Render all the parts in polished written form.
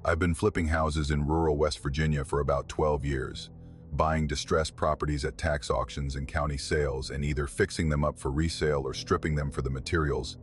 I've been flipping houses in rural West Virginia for about 12 years, buying distressed properties at tax auctions and county sales and either fixing them up for resale or stripping them for the materials,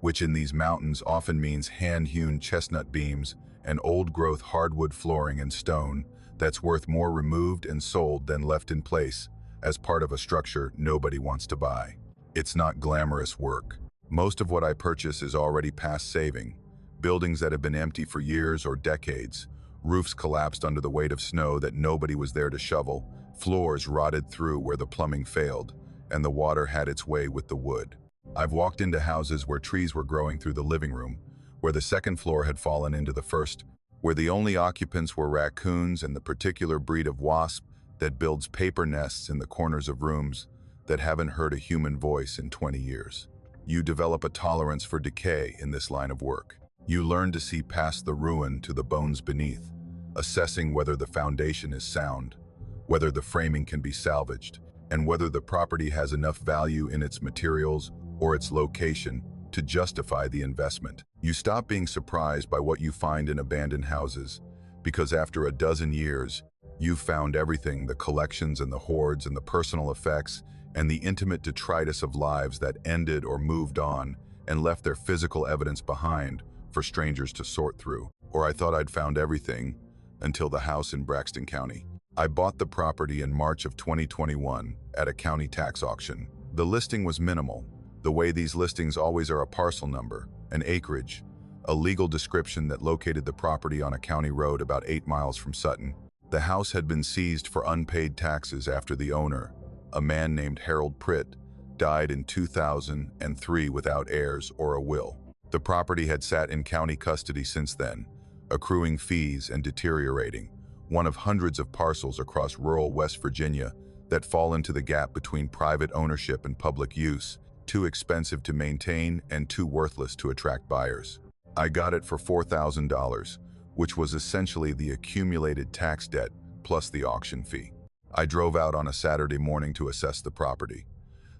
which in these mountains often means hand-hewn chestnut beams and old-growth hardwood flooring and stone that's worth more removed and sold than left in place as part of a structure nobody wants to buy. It's not glamorous work. Most of what I purchase is already past saving. Buildings that have been empty for years or decades, roofs collapsed under the weight of snow that nobody was there to shovel, floors rotted through where the plumbing failed, and the water had its way with the wood. I've walked into houses where trees were growing through the living room, where the second floor had fallen into the first, where the only occupants were raccoons and the particular breed of wasp that builds paper nests in the corners of rooms that haven't heard a human voice in 20 years. You develop a tolerance for decay in this line of work. You learn to see past the ruin to the bones beneath, assessing whether the foundation is sound, whether the framing can be salvaged, and whether the property has enough value in its materials or its location to justify the investment. You stop being surprised by what you find in abandoned houses, because after a dozen years, you've found everything: the collections and the hoards and the personal effects and the intimate detritus of lives that ended or moved on and left their physical evidence behind for strangers to sort through. Or I thought I'd found everything until the house in Braxton County. I bought the property in March of 2021 at a county tax auction. The listing was minimal, the way these listings always are: a parcel number, an acreage, a legal description that located the property on a county road about 8 miles from Sutton. The house had been seized for unpaid taxes after the owner, a man named Harold Pritt, died in 2003 without heirs or a will. The property had sat in county custody since then, accruing fees and deteriorating, one of hundreds of parcels across rural West Virginia that fall into the gap between private ownership and public use, too expensive to maintain and too worthless to attract buyers. I got it for $4,000, which was essentially the accumulated tax debt plus the auction fee. I drove out on a Saturday morning to assess the property.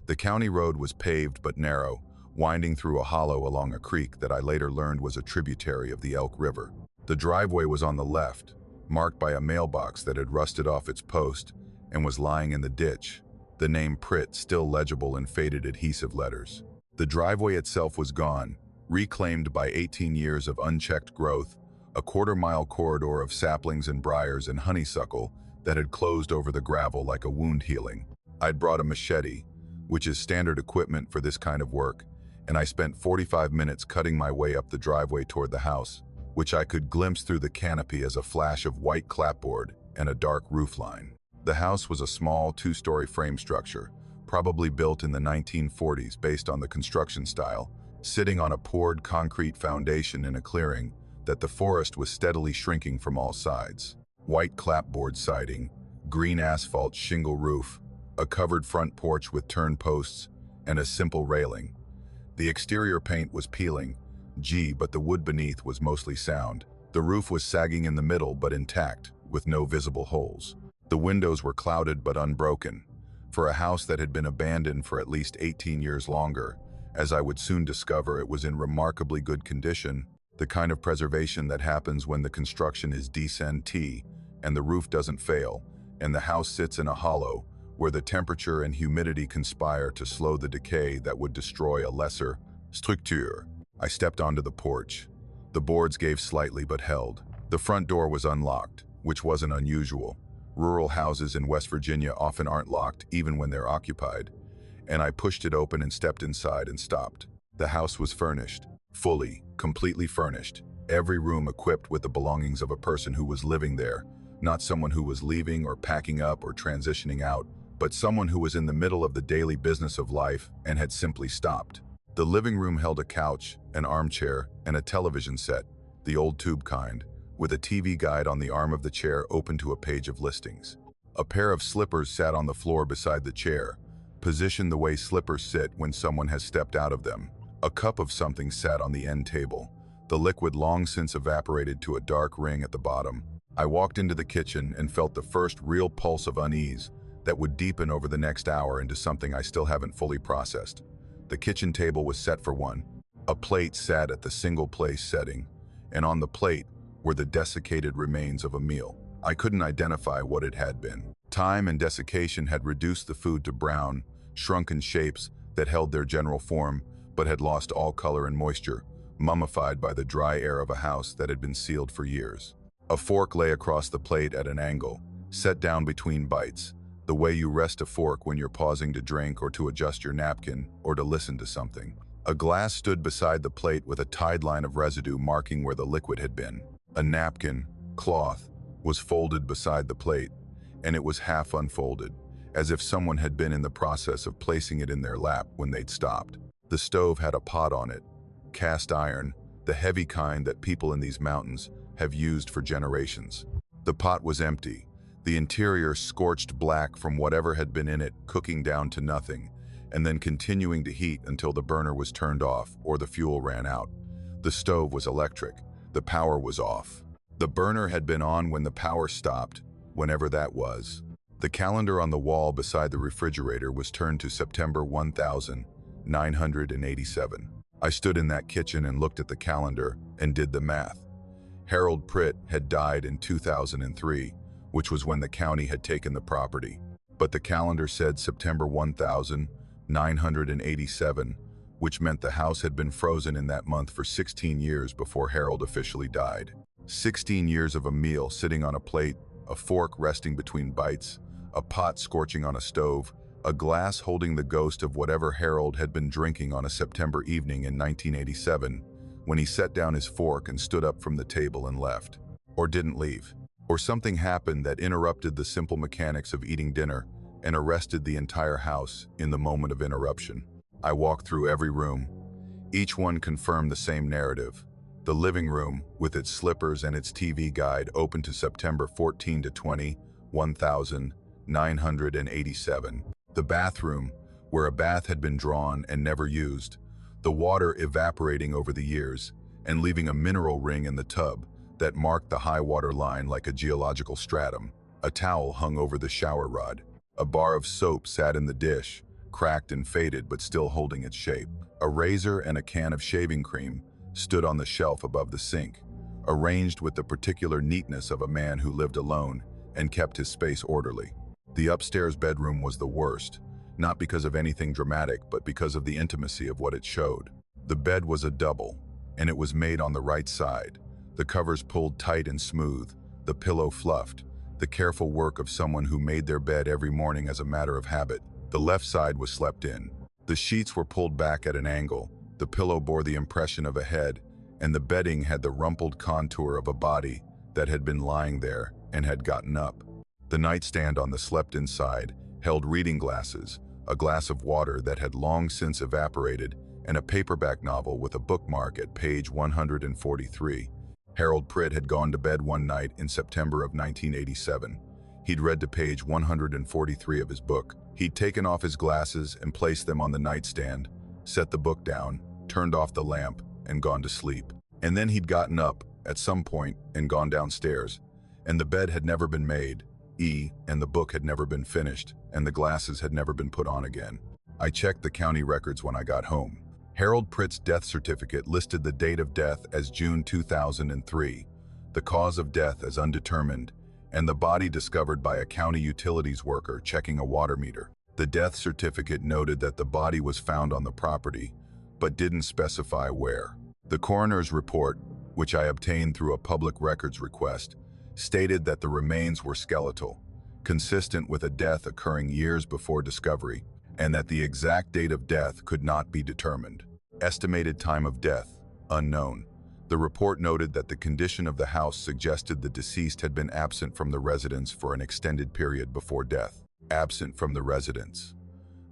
The county road was paved but narrow, winding through a hollow along a creek that I later learned was a tributary of the Elk River. The driveway was on the left, marked by a mailbox that had rusted off its post and was lying in the ditch, the name Pritt still legible in faded adhesive letters. The driveway itself was gone, reclaimed by 18 years of unchecked growth, a quarter-mile corridor of saplings and briars and honeysuckle that had closed over the gravel like a wound healing. I'd brought a machete, which is standard equipment for this kind of work, and I spent 45 minutes cutting my way up the driveway toward the house, which I could glimpse through the canopy as a flash of white clapboard and a dark roofline. The house was a small 2-story frame structure, probably built in the 1940s based on the construction style, sitting on a poured concrete foundation in a clearing that the forest was steadily shrinking from all sides. White clapboard siding, green asphalt shingle roof, a covered front porch with turn posts, and a simple railing. The exterior paint was peeling, but the wood beneath was mostly sound. The roof was sagging in the middle but intact, with no visible holes. The windows were clouded but unbroken. For a house that had been abandoned for at least 18 years longer, as I would soon discover, it was in remarkably good condition, the kind of preservation that happens when the construction is decent and the roof doesn't fail, and the house sits in a hollow where the temperature and humidity conspire to slow the decay that would destroy a lesser structure. I stepped onto the porch. The boards gave slightly but held. The front door was unlocked, which wasn't unusual. Rural houses in West Virginia often aren't locked even when they're occupied, and I pushed it open and stepped inside and stopped. The house was furnished, fully, completely furnished, every room equipped with the belongings of a person who was living there, not someone who was leaving or packing up or transitioning out, but someone who was in the middle of the daily business of life and had simply stopped. The living room held a couch, an armchair, and a television set, the old tube kind, with a TV guide on the arm of the chair open to a page of listings. A pair of slippers sat on the floor beside the chair, positioned the way slippers sit when someone has stepped out of them. A cup of something sat on the end table, the liquid long since evaporated to a dark ring at the bottom. I walked into the kitchen and felt the first real pulse of unease that would deepen over the next hour into something I still haven't fully processed. The kitchen table was set for one. A plate sat at the single place setting, and on the plate were the desiccated remains of a meal. I couldn't identify what it had been. Time and desiccation had reduced the food to brown, shrunken shapes that held their general form, but had lost all color and moisture, mummified by the dry air of a house that had been sealed for years. A fork lay across the plate at an angle, set down between bites, the way you rest a fork when you're pausing to drink or to adjust your napkin or to listen to something. A glass stood beside the plate with a tide line of residue marking where the liquid had been. A napkin, cloth, was folded beside the plate, and it was half unfolded, as if someone had been in the process of placing it in their lap when they'd stopped. The stove had a pot on it, cast iron, the heavy kind that people in these mountains have used for generations. The pot was empty, the interior scorched black from whatever had been in it, cooking down to nothing, and then continuing to heat until the burner was turned off or the fuel ran out. The stove was electric. The power was off. The burner had been on when the power stopped, whenever that was. The calendar on the wall beside the refrigerator was turned to September 1987. I stood in that kitchen and looked at the calendar and did the math. Harold Pritt had died in 2003, which was when the county had taken the property. But the calendar said September 1987, which meant the house had been frozen in that month for 16 years before Harold officially died. 16 years of a meal sitting on a plate, a fork resting between bites, a pot scorching on a stove, a glass holding the ghost of whatever Harold had been drinking on a September evening in 1987, when he set down his fork and stood up from the table and left. Or didn't leave. Or something happened that interrupted the simple mechanics of eating dinner and arrested the entire house in the moment of interruption. I walked through every room. Each one confirmed the same narrative. The living room, with its slippers and its TV guide, open to September 14 to 20, 1987. The bathroom, where a bath had been drawn and never used, the water evaporating over the years and leaving a mineral ring in the tub that marked the high water line like a geological stratum. A towel hung over the shower rod. A bar of soap sat in the dish, cracked and faded but still holding its shape. A razor and a can of shaving cream stood on the shelf above the sink, arranged with the particular neatness of a man who lived alone and kept his space orderly. The upstairs bedroom was the worst, not because of anything dramatic, but because of the intimacy of what it showed. The bed was a double, and it was made on the right side, the covers pulled tight and smooth, the pillow fluffed, the careful work of someone who made their bed every morning as a matter of habit. The left side was slept in. The sheets were pulled back at an angle, the pillow bore the impression of a head, and the bedding had the rumpled contour of a body that had been lying there and had gotten up. The nightstand on the slept-in side held reading glasses, a glass of water that had long since evaporated, and a paperback novel with a bookmark at page 143. Harold Pritt had gone to bed one night in September of 1987. He'd read to page 143 of his book. He'd taken off his glasses and placed them on the nightstand, set the book down, turned off the lamp, and gone to sleep. And then he'd gotten up at some point and gone downstairs, and the bed had never been made, and the book had never been finished, and the glasses had never been put on again. I checked the county records when I got home. Harold Pritt's death certificate listed the date of death as June 2003, the cause of death as undetermined, and the body discovered by a county utilities worker checking a water meter. The death certificate noted that the body was found on the property, but didn't specify where. The coroner's report, which I obtained through a public records request, stated that the remains were skeletal, consistent with a death occurring years before discovery, and that the exact date of death could not be determined. Estimated time of death, unknown. The report noted that the condition of the house suggested the deceased had been absent from the residence for an extended period before death. Absent from the residence.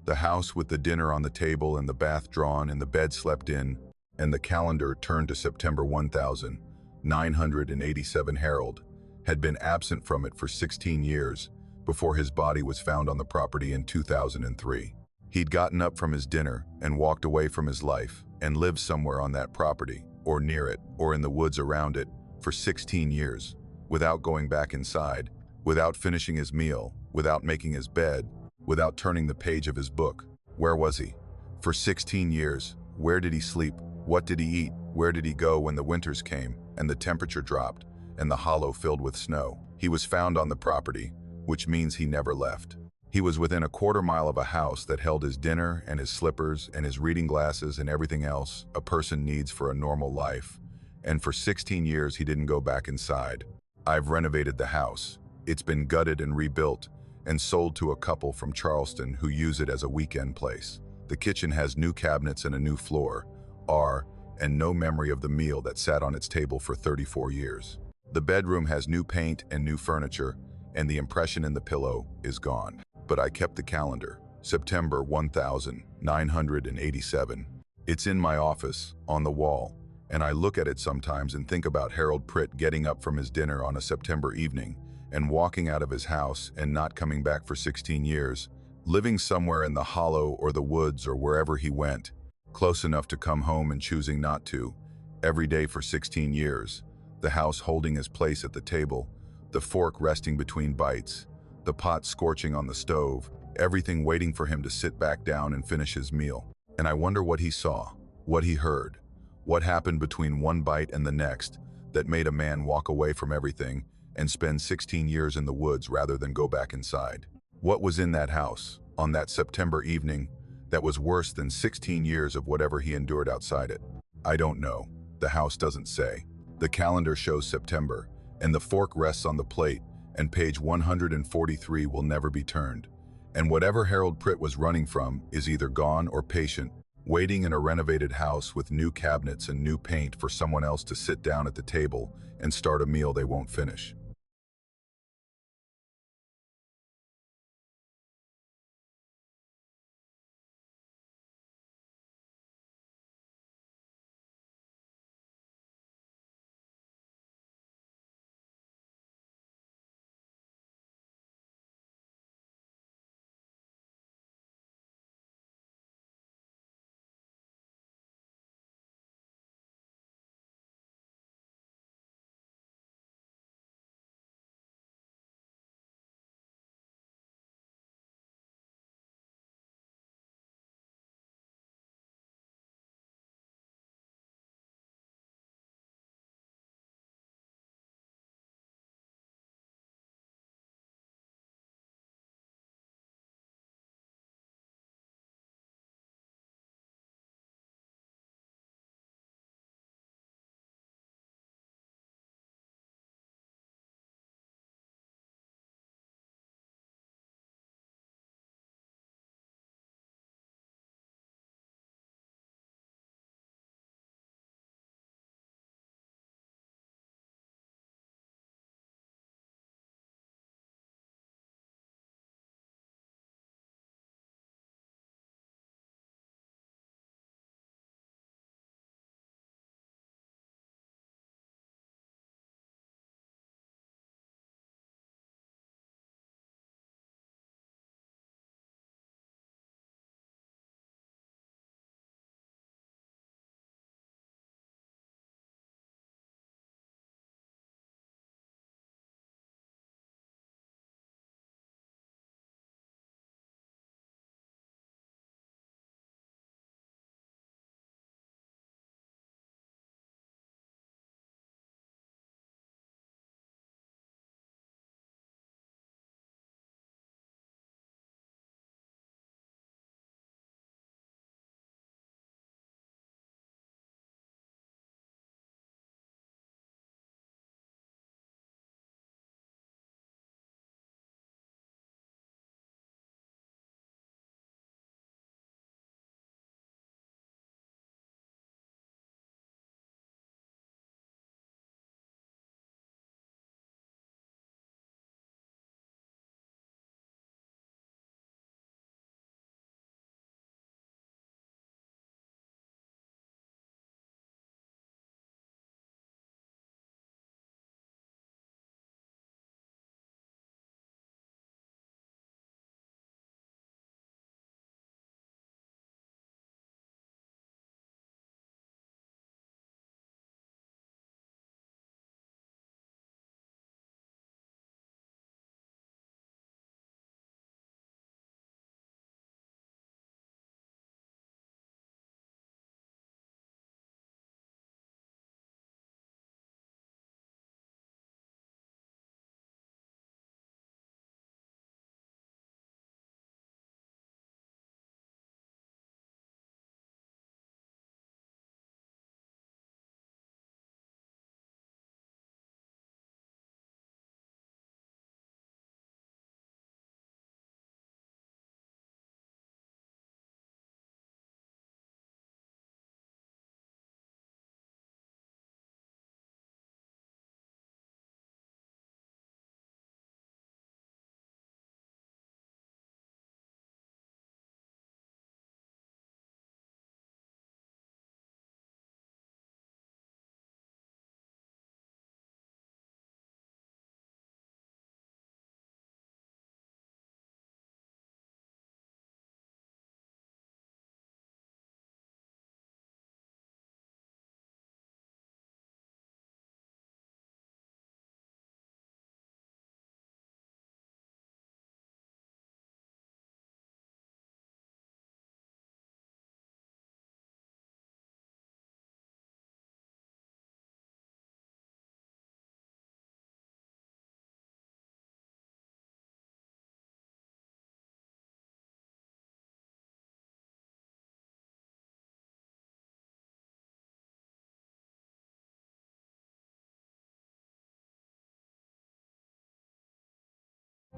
The house with the dinner on the table and the bath drawn and the bed slept in, and the calendar turned to September 1987. Harold had been absent from it for 16 years before his body was found on the property in 2003. He'd gotten up from his dinner and walked away from his life and lived somewhere on that property, or near it, or in the woods around it, for 16 years, without going back inside, without finishing his meal, without making his bed, without turning the page of his book. Where was he? For 16 years, where did he sleep? What did he eat? Where did he go when the winters came and the temperature dropped? and the hollow filled with snow. He was found on the property, which means he never left. He was within a quarter-mile of a house that held his dinner and his slippers and his reading glasses and everything else a person needs for a normal life. And for 16 years, he didn't go back inside. I've renovated the house. It's been gutted and rebuilt and sold to a couple from Charleston who use it as a weekend place. The kitchen has new cabinets and a new floor, and no memory of the meal that sat on its table for 34 years. The bedroom has new paint and new furniture, and the impression in the pillow is gone. But I kept the calendar, September 1987. It's in my office, on the wall, and I look at it sometimes and think about Harold Pritt getting up from his dinner on a September evening and walking out of his house and not coming back for 16 years, living somewhere in the hollow or the woods or wherever he went, close enough to come home and choosing not to, every day for 16 years, the house holding his place at the table, the fork resting between bites, the pot scorching on the stove, everything waiting for him to sit back down and finish his meal. And I wonder what he saw, what he heard, what happened between one bite and the next that made a man walk away from everything and spend 16 years in the woods rather than go back inside. What was in that house, on that September evening, that was worse than 16 years of whatever he endured outside it? I don't know. The house doesn't say. The calendar shows September, and the fork rests on the plate, and page 143 will never be turned. And whatever Harold Pritt was running from is either gone or patient, waiting in a renovated house with new cabinets and new paint for someone else to sit down at the table and start a meal they won't finish.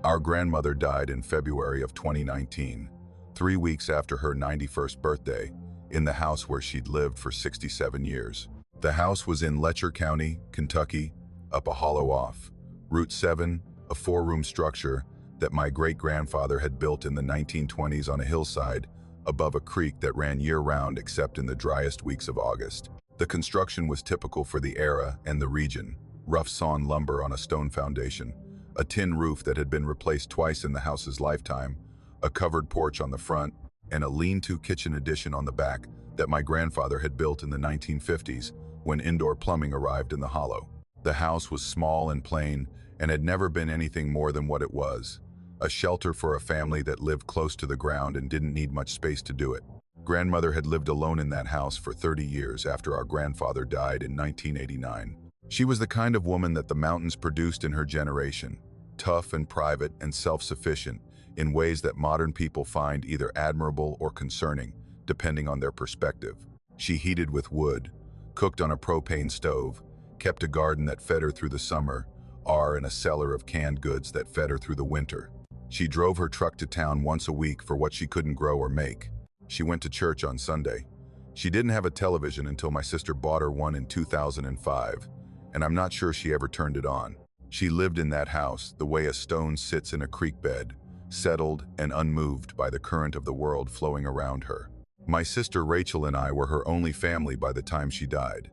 Our grandmother died in February of 2019, 3 weeks after her 91st birthday, in the house where she'd lived for 67 years. The house was in Letcher County, Kentucky, up a hollow off Route 7, a 4-room structure that my great-grandfather had built in the 1920s on a hillside above a creek that ran year-round except in the driest weeks of August. The construction was typical for the era and the region: rough sawn lumber on a stone foundation, a tin roof that had been replaced twice in the house's lifetime, a covered porch on the front, and a lean-to kitchen addition on the back that my grandfather had built in the 1950s when indoor plumbing arrived in the hollow. The house was small and plain and had never been anything more than what it was: a shelter for a family that lived close to the ground and didn't need much space to do it. Grandmother had lived alone in that house for 30 years after our grandfather died in 1989. She was the kind of woman that the mountains produced in her generation: tough and private and self-sufficient in ways that modern people find either admirable or concerning, depending on their perspective. She heated with wood, cooked on a propane stove, kept a garden that fed her through the summer, and a cellar of canned goods that fed her through the winter. She drove her truck to town once a week for what she couldn't grow or make. She went to church on Sunday. She didn't have a television until my sister bought her one in 2005, and I'm not sure she ever turned it on. She lived in that house the way a stone sits in a creek bed, settled and unmoved by the current of the world flowing around her. My sister Rachel and I were her only family by the time she died.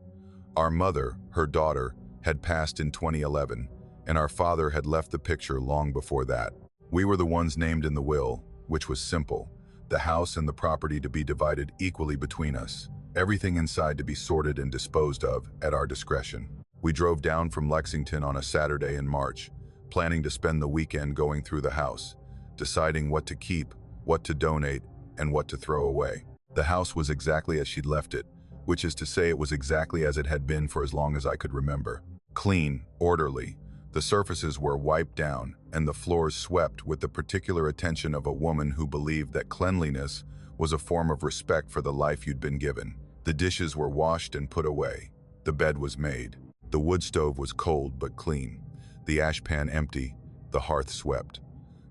Our mother, her daughter, had passed in 2011, and our father had left the picture long before that. We were the ones named in the will, which was simple: the house and the property to be divided equally between us, everything inside to be sorted and disposed of at our discretion. We drove down from Lexington on a Saturday in March, planning to spend the weekend going through the house, deciding what to keep, what to donate, and what to throw away. The house was exactly as she'd left it, which is to say it was exactly as it had been for as long as I could remember. Clean, orderly. The surfaces were wiped down, and the floors swept with the particular attention of a woman who believed that cleanliness was a form of respect for the life you'd been given. The dishes were washed and put away. The bed was made. The wood stove was cold but clean. The ash pan empty. The hearth swept.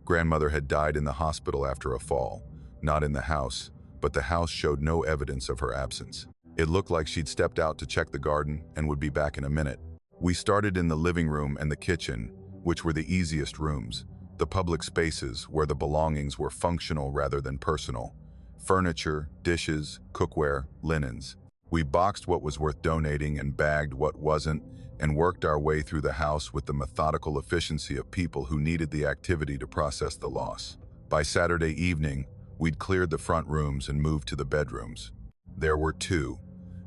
Grandmother had died in the hospital after a fall, not in the house, but the house showed no evidence of her absence. It looked like she'd stepped out to check the garden and would be back in a minute. We started in the living room and the kitchen, which were the easiest rooms, the public spaces where the belongings were functional rather than personal: furniture, dishes, cookware, linens. We boxed what was worth donating and bagged what wasn't, and worked our way through the house with the methodical efficiency of people who needed the activity to process the loss. By Saturday evening, we'd cleared the front rooms and moved to the bedrooms. There were two: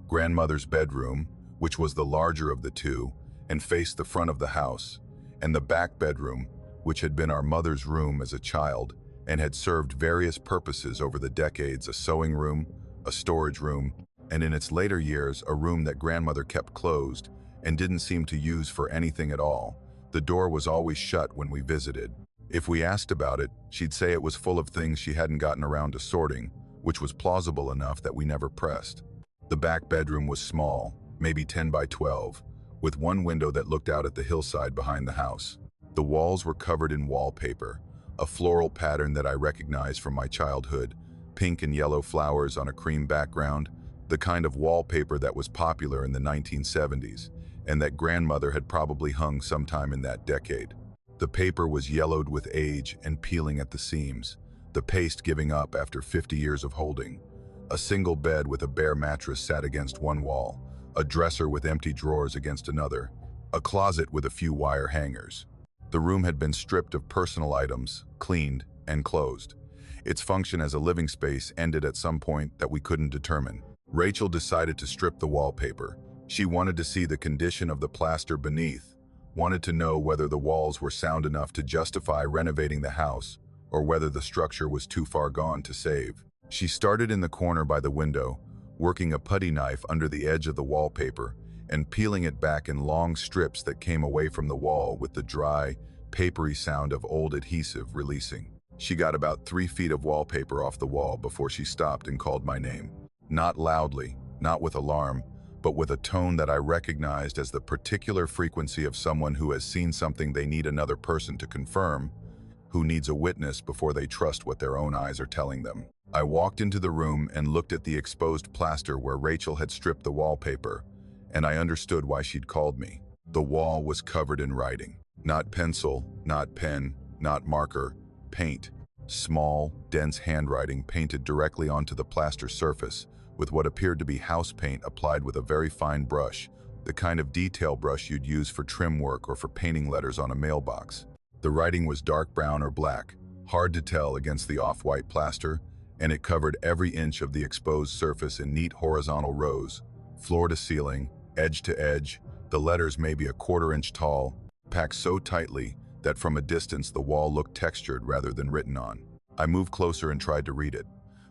grandmother's bedroom, which was the larger of the two and faced the front of the house, and the back bedroom, which had been our mother's room as a child and had served various purposes over the decades: a sewing room, a storage room, and in its later years, a room that grandmother kept closed and didn't seem to use for anything at all. The door was always shut when we visited. If we asked about it, she'd say it was full of things she hadn't gotten around to sorting, which was plausible enough that we never pressed. The back bedroom was small, maybe 10 by 12, with one window that looked out at the hillside behind the house. The walls were covered in wallpaper, a floral pattern that I recognized from my childhood: pink and yellow flowers on a cream background, the kind of wallpaper that was popular in the 1970s, and that grandmother had probably hung sometime in that decade. The paper was yellowed with age and peeling at the seams, the paste giving up after 50 years of holding. A single bed with a bare mattress sat against one wall, a dresser with empty drawers against another, a closet with a few wire hangers. The room had been stripped of personal items, cleaned, and closed. Its function as a living space ended at some point that we couldn't determine. Rachel decided to strip the wallpaper. She wanted to see the condition of the plaster beneath, wanted to know whether the walls were sound enough to justify renovating the house, or whether the structure was too far gone to save. She started in the corner by the window, working a putty knife under the edge of the wallpaper and peeling it back in long strips that came away from the wall with the dry, papery sound of old adhesive releasing. She got about 3 feet of wallpaper off the wall before she stopped and called my name. Not loudly, not with alarm, but with a tone that I recognized as the particular frequency of someone who has seen something they need another person to confirm. Who needs a witness before they trust what their own eyes are telling them? I walked into the room and looked at the exposed plaster where Rachel had stripped the wallpaper, and I understood why she'd called me. The wall was covered in writing. Not pencil, not pen, not marker, paint. Small, dense handwriting painted directly onto the plaster surface with what appeared to be house paint applied with a very fine brush, the kind of detail brush you'd use for trim work or for painting letters on a mailbox. The writing was dark brown or black, hard to tell against the off-white plaster, and it covered every inch of the exposed surface in neat horizontal rows, floor to ceiling, edge to edge, the letters maybe a quarter-inch tall, packed so tightly that from a distance the wall looked textured rather than written on. I moved closer and tried to read it.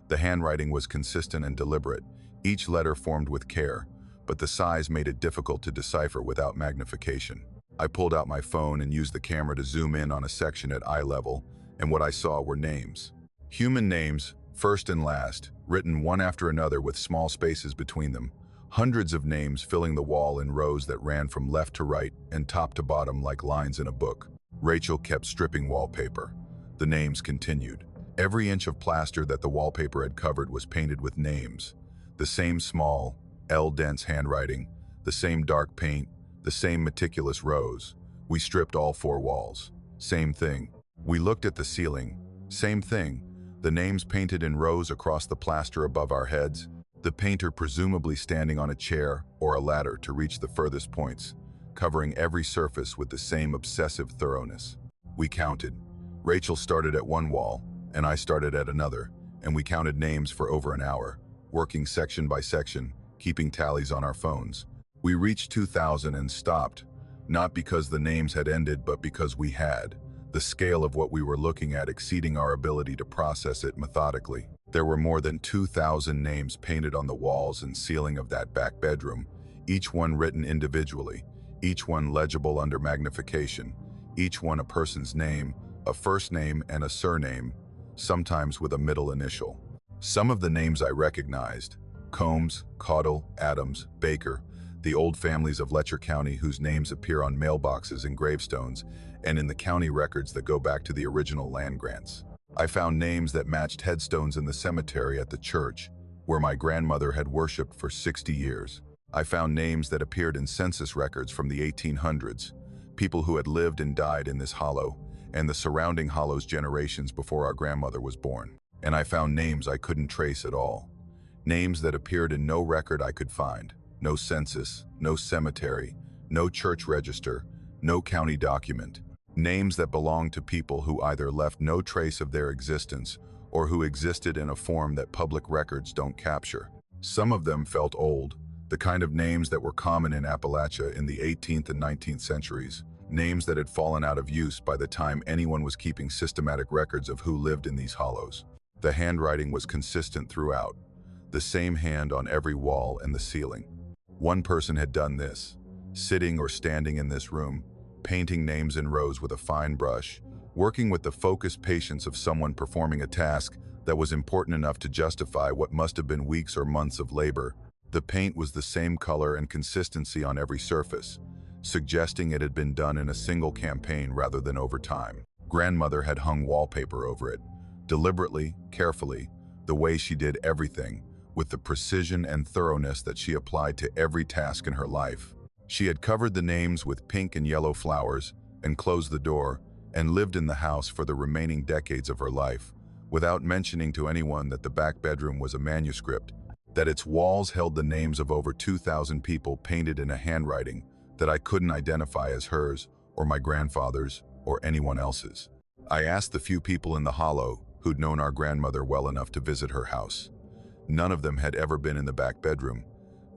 The handwriting was consistent and deliberate, each letter formed with care, but the size made it difficult to decipher without magnification. I pulled out my phone and used the camera to zoom in on a section at eye level, and what I saw were names. Human names, first and last, written one after another with small spaces between them. Hundreds of names filling the wall in rows that ran from left to right and top to bottom like lines in a book. Rachel kept stripping wallpaper. The names continued. Every inch of plaster that the wallpaper had covered was painted with names. The same small, L-dense handwriting, the same dark paint, the same meticulous rows. We stripped all 4 walls. Same thing. We looked at the ceiling. Same thing. The names painted in rows across the plaster above our heads, the painter presumably standing on a chair or a ladder to reach the furthest points, covering every surface with the same obsessive thoroughness. We counted. Rachel started at one wall, and I started at another, and we counted names for over an hour, working section by section, keeping tallies on our phones. We reached 2,000 and stopped, not because the names had ended, but because we had, the scale of what we were looking at exceeding our ability to process it methodically. There were more than 2,000 names painted on the walls and ceiling of that back bedroom, each one written individually, each one legible under magnification, each one a person's name, a first name and a surname, sometimes with a middle initial. Some of the names I recognized: Combs, Caudle, Adams, Baker, the old families of Letcher County whose names appear on mailboxes and gravestones and in the county records that go back to the original land grants. I found names that matched headstones in the cemetery at the church, where my grandmother had worshipped for 60 years. I found names that appeared in census records from the 1800s, people who had lived and died in this hollow, and the surrounding hollows generations before our grandmother was born. And I found names I couldn't trace at all. Names that appeared in no record I could find, no census, no cemetery, no church register, no county document. Names that belonged to people who either left no trace of their existence or who existed in a form that public records don't capture. Some of them felt old, the kind of names that were common in Appalachia in the 18th and 19th centuries, names that had fallen out of use by the time anyone was keeping systematic records of who lived in these hollows. The handwriting was consistent throughout, the same hand on every wall and the ceiling. One person had done this, sitting or standing in this room, painting names in rows with a fine brush, working with the focused patience of someone performing a task that was important enough to justify what must have been weeks or months of labor. The paint was the same color and consistency on every surface, suggesting it had been done in a single campaign rather than over time. Grandmother had hung wallpaper over it, deliberately, carefully, the way she did everything, with the precision and thoroughness that she applied to every task in her life. She had covered the names with pink and yellow flowers and closed the door and lived in the house for the remaining decades of her life, without mentioning to anyone that the back bedroom was a manuscript, that its walls held the names of over 2,000 people painted in a handwriting that I couldn't identify as hers or my grandfather's or anyone else's. I asked the few people in the hollow who'd known our grandmother well enough to visit her house. None of them had ever been in the back bedroom.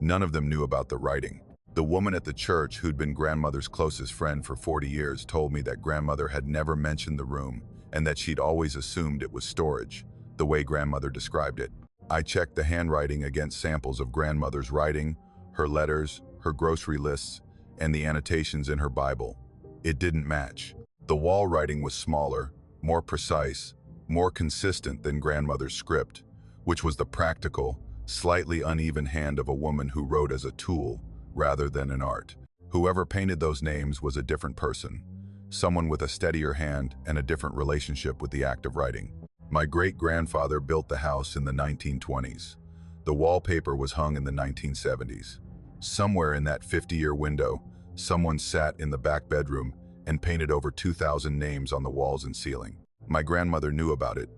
None of them knew about the writing. The woman at the church, who'd been grandmother's closest friend for 40 years, told me that grandmother had never mentioned the room and that she'd always assumed it was storage, the way grandmother described it. I checked the handwriting against samples of grandmother's writing, her letters, her grocery lists, and the annotations in her Bible. It didn't match. The wall writing was smaller, more precise, more consistent than grandmother's script, which was the practical, slightly uneven hand of a woman who wrote as a tool rather than an art. Whoever painted those names was a different person, someone with a steadier hand and a different relationship with the act of writing. My great-grandfather built the house in the 1920s. The wallpaper was hung in the 1970s. Somewhere in that 50-year window, someone sat in the back bedroom and painted over 2,000 names on the walls and ceiling. My grandmother knew about it,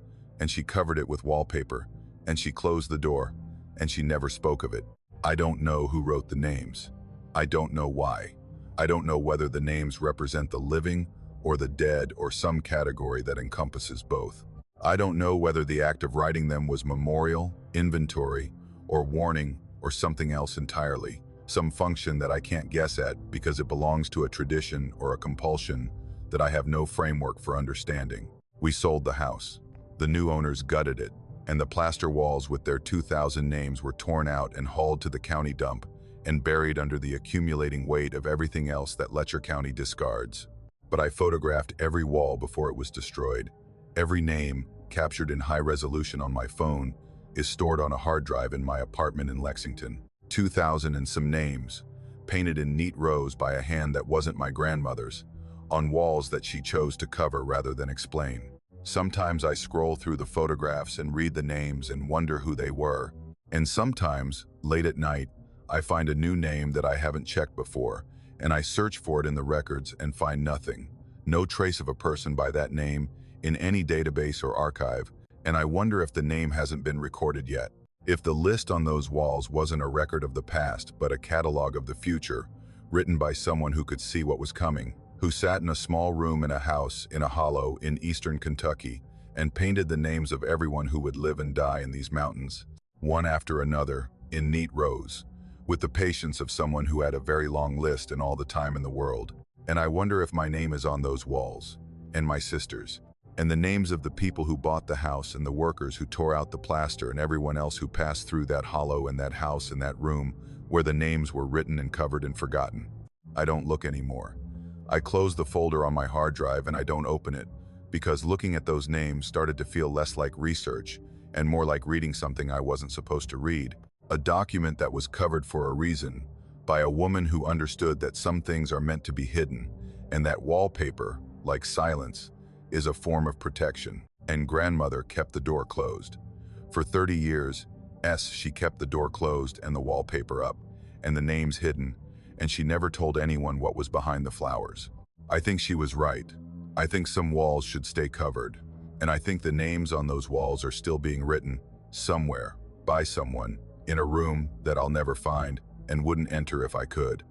and she covered it with wallpaper, and she closed the door, and she never spoke of it. I don't know who wrote the names. I don't know why. I don't know whether the names represent the living or the dead or some category that encompasses both. I don't know whether the act of writing them was memorial, inventory, or warning, or something else entirely. Some function that I can't guess at because it belongs to a tradition or a compulsion that I have no framework for understanding. We sold the house. The new owners gutted it, and the plaster walls with their 2,000 names were torn out and hauled to the county dump and buried under the accumulating weight of everything else that Letcher County discards. But I photographed every wall before it was destroyed. Every name, captured in high resolution on my phone, is stored on a hard drive in my apartment in Lexington. 2,000 and some names, painted in neat rows by a hand that wasn't my grandmother's, on walls that she chose to cover rather than explain. Sometimes I scroll through the photographs and read the names and wonder who they were. And sometimes, late at night, I find a new name that I haven't checked before, and I search for it in the records and find nothing. No trace of a person by that name in any database or archive, and I wonder if the name hasn't been recorded yet. If the list on those walls wasn't a record of the past, but a catalog of the future, written by someone who could see what was coming, who sat in a small room in a house in a hollow in eastern Kentucky and painted the names of everyone who would live and die in these mountains, one after another, in neat rows, with the patience of someone who had a very long list and all the time in the world. And I wonder if my name is on those walls, and my sister's, and the names of the people who bought the house and the workers who tore out the plaster and everyone else who passed through that hollow and that house and that room where the names were written and covered and forgotten. I don't look anymore. I close the folder on my hard drive and I don't open it because looking at those names started to feel less like research and more like reading something I wasn't supposed to read. A document that was covered for a reason by a woman who understood that some things are meant to be hidden and that wallpaper, like silence, is a form of protection. And grandmother kept the door closed. For 30 years, she kept the door closed and the wallpaper up and the names hidden, and she never told anyone what was behind the flowers. I think she was right. I think some walls should stay covered, and I think the names on those walls are still being written somewhere by someone in a room that I'll never find and wouldn't enter if I could.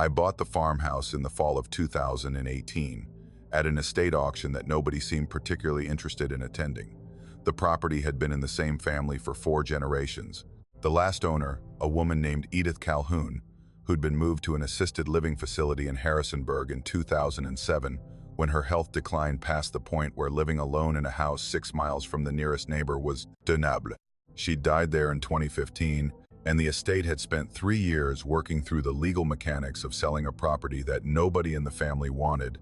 I bought the farmhouse in the fall of 2018 at an estate auction that nobody seemed particularly interested in attending. The property had been in the same family for 4 generations. The last owner, a woman named Edith Calhoun, who'd been moved to an assisted living facility in Harrisonburg in 2007 when her health declined past the point where living alone in a house 6 miles from the nearest neighbor was tenable. She died there in 2015, and the estate had spent 3 years working through the legal mechanics of selling a property that nobody in the family wanted,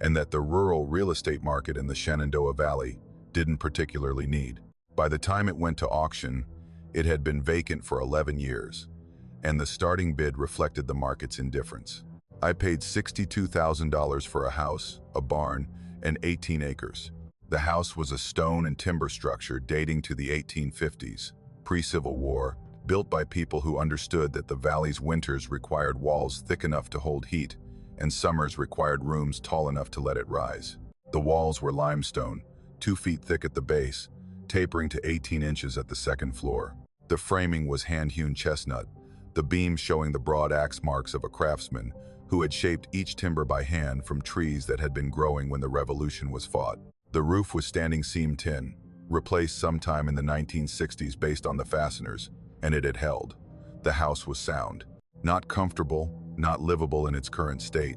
and that the rural real estate market in the Shenandoah Valley didn't particularly need. By the time it went to auction, it had been vacant for 11 years, and the starting bid reflected the market's indifference. I paid $62,000 for a house, a barn, and 18 acres. The house was a stone and timber structure dating to the 1850s, pre-Civil War, built by people who understood that the valley's winters required walls thick enough to hold heat, and summers required rooms tall enough to let it rise. The walls were limestone, 2 feet thick at the base, tapering to 18 inches at the second floor. The framing was hand-hewn chestnut, the beams showing the broad axe marks of a craftsman who had shaped each timber by hand from trees that had been growing when the Revolution was fought. The roof was standing seam tin, replaced sometime in the 1960s based on the fasteners, and it had held. The house was sound. Not comfortable, not livable in its current state,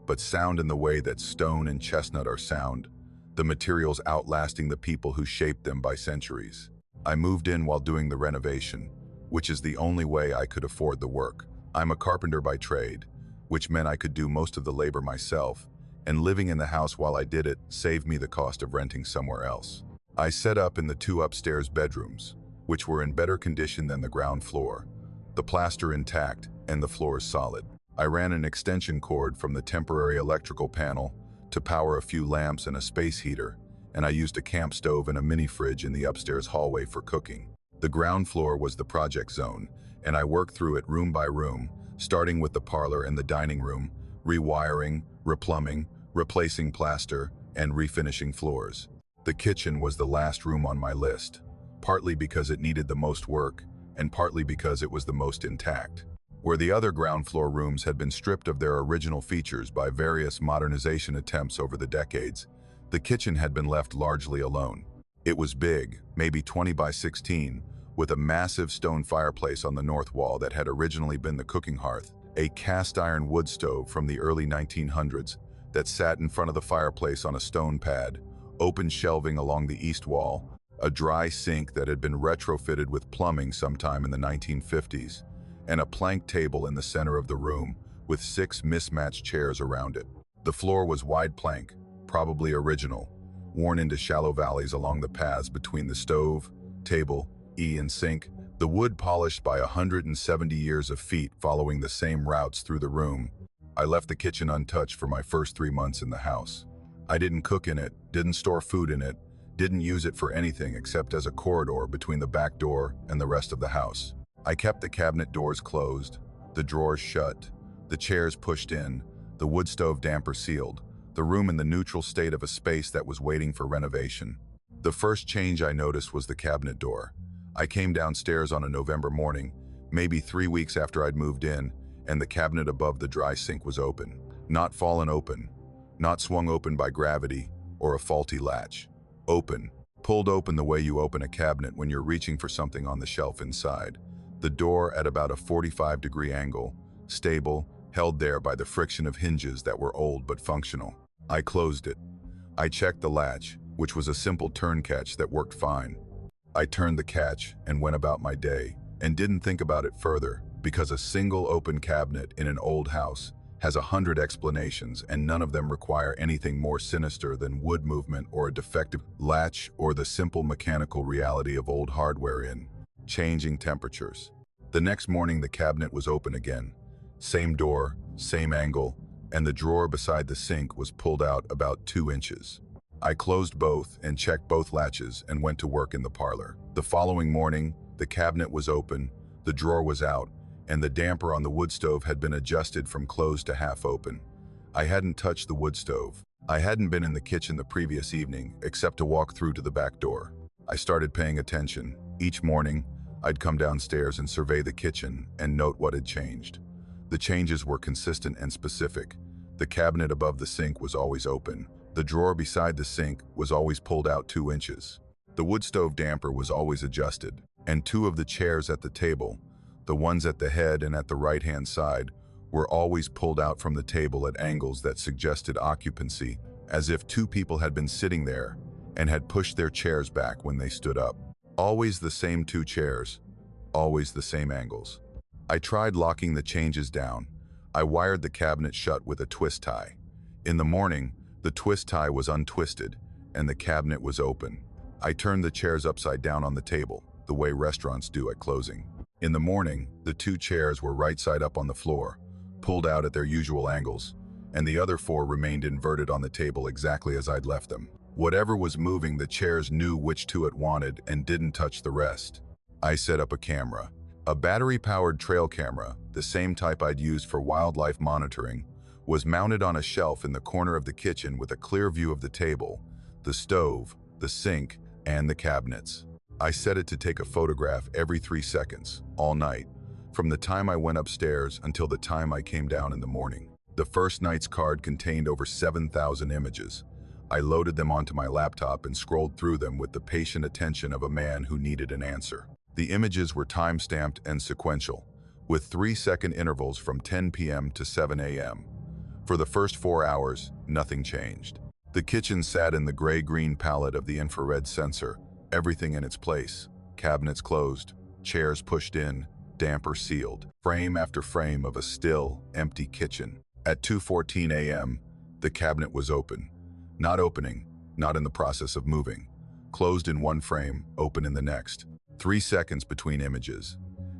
but sound in the way that stone and chestnut are sound, the materials outlasting the people who shaped them by centuries. I moved in while doing the renovation, which is the only way I could afford the work. I'm a carpenter by trade, which meant I could do most of the labor myself, and living in the house while I did it saved me the cost of renting somewhere else. I set up in the 2 upstairs bedrooms, which were in better condition than the ground floor, the plaster intact and the floors solid. I ran an extension cord from the temporary electrical panel to power a few lamps and a space heater, and I used a camp stove and a mini fridge in the upstairs hallway for cooking. The ground floor was the project zone, and I worked through it room by room, starting with the parlor and the dining room, rewiring, replumbing, replacing plaster, and refinishing floors. The kitchen was the last room on my list, partly because it needed the most work, and partly because it was the most intact. Where the other ground floor rooms had been stripped of their original features by various modernization attempts over the decades, the kitchen had been left largely alone. It was big, maybe 20 by 16, with a massive stone fireplace on the north wall that had originally been the cooking hearth, a cast-iron wood stove from the early 1900s that sat in front of the fireplace on a stone pad, open shelving along the east wall, a dry sink that had been retrofitted with plumbing sometime in the 1950s, and a plank table in the center of the room with 6 mismatched chairs around it. The floor was wide plank, probably original, worn into shallow valleys along the paths between the stove, table, and sink, the wood polished by 170 years of feet following the same routes through the room. I left the kitchen untouched for my first 3 months in the house. I didn't cook in it, didn't store food in it, didn't use it for anything except as a corridor between the back door and the rest of the house. I kept the cabinet doors closed, the drawers shut, the chairs pushed in, the wood stove damper sealed, the room in the neutral state of a space that was waiting for renovation. The first change I noticed was the cabinet door. I came downstairs on a November morning, maybe 3 weeks after I'd moved in, and the cabinet above the dry sink was open. Not fallen open, not swung open by gravity or a faulty latch. Open, pulled open the way you open a cabinet when you're reaching for something on the shelf inside. The door at about a 45-degree angle, stable, held there by the friction of hinges that were old but functional. I closed it. I checked the latch, which was a simple turn catch that worked fine. I turned the catch and went about my day, and didn't think about it further, because a single open cabinet in an old house has 100 explanations, and none of them require anything more sinister than wood movement or a defective latch or the simple mechanical reality of old hardware in changing temperatures. The next morning the cabinet was open again. Same door, same angle, and the drawer beside the sink was pulled out about 2 inches. I closed both and checked both latches and went to work in the parlor. The following morning, the cabinet was open, the drawer was out, and the damper on the wood stove had been adjusted from closed to half open. I hadn't touched the wood stove. I hadn't been in the kitchen the previous evening, except to walk through to the back door. I started paying attention. Each morning, I'd come downstairs and survey the kitchen and note what had changed. The changes were consistent and specific. The cabinet above the sink was always open. The drawer beside the sink was always pulled out 2 inches. The wood stove damper was always adjusted, and 2 of the chairs at the table, the ones at the head and at the right-hand side, were always pulled out from the table at angles that suggested occupancy, as if 2 people had been sitting there and had pushed their chairs back when they stood up. Always the same 2 chairs, always the same angles. I tried locking the changes down. I wired the cabinet shut with a twist tie. In the morning, the twist tie was untwisted, and the cabinet was open. I turned the chairs upside down on the table, the way restaurants do at closing. In the morning, the 2 chairs were right side up on the floor, pulled out at their usual angles, and the other 4 remained inverted on the table exactly as I'd left them. Whatever was moving, the chairs knew which 2 it wanted and didn't touch the rest. I set up a camera. A battery-powered trail camera, the same type I'd used for wildlife monitoring, was mounted on a shelf in the corner of the kitchen with a clear view of the table, the stove, the sink, and the cabinets. I set it to take a photograph every 3 seconds, all night, from the time I went upstairs until the time I came down in the morning. The first night's card contained over 7,000 images. I loaded them onto my laptop and scrolled through them with the patient attention of a man who needed an answer. The images were time-stamped and sequential, with 3-second intervals from 10 p.m. to 7 a.m. For the first 4 hours, nothing changed. The kitchen sat in the gray-green palette of the infrared sensor, everything in its place. Cabinets closed, chairs pushed in, damper sealed. Frame after frame of a still, empty kitchen. At 2:14 a.m., the cabinet was open. Not opening, not in the process of moving. Closed in one frame, open in the next. 3 seconds between images.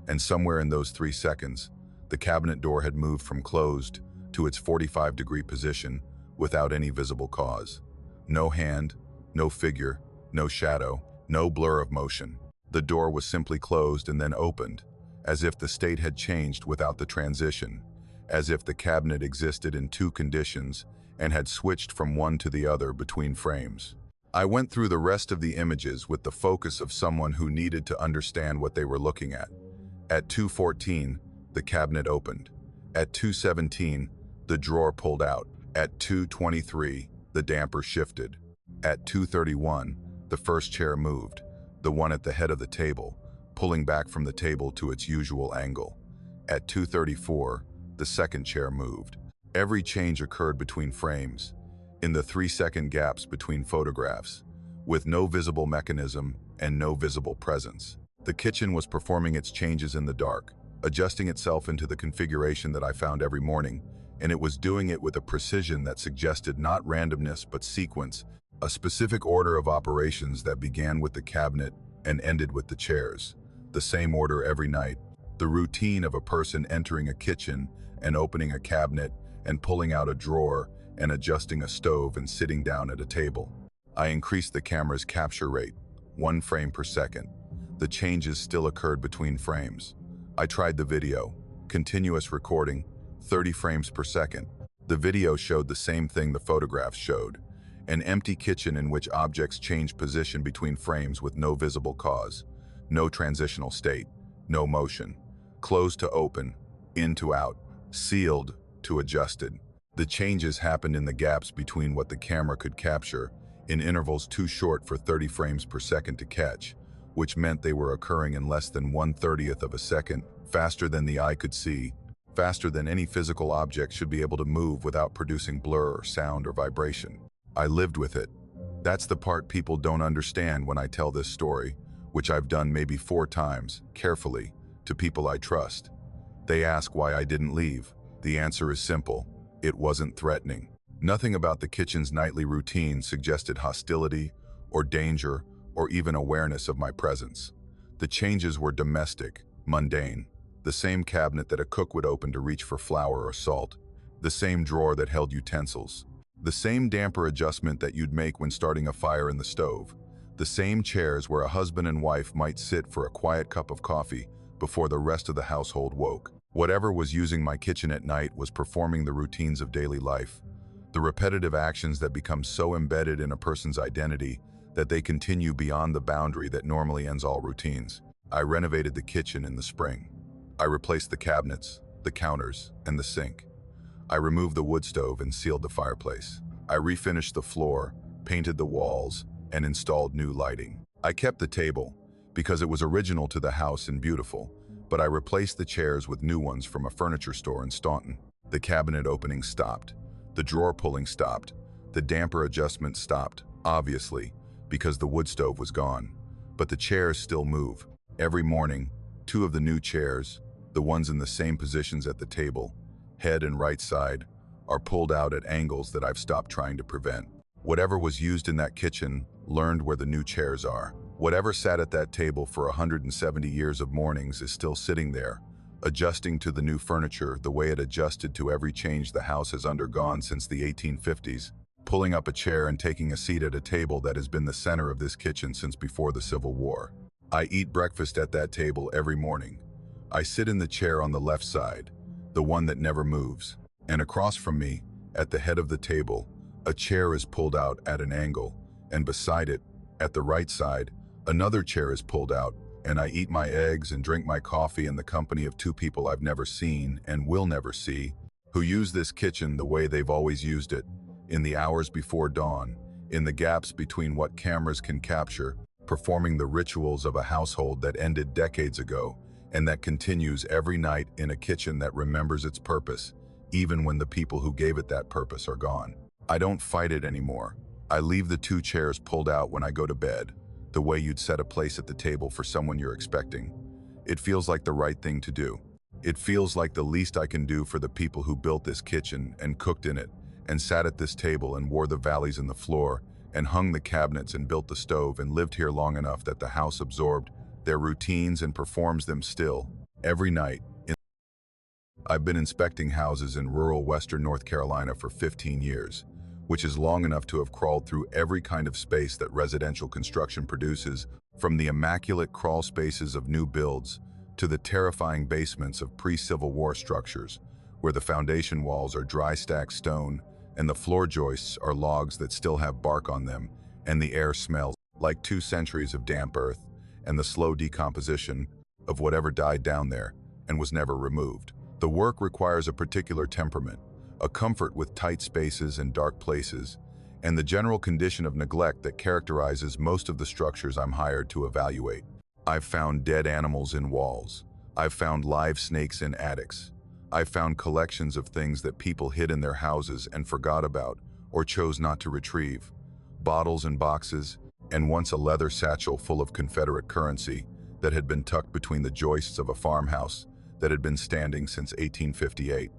And somewhere in those 3 seconds, the cabinet door had moved from closed to its 45-degree position without any visible cause. No hand, no figure, no shadow, no blur of motion. The door was simply closed and then opened, as if the state had changed without the transition, as if the cabinet existed in 2 conditions and had switched from one to the other between frames. I went through the rest of the images with the focus of someone who needed to understand what they were looking at. At 2:14, the cabinet opened. At 2:17, the drawer pulled out. At 2:23, the damper shifted. At 2:31, the first chair moved, the one at the head of the table, pulling back from the table to its usual angle. At 2:34, the second chair moved. Every change occurred between frames, in the 3-second gaps between photographs, with no visible mechanism and no visible presence. The kitchen was performing its changes in the dark, adjusting itself into the configuration that I found every morning, and it was doing it with a precision that suggested not randomness but sequence, a specific order of operations that began with the cabinet and ended with the chairs. The same order every night, the routine of a person entering a kitchen and opening a cabinet and pulling out a drawer and adjusting a stove and sitting down at a table. I increased the camera's capture rate, 1 frame per second. The changes still occurred between frames. I tried the video, continuous recording, 30 frames per second. The video showed the same thing the photographs showed, an empty kitchen in which objects changed position between frames with no visible cause, no transitional state, no motion, closed to open, in to out, sealed to adjusted. The changes happened in the gaps between what the camera could capture, in intervals too short for 30 frames per second to catch, which meant they were occurring in less than 1/30th of a second, faster than the eye could see, faster than any physical object should be able to move without producing blur or sound or vibration. I lived with it. That's the part people don't understand when I tell this story, which I've done maybe 4 times, carefully, to people I trust. They ask why I didn't leave. The answer is simple. It wasn't threatening. Nothing about the kitchen's nightly routine suggested hostility or danger or even awareness of my presence. The changes were domestic, mundane. The same cabinet that a cook would open to reach for flour or salt. The same drawer that held utensils. The same damper adjustment that you'd make when starting a fire in the stove. The same chairs where a husband and wife might sit for a quiet cup of coffee before the rest of the household woke. Whatever was using my kitchen at night was performing the routines of daily life, the repetitive actions that become so embedded in a person's identity that they continue beyond the boundary that normally ends all routines. I renovated the kitchen in the spring. I replaced the cabinets, the counters, and the sink. I removed the wood stove and sealed the fireplace. I refinished the floor, painted the walls, and installed new lighting. I kept the table, because it was original to the house and beautiful, but I replaced the chairs with new ones from a furniture store in Staunton. The cabinet opening stopped. The drawer pulling stopped. The damper adjustment stopped, obviously, because the wood stove was gone. But the chairs still move. Every morning, two of the new chairs, the ones in the same positions at the table, head and right side, are pulled out at angles that I've stopped trying to prevent. Whatever was used in that kitchen learned where the new chairs are. Whatever sat at that table for 170 years of mornings is still sitting there, adjusting to the new furniture the way it adjusted to every change the house has undergone since the 1850s, pulling up a chair and taking a seat at a table that has been the center of this kitchen since before the Civil War. I eat breakfast at that table every morning. I sit in the chair on the left side, the one that never moves, and across from me, at the head of the table, a chair is pulled out at an angle, and beside it, at the right side, another chair is pulled out, and I eat my eggs and drink my coffee in the company of two people I've never seen and will never see, who use this kitchen the way they've always used it, in the hours before dawn, in the gaps between what cameras can capture, performing the rituals of a household that ended decades ago, and that continues every night in a kitchen that remembers its purpose, even when the people who gave it that purpose are gone. I don't fight it anymore. I leave the two chairs pulled out when I go to bed, the way you'd set a place at the table for someone you're expecting. It feels like the right thing to do. It feels like the least I can do for the people who built this kitchen and cooked in it, and sat at this table and wore the valleys in the floor, and hung the cabinets and built the stove and lived here long enough that the house absorbed their routines and performs them still, every night. I've been inspecting houses in rural western North Carolina for 15 years, which is long enough to have crawled through every kind of space that residential construction produces, from the immaculate crawl spaces of new builds to the terrifying basements of pre-Civil War structures, where the foundation walls are dry stacked stone and the floor joists are logs that still have bark on them, and the air smells like 2 centuries of damp earth and the slow decomposition of whatever died down there and was never removed. The work requires a particular temperament, a comfort with tight spaces and dark places, and the general condition of neglect that characterizes most of the structures I'm hired to evaluate. I've found dead animals in walls. I've found live snakes in attics. I've found collections of things that people hid in their houses and forgot about or chose not to retrieve. Bottles and boxes, and once a leather satchel full of Confederate currency that had been tucked between the joists of a farmhouse that had been standing since 1858.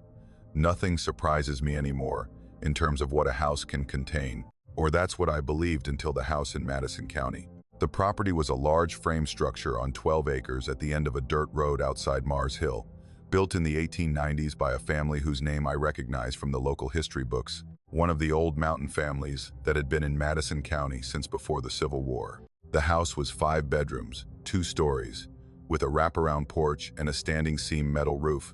Nothing surprises me anymore in terms of what a house can contain, or that's what I believed until the house in Madison County. The property was a large frame structure on 12 acres at the end of a dirt road outside Mars Hill, built in the 1890s by a family whose name I recognize from the local history books, one of the old mountain families that had been in Madison County since before the Civil War. The house was 5 bedrooms, 2 stories, with a wraparound porch and a standing seam metal roof,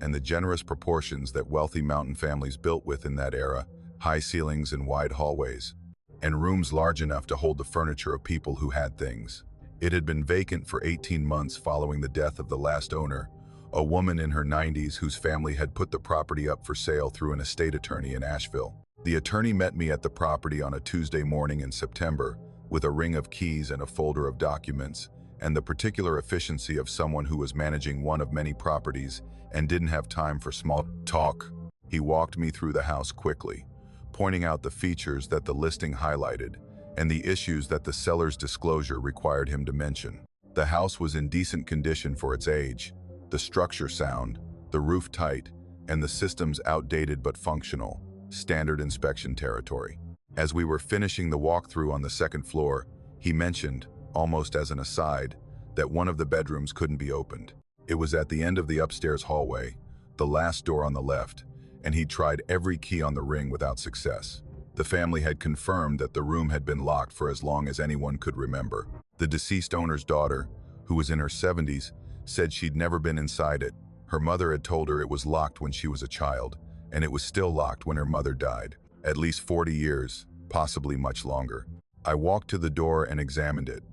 and the generous proportions that wealthy mountain families built with in that era, high ceilings and wide hallways, and rooms large enough to hold the furniture of people who had things. It had been vacant for 18 months following the death of the last owner, a woman in her 90s whose family had put the property up for sale through an estate attorney in Asheville. The attorney met me at the property on a Tuesday morning in September with a ring of keys and a folder of documents, and the particular efficiency of someone who was managing one of many properties and didn't have time for small talk. He walked me through the house quickly, pointing out the features that the listing highlighted and the issues that the seller's disclosure required him to mention. The house was in decent condition for its age, the structure sound, the roof tight, and the systems outdated but functional, standard inspection territory. As we were finishing the walkthrough on the second floor, he mentioned, almost as an aside, that one of the bedrooms couldn't be opened. It was at the end of the upstairs hallway, the last door on the left, and he'd tried every key on the ring without success. The family had confirmed that the room had been locked for as long as anyone could remember. The deceased owner's daughter, who was in her 70s, said she'd never been inside it. Her mother had told her it was locked when she was a child, and it was still locked when her mother died. At least 40 years, possibly much longer. I walked to the door and examined it.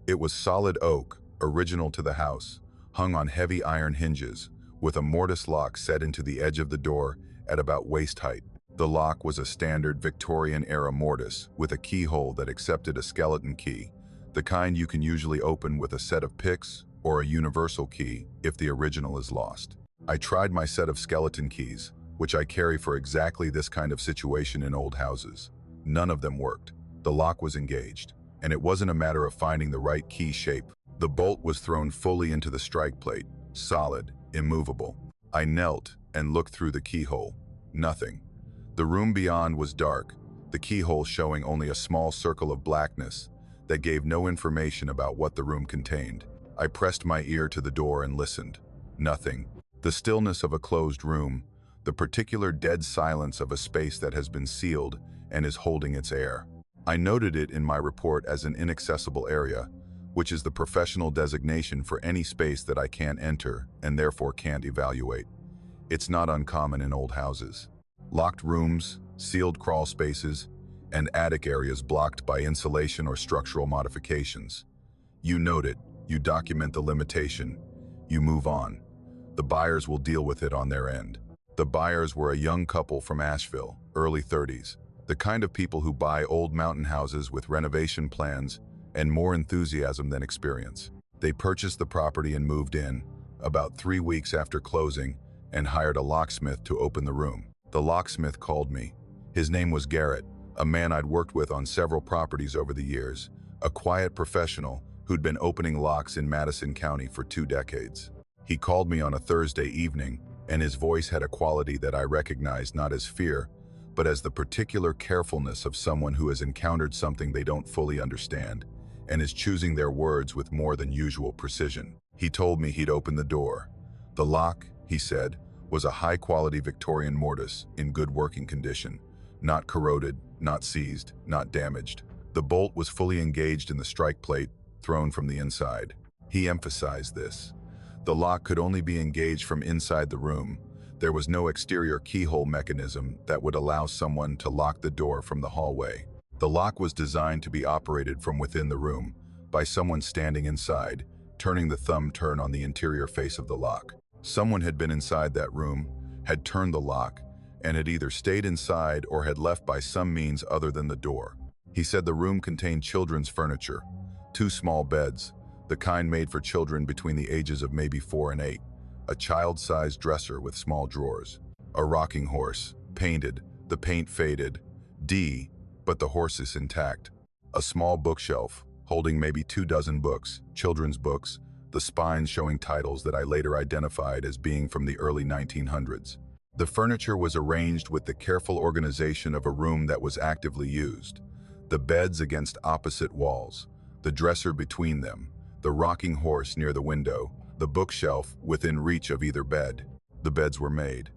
It was solid oak, original to the house, hung on heavy iron hinges, with a mortise lock set into the edge of the door at about waist height. The lock was a standard Victorian-era mortise with a keyhole that accepted a skeleton key, the kind you can usually open with a set of picks or a universal key if the original is lost. I tried my set of skeleton keys, which I carry for exactly this kind of situation in old houses. None of them worked. The lock was engaged, and it wasn't a matter of finding the right key shape. The bolt was thrown fully into the strike plate, solid, immovable. I knelt and looked through the keyhole. Nothing. The room beyond was dark, the keyhole showing only a small circle of blackness that gave no information about what the room contained. I pressed my ear to the door and listened. Nothing. The stillness of a closed room, the particular dead silence of a space that has been sealed and is holding its air. I noted it in my report as an inaccessible area, which is the professional designation for any space that I can't enter and therefore can't evaluate. It's not uncommon in old houses. Locked rooms, sealed crawl spaces, and attic areas blocked by insulation or structural modifications. You note it, you document the limitation, you move on. The buyers will deal with it on their end. The buyers were a young couple from Asheville, early 30s, the kind of people who buy old mountain houses with renovation plans and more enthusiasm than experience. They purchased the property and moved in, about 3 weeks after closing, and hired a locksmith to open the room. The locksmith called me. His name was Garrett, a man I'd worked with on several properties over the years, a quiet professional who'd been opening locks in Madison County for 2 decades. He called me on a Thursday evening, and his voice had a quality that I recognized not as fear, but as the particular carefulness of someone who has encountered something they don't fully understand, and is choosing their words with more than usual precision. He told me he'd open the door. The lock, he said, was a high-quality Victorian mortise in good working condition, not corroded, not seized, not damaged. The bolt was fully engaged in the strike plate, thrown from the inside. He emphasized this. The lock could only be engaged from inside the room. There was no exterior keyhole mechanism that would allow someone to lock the door from the hallway. The lock was designed to be operated from within the room, by someone standing inside, turning the thumb turn on the interior face of the lock. Someone had been inside that room, had turned the lock, and had either stayed inside or had left by some means other than the door. He said the room contained children's furniture, 2 small beds, the kind made for children between the ages of maybe 4 and 8, a child-sized dresser with small drawers, a rocking horse, painted, the paint faded, but the horse is intact, a small bookshelf holding maybe 2 dozen books, children's books, the spines showing titles that I later identified as being from the early 1900s. The furniture was arranged with the careful organization of a room that was actively used. The beds against opposite walls, the dresser between them, the rocking horse near the window, the bookshelf within reach of either bed. The beds were made.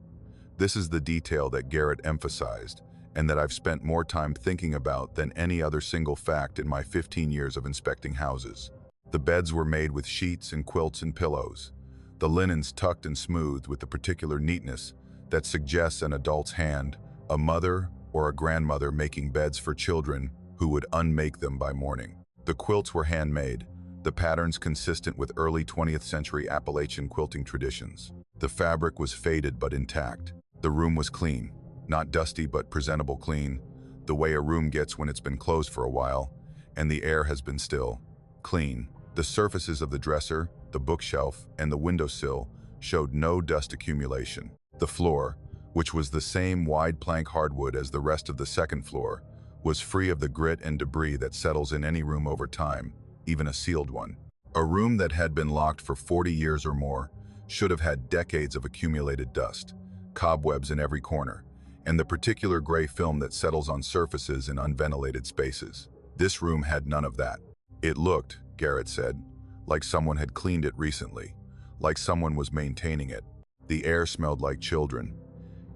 This is the detail that Garrett emphasized, and that I've spent more time thinking about than any other single fact in my 15 years of inspecting houses. The beds were made with sheets and quilts and pillows, the linens tucked and smoothed with the particular neatness that suggests an adult's hand, a mother or a grandmother making beds for children who would unmake them by morning. The quilts were handmade, the patterns consistent with early 20th century Appalachian quilting traditions. The fabric was faded but intact. The room was clean, not dusty but presentable clean, the way a room gets when it's been closed for a while, and the air has been still. Clean. The surfaces of the dresser, the bookshelf, and the windowsill showed no dust accumulation. The floor, which was the same wide plank hardwood as the rest of the second floor, was free of the grit and debris that settles in any room over time, even a sealed one. A room that had been locked for 40 years or more should have had decades of accumulated dust, cobwebs in every corner, and the particular gray film that settles on surfaces in unventilated spaces. This room had none of that. It looked, Garrett said, like someone had cleaned it recently, like someone was maintaining it. The air smelled like children.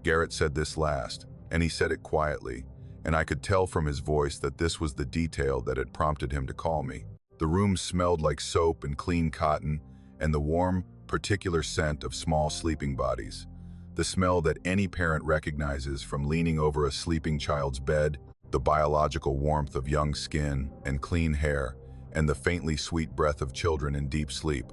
Garrett said this last, and he said it quietly, and I could tell from his voice that this was the detail that had prompted him to call me. The room smelled like soap and clean cotton, and the warm, particular scent of small sleeping bodies. The smell that any parent recognizes from leaning over a sleeping child's bed, the biological warmth of young skin and clean hair, and the faintly sweet breath of children in deep sleep.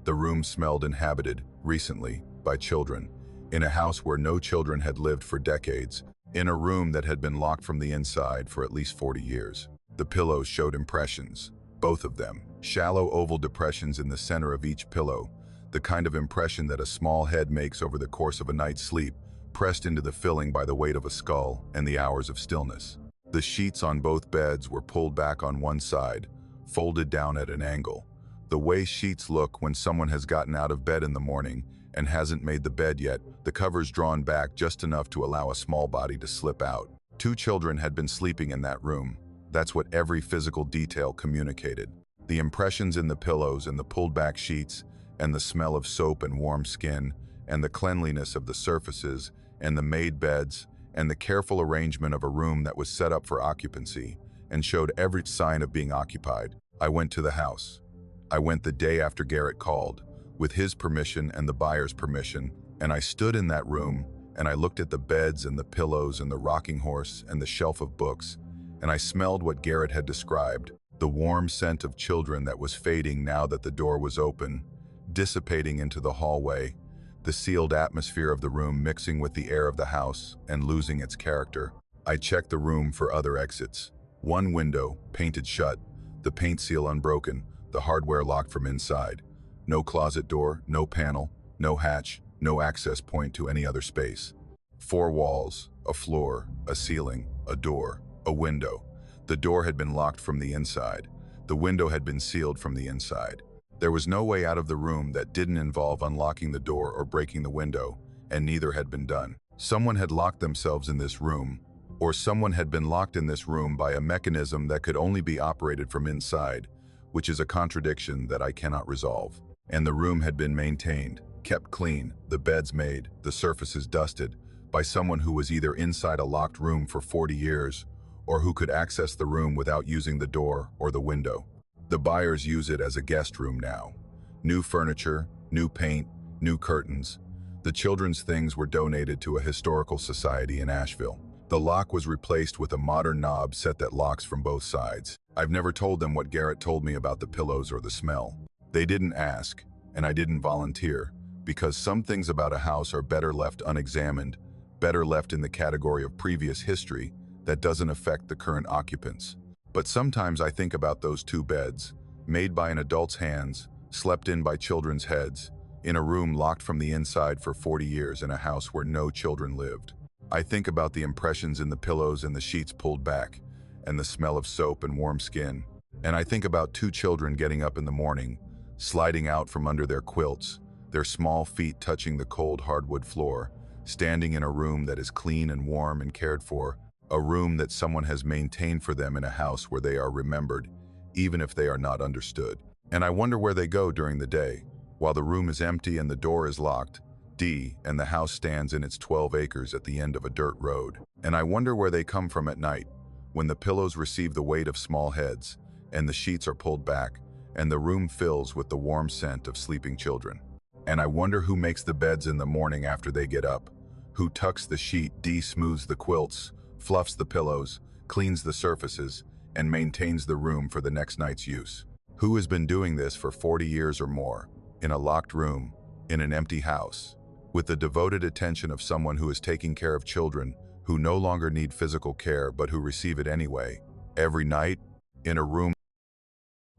The room smelled inhabited, recently, by children, in a house where no children had lived for decades, in a room that had been locked from the inside for at least 40 years. The pillows showed impressions, both of them, shallow oval depressions in the center of each pillow, the kind of impression that a small head makes over the course of a night's sleep, pressed into the filling by the weight of a skull and the hours of stillness. The sheets on both beds were pulled back on one side, folded down at an angle. The way sheets look when someone has gotten out of bed in the morning and hasn't made the bed yet, the covers drawn back just enough to allow a small body to slip out. 2 children had been sleeping in that room. That's what every physical detail communicated. The impressions in the pillows and the pulled back sheets, and the smell of soap and warm skin, and the cleanliness of the surfaces, and the made beds, and the careful arrangement of a room that was set up for occupancy, and showed every sign of being occupied. I went to the house. I went the day after Garrett called, with his permission and the buyer's permission, and I stood in that room, and I looked at the beds and the pillows and the rocking horse and the shelf of books, and I smelled what Garrett had described, the warm scent of children that was fading now that the door was open, dissipating into the hallway, the sealed atmosphere of the room mixing with the air of the house and losing its character. I checked the room for other exits. One window, painted shut, the paint seal unbroken, the hardware locked from inside. No closet door, no panel, no hatch, no access point to any other space. 4 walls, a floor, a ceiling, a door, a window. The door had been locked from the inside. The window had been sealed from the inside. There was no way out of the room that didn't involve unlocking the door or breaking the window, and neither had been done. Someone had locked themselves in this room, or someone had been locked in this room by a mechanism that could only be operated from inside, which is a contradiction that I cannot resolve. And the room had been maintained, kept clean, the beds made, the surfaces dusted, by someone who was either inside a locked room for 40 years, or who could access the room without using the door or the window. The buyers use it as a guest room now. New furniture, new paint, new curtains. The children's things were donated to a historical society in Asheville. The lock was replaced with a modern knob set that locks from both sides. I've never told them what Garrett told me about the pillows or the smell. They didn't ask, and I didn't volunteer, because some things about a house are better left unexamined, better left in the category of previous history that doesn't affect the current occupants. But sometimes I think about those 2 beds, made by an adult's hands, slept in by children's heads, in a room locked from the inside for 40 years in a house where no children lived. I think about the impressions in the pillows and the sheets pulled back, and the smell of soap and warm skin. And I think about 2 children getting up in the morning, sliding out from under their quilts, their small feet touching the cold hardwood floor, standing in a room that is clean and warm and cared for, a room that someone has maintained for them in a house where they are remembered, even if they are not understood. And I wonder where they go during the day, while the room is empty and the door is locked, and the house stands in its 12 acres at the end of a dirt road. And I wonder where they come from at night, when the pillows receive the weight of small heads, and the sheets are pulled back, and the room fills with the warm scent of sleeping children. And I wonder who makes the beds in the morning after they get up, who tucks the sheet, smooths the quilts, fluffs the pillows, cleans the surfaces, and maintains the room for the next night's use. Who has been doing this for 40 years or more, in a locked room, in an empty house, with the devoted attention of someone who is taking care of children who no longer need physical care but who receive it anyway, every night, in a room.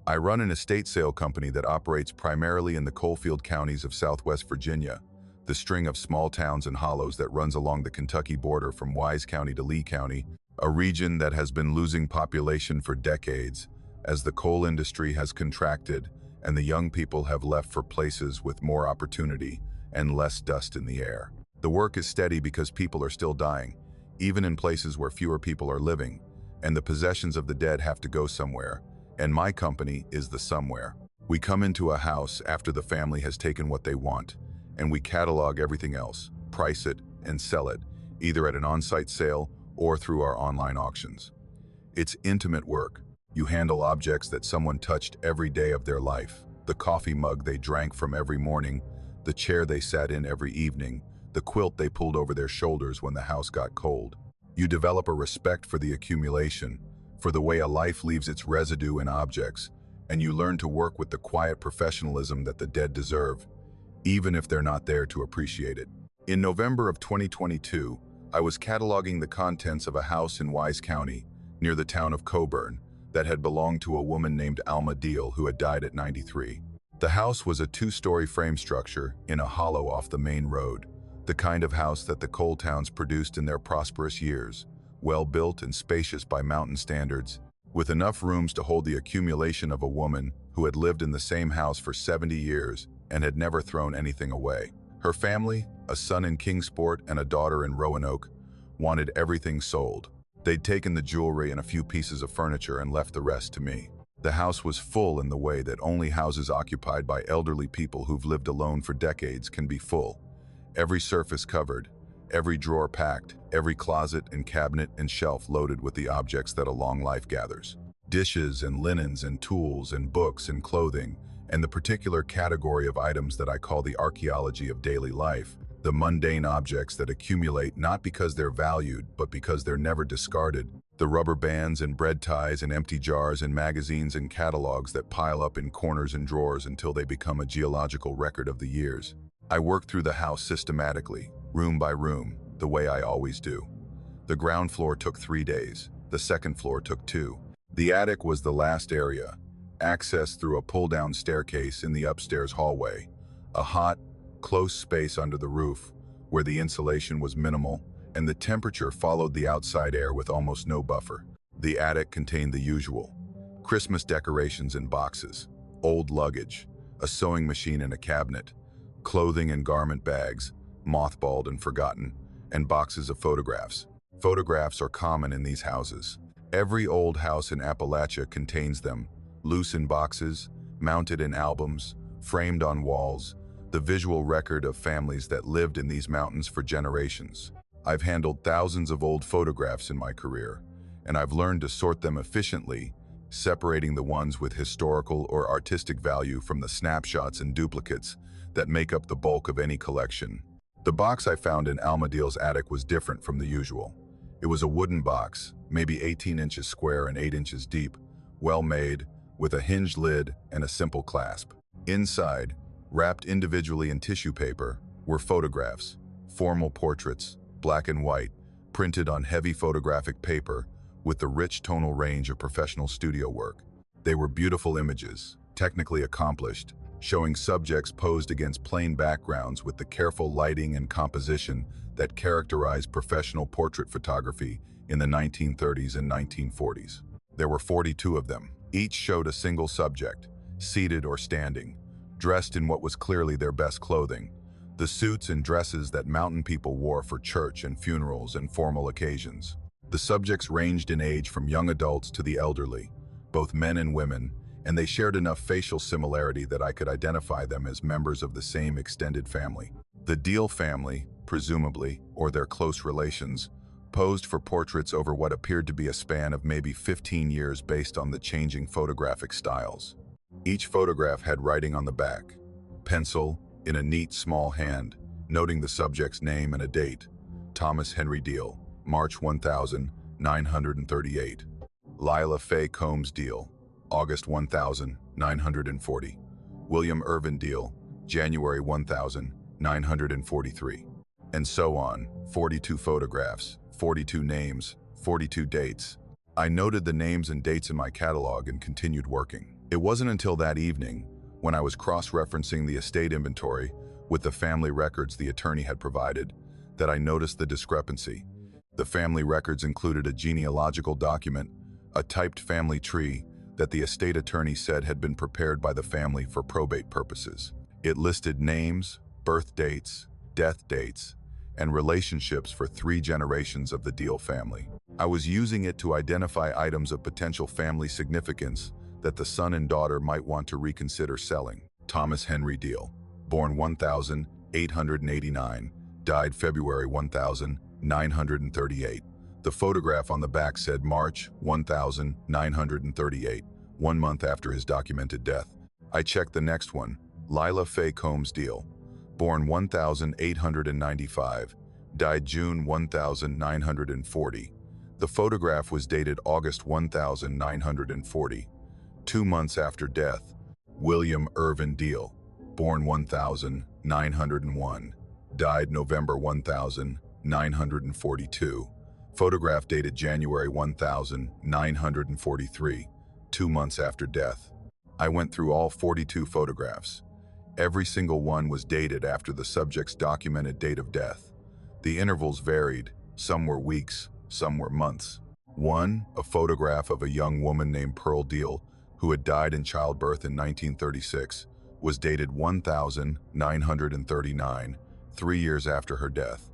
I run an estate sale company that operates primarily in the coalfield counties of Southwest Virginia, the string of small towns and hollows that runs along the Kentucky border from Wise County to Lee County, a region that has been losing population for decades as the coal industry has contracted and the young people have left for places with more opportunity and less dust in the air. The work is steady because people are still dying, even in places where fewer people are living, and the possessions of the dead have to go somewhere, and my company is the somewhere. We come into a house after the family has taken what they want, and we catalog everything else, price it, and sell it, either at an on-site sale or through our online auctions. It's intimate work. You handle objects that someone touched every day of their life, the coffee mug they drank from every morning, the chair they sat in every evening, the quilt they pulled over their shoulders when the house got cold. You develop a respect for the accumulation, for the way a life leaves its residue in objects, and you learn to work with the quiet professionalism that the dead deserve. even if they're not there to appreciate it. In November of 2022, I was cataloging the contents of a house in Wise County, near the town of Coburn, that had belonged to a woman named Alma Deal who had died at 93. The house was a two-story frame structure in a hollow off the main road, the kind of house that the coal towns produced in their prosperous years, well-built and spacious by mountain standards, with enough rooms to hold the accumulation of a woman who had lived in the same house for 70 years and had never thrown anything away. Her family, a son in Kingsport and a daughter in Roanoke, wanted everything sold. They'd taken the jewelry and a few pieces of furniture and left the rest to me. The house was full in the way that only houses occupied by elderly people who've lived alone for decades can be full. Every surface covered, every drawer packed, every closet and cabinet and shelf loaded with the objects that a long life gathers. Dishes and linens and tools and books and clothing, and the particular category of items that I call the archaeology of daily life, the mundane objects that accumulate not because they're valued, but because they're never discarded, the rubber bands and bread ties and empty jars and magazines and catalogs that pile up in corners and drawers until they become a geological record of the years. I worked through the house systematically, room by room, the way I always do. The ground floor took 3 days. The second floor took 2. The attic was the last area, accessed through a pull-down staircase in the upstairs hallway, a hot, close space under the roof where the insulation was minimal and the temperature followed the outside air with almost no buffer. The attic contained the usual: Christmas decorations in boxes, old luggage, a sewing machine in a cabinet, clothing and garment bags, mothballed and forgotten, and boxes of photographs. Photographs are common in these houses. Every old house in Appalachia contains them, loose in boxes, mounted in albums, framed on walls, the visual record of families that lived in these mountains for generations. I've handled thousands of old photographs in my career, and I've learned to sort them efficiently, separating the ones with historical or artistic value from the snapshots and duplicates that make up the bulk of any collection. The box I found in Alma Deal's attic was different from the usual. It was a wooden box, maybe 18 inches square and 8 inches deep, well made, with a hinged lid and a simple clasp. Inside, wrapped individually in tissue paper, were photographs, formal portraits, black and white, printed on heavy photographic paper with the rich tonal range of professional studio work. They were beautiful images, technically accomplished, showing subjects posed against plain backgrounds with the careful lighting and composition that characterized professional portrait photography in the 1930s and 1940s. There were 42 of them. Each showed a single subject, seated or standing, dressed in what was clearly their best clothing, the suits and dresses that mountain people wore for church and funerals and formal occasions. The subjects ranged in age from young adults to the elderly, both men and women, and they shared enough facial similarity that I could identify them as members of the same extended family. The Deal family, presumably, or their close relations, posed for portraits over what appeared to be a span of maybe 15 years based on the changing photographic styles. Each photograph had writing on the back, pencil, in a neat small hand, noting the subject's name and a date: Thomas Henry Deal, March 1938. Lila Fay Combs Deal, August 1940. William Irvin Deal, January 1943. And so on. 42 photographs, 42 names, 42 dates. I noted the names and dates in my catalog and continued working. It wasn't until that evening, when I was cross-referencing the estate inventory with the family records the attorney had provided, that I noticed the discrepancy. The family records included a genealogical document, a typed family tree that the estate attorney said had been prepared by the family for probate purposes. It listed names, birth dates, death dates, and relationships for 3 generations of the Deal family. I was using it to identify items of potential family significance that the son and daughter might want to reconsider selling. Thomas Henry Deal, born 1889, died February 1938. The photograph on the back said March 1938, 1 month after his documented death. I checked the next one, Lila Fay Combs Deal, born 1895, died June 1940. The photograph was dated August 1940, 2 months after death. William Irvin Deal, born 901. Died November 1942. Photograph dated January 1943, 2 months after death. I went through all 42 photographs. Every single one was dated after the subject's documented date of death. The intervals varied, some were weeks, some were months. One, a photograph of a young woman named Pearl Deal, who had died in childbirth in 1936, was dated 1939, 3 years after her death.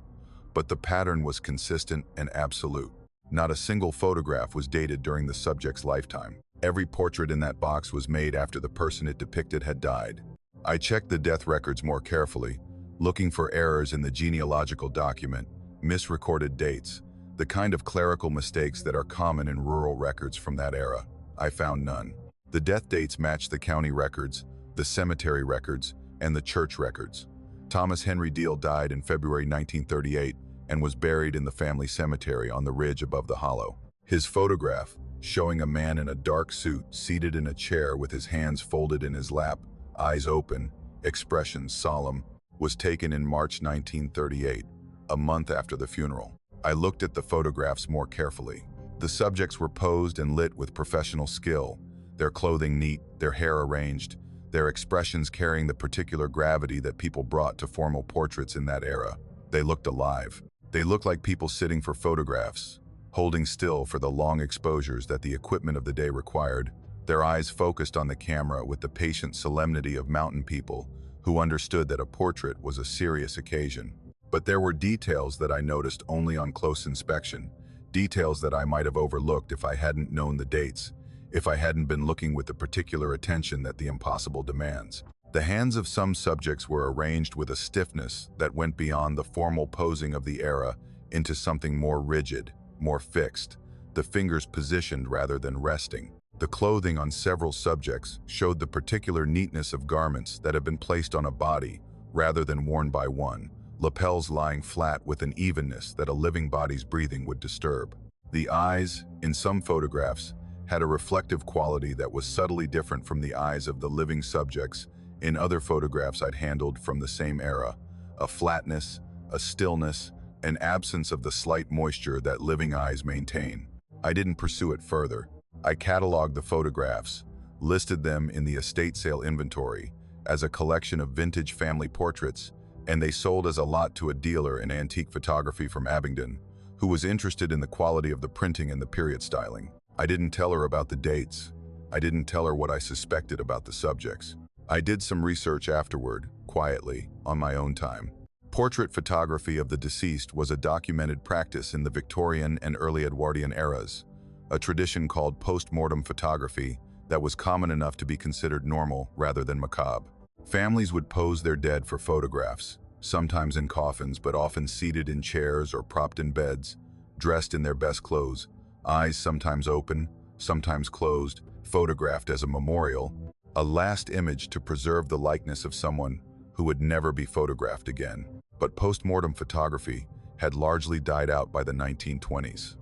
But the pattern was consistent and absolute. Not a single photograph was dated during the subject's lifetime. Every portrait in that box was made after the person it depicted had died. I checked the death records more carefully, looking for errors in the genealogical document, misrecorded dates, the kind of clerical mistakes that are common in rural records from that era. I found none. The death dates matched the county records, the cemetery records, and the church records. Thomas Henry Deal died in February 1938 and was buried in the family cemetery on the ridge above the hollow. His photograph, showing a man in a dark suit seated in a chair with his hands folded in his lap, eyes open, expression solemn, was taken in March 1938, a month after the funeral. I looked at the photographs more carefully. The subjects were posed and lit with professional skill, their clothing neat, their hair arranged, their expressions carrying the particular gravity that people brought to formal portraits in that era. They looked alive. They looked like people sitting for photographs, holding still for the long exposures that the equipment of the day required, their eyes focused on the camera with the patient solemnity of mountain people who understood that a portrait was a serious occasion. But there were details that I noticed only on close inspection, details that I might have overlooked if I hadn't known the dates, if I hadn't been looking with the particular attention that the impossible demands. The hands of some subjects were arranged with a stiffness that went beyond the formal posing of the era into something more rigid, more fixed, the fingers positioned rather than resting. The clothing on several subjects showed the particular neatness of garments that had been placed on a body rather than worn by one, lapels lying flat with an evenness that a living body's breathing would disturb. The eyes, in some photographs, had a reflective quality that was subtly different from the eyes of the living subjects in other photographs I'd handled from the same era, a flatness, a stillness, an absence of the slight moisture that living eyes maintain. I didn't pursue it further. I cataloged the photographs, listed them in the estate sale inventory as a collection of vintage family portraits, and they sold as a lot to a dealer in antique photography from Abingdon, who was interested in the quality of the printing and the period styling. I didn't tell her about the dates. I didn't tell her what I suspected about the subjects. I did some research afterward, quietly, on my own time. Portrait photography of the deceased was a documented practice in the Victorian and early Edwardian eras, a tradition called post-mortem photography that was common enough to be considered normal rather than macabre. Families would pose their dead for photographs, sometimes in coffins but often seated in chairs or propped in beds, dressed in their best clothes, eyes sometimes open, sometimes closed, photographed as a memorial, a last image to preserve the likeness of someone who would never be photographed again. But post-mortem photography had largely died out by the 1920s.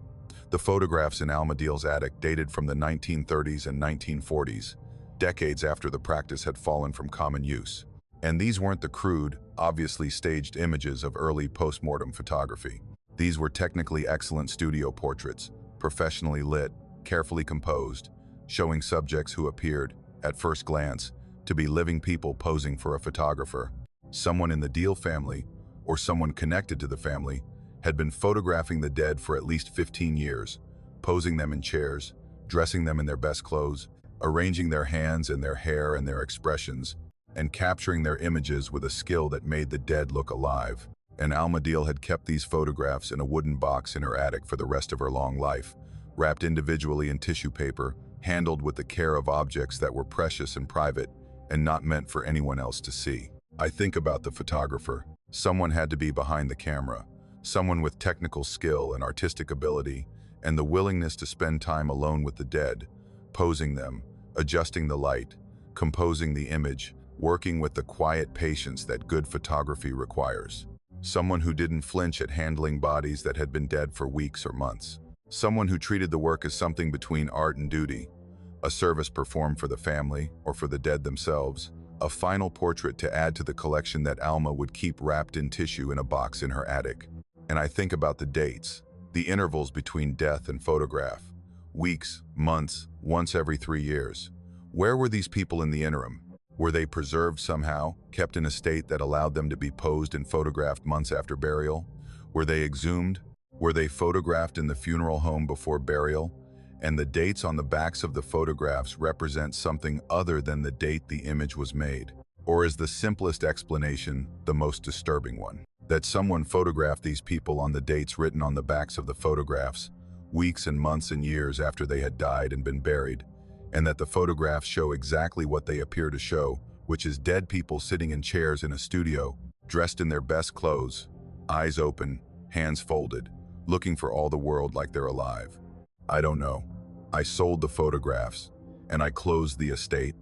The photographs in Alma Deal's attic dated from the 1930s and 1940s, decades after the practice had fallen from common use. And these weren't the crude, obviously staged images of early post-mortem photography. These were technically excellent studio portraits, professionally lit, carefully composed, showing subjects who appeared, at first glance, to be living people posing for a photographer. Someone in the Deal family, or someone connected to the family, had been photographing the dead for at least 15 years, posing them in chairs, dressing them in their best clothes, arranging their hands and their hair and their expressions, and capturing their images with a skill that made the dead look alive. And Alma Deal had kept these photographs in a wooden box in her attic for the rest of her long life, wrapped individually in tissue paper, handled with the care of objects that were precious and private and not meant for anyone else to see. I think about the photographer. Someone had to be behind the camera, someone with technical skill and artistic ability, and the willingness to spend time alone with the dead, posing them, adjusting the light, composing the image, working with the quiet patience that good photography requires. Someone who didn't flinch at handling bodies that had been dead for weeks or months. Someone who treated the work as something between art and duty, a service performed for the family or for the dead themselves, A final portrait to add to the collection that Alma would keep wrapped in tissue in a box in her attic. And I think about the dates, the intervals between death and photograph. Weeks, months, once every 3 years. Where were these people in the interim? Were they preserved somehow, kept in a state that allowed them to be posed and photographed months after burial? Were they exhumed? Were they photographed in the funeral home before burial? And the dates on the backs of the photographs represent something other than the date the image was made. Or is the simplest explanation the most disturbing one? That someone photographed these people on the dates written on the backs of the photographs, weeks and months and years after they had died and been buried, and that the photographs show exactly what they appear to show, which is dead people sitting in chairs in a studio, dressed in their best clothes, eyes open, hands folded, looking for all the world like they're alive. I don't know. I sold the photographs, and I closed the estate,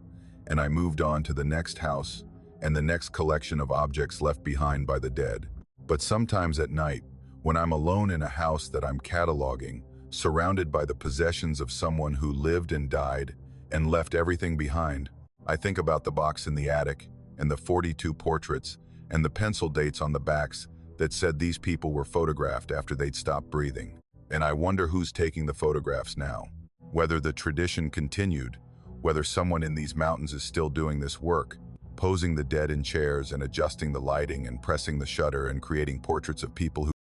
and I moved on to the next house and the next collection of objects left behind by the dead. But sometimes at night, when I'm alone in a house that I'm cataloging, surrounded by the possessions of someone who lived and died and left everything behind, I think about the box in the attic and the 42 portraits and the pencil dates on the backs that said these people were photographed after they'd stopped breathing. And I wonder who's taking the photographs now. Whether the tradition continued, whether someone in these mountains is still doing this work, posing the dead in chairs and adjusting the lighting and pressing the shutter and creating portraits of people who...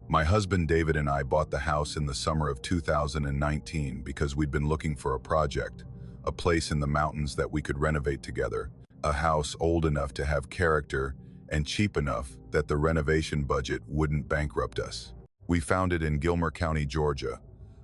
My husband David and I bought the house in the summer of 2019 because we'd been looking for a project, a place in the mountains that we could renovate together, a house old enough to have character and cheap enough that the renovation budget wouldn't bankrupt us. We found it in Gilmer County, Georgia,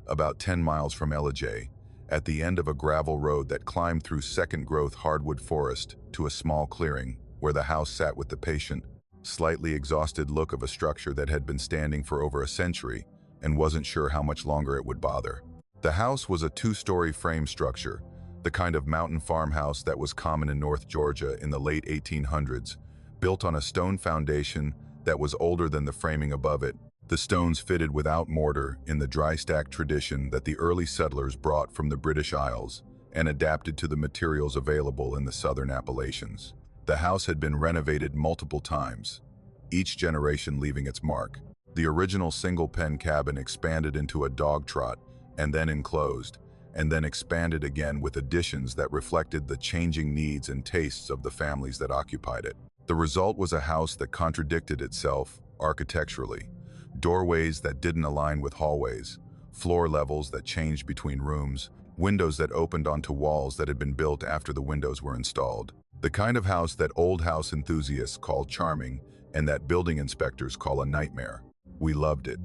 about 10 miles from Appalachia, at the end of a gravel road that climbed through second-growth hardwood forest to a small clearing where the house sat with the patient, slightly exhausted look of a structure that had been standing for over a century and wasn't sure how much longer it would bother. The house was a 2-story frame structure, the kind of mountain farmhouse that was common in North Georgia in the late 1800s, built on a stone foundation that was older than the framing above it. The stones fitted without mortar in the dry stack tradition that the early settlers brought from the British Isles and adapted to the materials available in the southern Appalachians. The house had been renovated multiple times, each generation leaving its mark. The original single-pen cabin expanded into a dog trot and then enclosed, and then expanded again with additions that reflected the changing needs and tastes of the families that occupied it. The result was a house that contradicted itself architecturally. Doorways that didn't align with hallways, floor levels that changed between rooms, windows that opened onto walls that had been built after the windows were installed. The kind of house that old house enthusiasts call charming and that building inspectors call a nightmare. We loved it.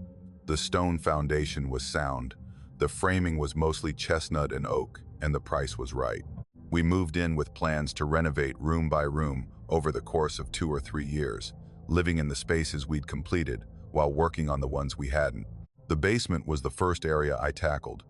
The stone foundation was sound, the framing was mostly chestnut and oak, and the price was right. We moved in with plans to renovate room by room over the course of 2 or 3 years, living in the spaces we'd completed while working on the ones we hadn't. The basement was the first area I tackled,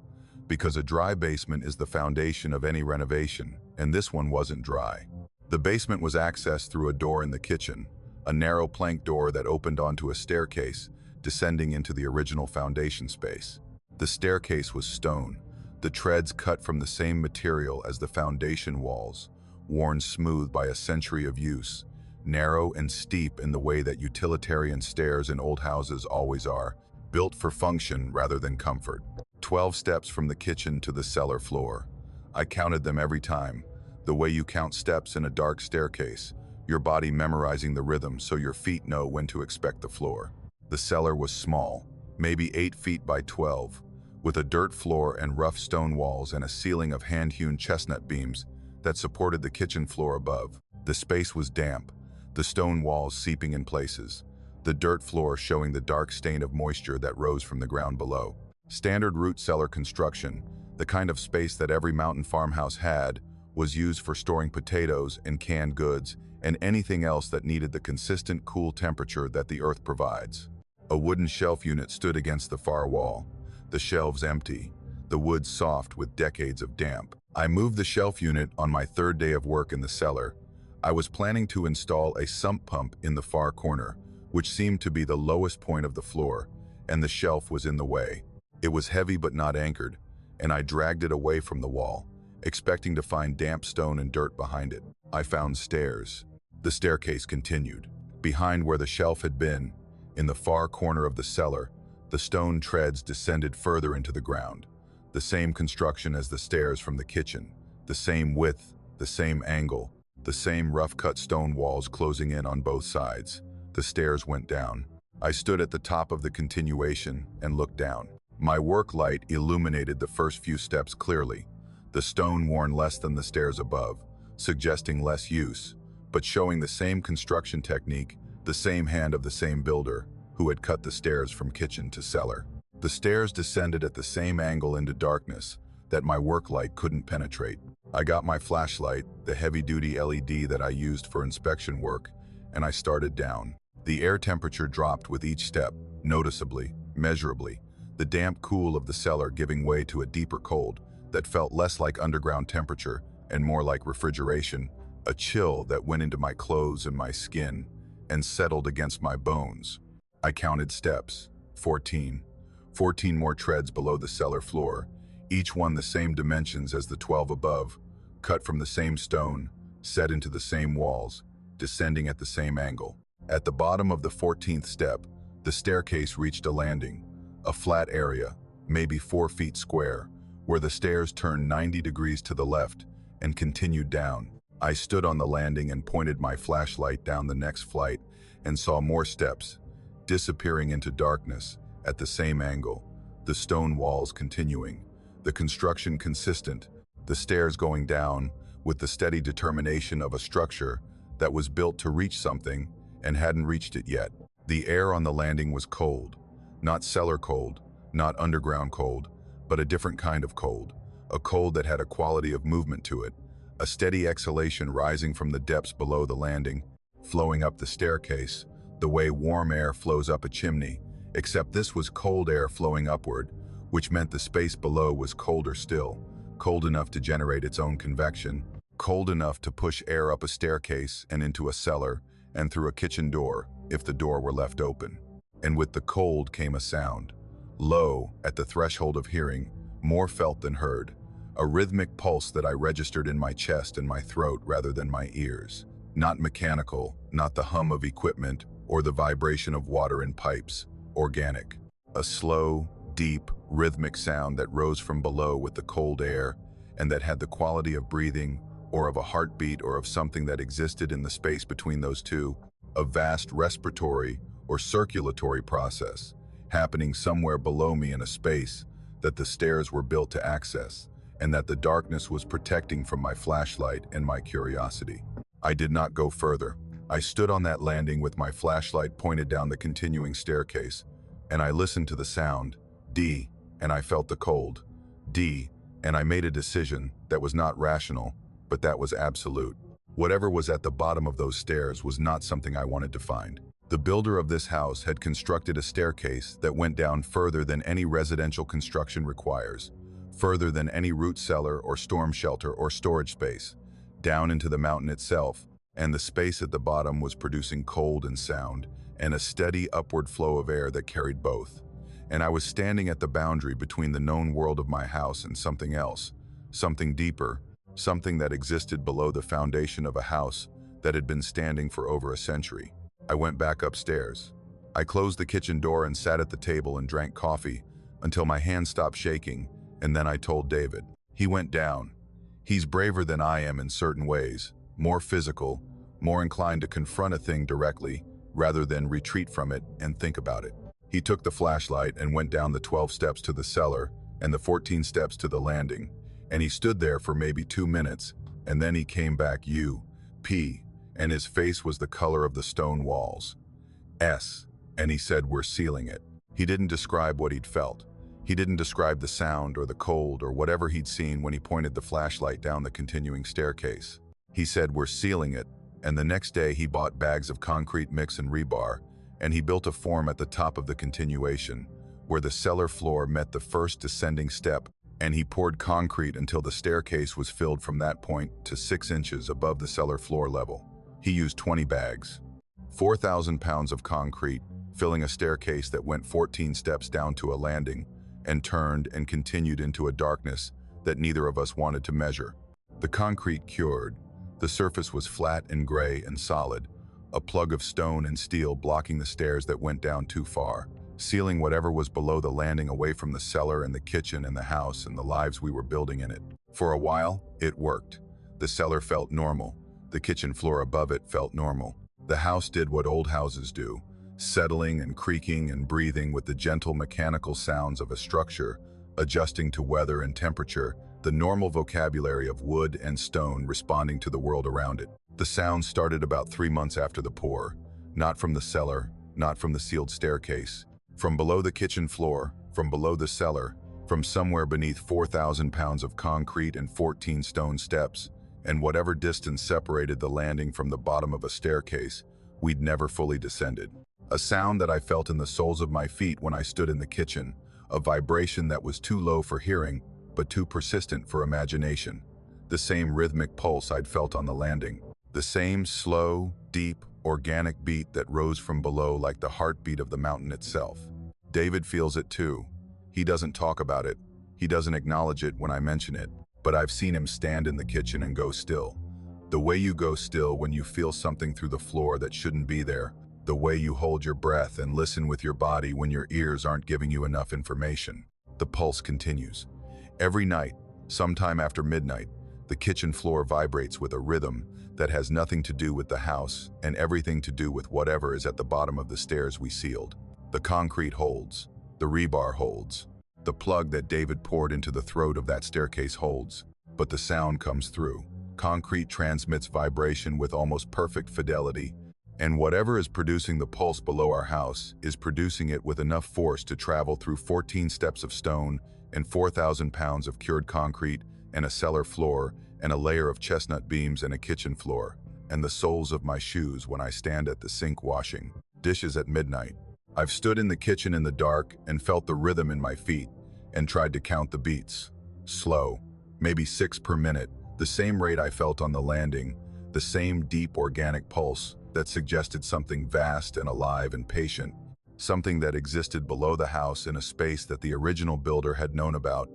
because a dry basement is the foundation of any renovation, and this one wasn't dry. The basement was accessed through a door in the kitchen, a narrow plank door that opened onto a staircase, descending into the original foundation space. The staircase was stone, the treads cut from the same material as the foundation walls, worn smooth by a century of use, narrow and steep in the way that utilitarian stairs in old houses always are, built for function rather than comfort. 12 steps from the kitchen to the cellar floor. I counted them every time, the way you count steps in a dark staircase, your body memorizing the rhythm so your feet know when to expect the floor. The cellar was small, maybe 8 feet by 12, with a dirt floor and rough stone walls and a ceiling of hand-hewn chestnut beams that supported the kitchen floor above. The space was damp, the stone walls seeping in places, the dirt floor showing the dark stain of moisture that rose from the ground below. Standard root cellar construction, the kind of space that every mountain farmhouse had, was used for storing potatoes and canned goods and anything else that needed the consistent cool temperature that the earth provides. A wooden shelf unit stood against the far wall, the shelves empty, the wood soft with decades of damp. I moved the shelf unit on my 3rd day of work in the cellar. I was planning to install a sump pump in the far corner, which seemed to be the lowest point of the floor, and the shelf was in the way. It was heavy but not anchored, and I dragged it away from the wall, expecting to find damp stone and dirt behind it. I found stairs. The staircase continued. Behind where the shelf had been, in the far corner of the cellar, the stone treads descended further into the ground. The same construction as the stairs from the kitchen, the same width, the same angle, the same rough-cut stone walls closing in on both sides. The stairs went down. I stood at the top of the continuation and looked down. My work light illuminated the first few steps clearly, the stone worn less than the stairs above, suggesting less use, but showing the same construction technique, the same hand of the same builder, who had cut the stairs from kitchen to cellar. The stairs descended at the same angle into darkness that my work light couldn't penetrate. I got my flashlight, the heavy-duty LED that I used for inspection work, and I started down. The air temperature dropped with each step, noticeably, measurably, the damp cool of the cellar giving way to a deeper cold that felt less like underground temperature and more like refrigeration, a chill that went into my clothes and my skin and settled against my bones. I counted steps, 14. 14 more treads below the cellar floor, each one the same dimensions as the 12 above, cut from the same stone, set into the same walls, descending at the same angle. At the bottom of the 14th step, the staircase reached a landing, a flat area, maybe 4 feet square, where the stairs turned 90 degrees to the left and continued down. I stood on the landing and pointed my flashlight down the next flight and saw more steps, disappearing into darkness at the same angle, the stone walls continuing, the construction consistent, the stairs going down with the steady determination of a structure that was built to reach something and hadn't reached it yet. The air on the landing was cold, not cellar cold, not underground cold, but a different kind of cold, a cold that had a quality of movement to it, a steady exhalation rising from the depths below the landing, flowing up the staircase, the way warm air flows up a chimney, except this was cold air flowing upward, which meant the space below was colder still, cold enough to generate its own convection, cold enough to push air up a staircase and into a cellar and through a kitchen door if the door were left open. And with the cold came a sound, low at the threshold of hearing, more felt than heard, a rhythmic pulse that I registered in my chest and my throat rather than my ears. Not mechanical, not the hum of equipment or the vibration of water in pipes, organic. A slow, deep, rhythmic sound that rose from below with the cold air and that had the quality of breathing or of a heartbeat or of something that existed in the space between those two, a vast respiratory or circulatory process happening somewhere below me in a space that the stairs were built to access and that the darkness was protecting from my flashlight and my curiosity. I did not go further. I stood on that landing with my flashlight pointed down the continuing staircase, and I listened to the sound, D, and I felt the cold, D, and I made a decision that was not rational, but that was absolute. Whatever was at the bottom of those stairs was not something I wanted to find. The builder of this house had constructed a staircase that went down further than any residential construction requires, further than any root cellar or storm shelter or storage space, down into the mountain itself, and the space at the bottom was producing cold and sound, and a steady upward flow of air that carried both. And I was standing at the boundary between the known world of my house and something else, something deeper, something that existed below the foundation of a house that had been standing for over a century. I went back upstairs. I closed the kitchen door and sat at the table and drank coffee until my hand stopped shaking, and then I told David. He went down. He's braver than I am in certain ways, more physical, more inclined to confront a thing directly rather than retreat from it and think about it. He took the flashlight and went down the 12 steps to the cellar and the 14 steps to the landing, and he stood there for maybe 2 minutes, and then he came back P, and his face was the color of the stone walls. S, and he said, "We're sealing it." He didn't describe what he'd felt. He didn't describe the sound or the cold or whatever he'd seen when he pointed the flashlight down the continuing staircase. He said, "We're sealing it," and the next day he bought bags of concrete mix and rebar, and he built a form at the top of the continuation, where the cellar floor met the first descending step, and he poured concrete until the staircase was filled from that point to 6 inches above the cellar floor level. He used 20 bags, 4,000 pounds of concrete, filling a staircase that went 14 steps down to a landing, and turned and continued into a darkness that neither of us wanted to measure. The concrete cured. The surface was flat and gray and solid, a plug of stone and steel blocking the stairs that went down too far, sealing whatever was below the landing away from the cellar and the kitchen and the house and the lives we were building in it. For a while, it worked. The cellar felt normal. The kitchen floor above it felt normal. The house did what old houses do, settling and creaking and breathing with the gentle mechanical sounds of a structure, adjusting to weather and temperature, the normal vocabulary of wood and stone responding to the world around it. The sound started about 3 months after the pour, not from the cellar, not from the sealed staircase, from below the kitchen floor, from below the cellar, from somewhere beneath 4,000 pounds of concrete and 14 stone steps, and whatever distance separated the landing from the bottom of a staircase, we'd never fully descended. A sound that I felt in the soles of my feet when I stood in the kitchen, a vibration that was too low for hearing, but too persistent for imagination. The same rhythmic pulse I'd felt on the landing. The same slow, deep, organic beat that rose from below like the heartbeat of the mountain itself. David feels it too. He doesn't talk about it. He doesn't acknowledge it when I mention it. But I've seen him stand in the kitchen and go still. The way you go still when you feel something through the floor that shouldn't be there. The way you hold your breath and listen with your body when your ears aren't giving you enough information. The pulse continues. Every night, sometime after midnight, the kitchen floor vibrates with a rhythm that has nothing to do with the house and everything to do with whatever is at the bottom of the stairs we sealed. The concrete holds. The rebar holds. The plug that David poured into the throat of that staircase holds. But the sound comes through. Concrete transmits vibration with almost perfect fidelity, and whatever is producing the pulse below our house is producing it with enough force to travel through 14 steps of stone and 4,000 pounds of cured concrete and a cellar floor and a layer of chestnut beams and a kitchen floor, and the soles of my shoes when I stand at the sink washing dishes at midnight. I've stood in the kitchen in the dark and felt the rhythm in my feet and tried to count the beats. Slow, maybe 6 per minute, the same rate I felt on the landing, the same deep organic pulse that suggested something vast and alive and patient, something that existed below the house in a space that the original builder had known about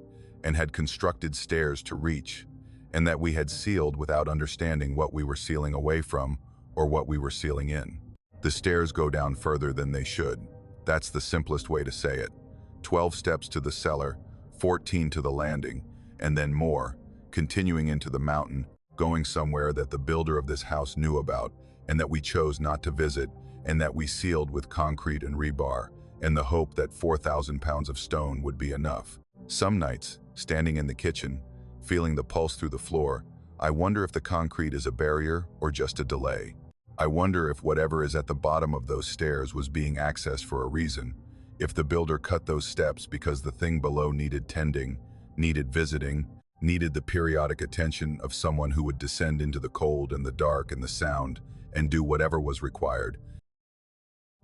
and had constructed stairs to reach, and that we had sealed without understanding what we were sealing away from or what we were sealing in. The stairs go down further than they should. That's the simplest way to say it. 12 steps to the cellar, 14 to the landing, and then more, continuing into the mountain, going somewhere that the builder of this house knew about, and that we chose not to visit, and that we sealed with concrete and rebar, in the hope that 4,000 pounds of stone would be enough. Some nights, standing in the kitchen, feeling the pulse through the floor, I wonder if the concrete is a barrier or just a delay. I wonder if whatever is at the bottom of those stairs was being accessed for a reason, if the builder cut those steps because the thing below needed tending, needed visiting, needed the periodic attention of someone who would descend into the cold and the dark and the sound and do whatever was required.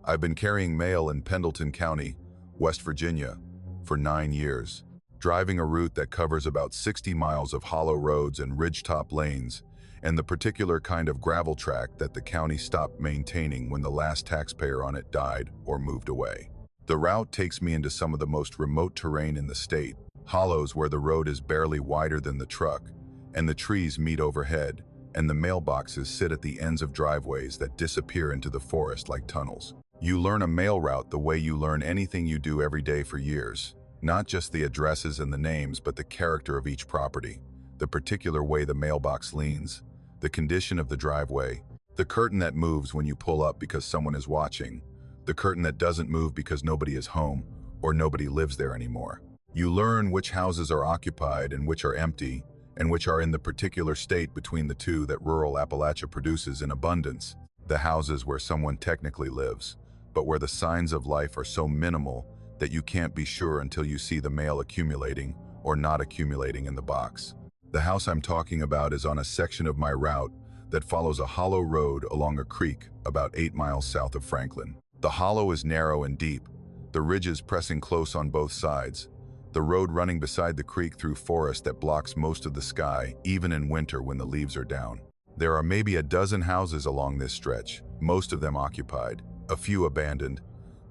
I've been carrying mail in Pendleton County, West Virginia, for 9 years, driving a route that covers about 60 miles of hollow roads and ridgetop lanes, and the particular kind of gravel track that the county stopped maintaining when the last taxpayer on it died or moved away. The route takes me into some of the most remote terrain in the state, hollows where the road is barely wider than the truck, and the trees meet overhead, and the mailboxes sit at the ends of driveways that disappear into the forest like tunnels. You learn a mail route the way you learn anything you do every day for years, not just the addresses and the names, but the character of each property, the particular way the mailbox leans, the condition of the driveway, the curtain that moves when you pull up because someone is watching, the curtain that doesn't move because nobody is home or nobody lives there anymore. You learn which houses are occupied and which are empty, and which are in the particular state between the two that rural Appalachia produces in abundance, the houses where someone technically lives, but where the signs of life are so minimal that you can't be sure until you see the mail accumulating or not accumulating in the box. The house I'm talking about is on a section of my route that follows a hollow road along a creek about 8 miles south of Franklin. The hollow is narrow and deep, the ridges pressing close on both sides, the road running beside the creek through forest that blocks most of the sky, even in winter when the leaves are down. There are maybe a dozen houses along this stretch, most of them occupied, a few abandoned,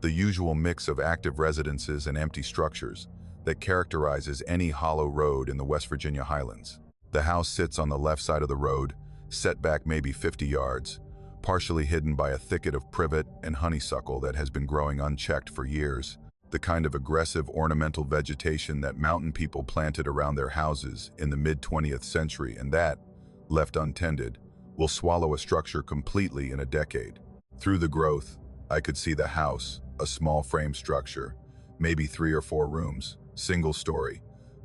the usual mix of active residences and empty structures that characterizes any hollow road in the West Virginia highlands. The house sits on the left side of the road, set back maybe 50 yards, partially hidden by a thicket of privet and honeysuckle that has been growing unchecked for years, the kind of aggressive ornamental vegetation that mountain people planted around their houses in the mid-20th century and that, left untended, will swallow a structure completely in a decade. Through the growth, I could see the house, a small frame structure, maybe 3 or 4 rooms, single story,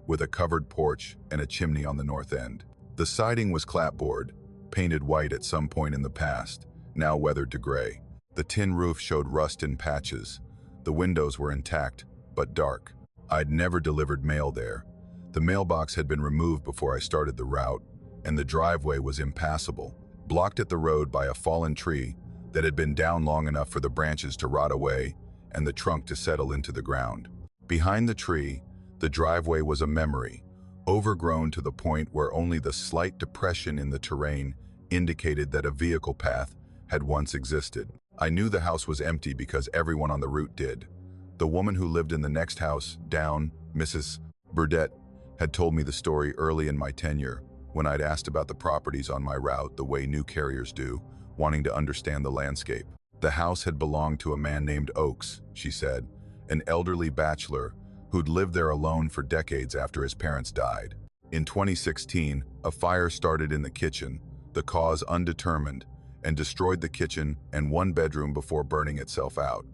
with a covered porch and a chimney on the north end. The siding was clapboard, painted white at some point in the past, now weathered to gray. The tin roof showed rust in patches. The windows were intact, but dark. I'd never delivered mail there. The mailbox had been removed before I started the route, and the driveway was impassable, blocked at the road by a fallen tree that had been down long enough for the branches to rot away and the trunk to settle into the ground. Behind the tree, the driveway was a memory, overgrown to the point where only the slight depression in the terrain indicated that a vehicle path had once existed. I knew the house was empty because everyone on the route did. The woman who lived in the next house down, Mrs. Burdett, had told me the story early in my tenure when I'd asked about the properties on my route the way new carriers do, wanting to understand the landscape. The house had belonged to a man named Oakes, she said, an elderly bachelor who'd lived there alone for decades after his parents died. In 2016, a fire started in the kitchen, the cause undetermined, and destroyed the kitchen and one bedroom before burning itself out.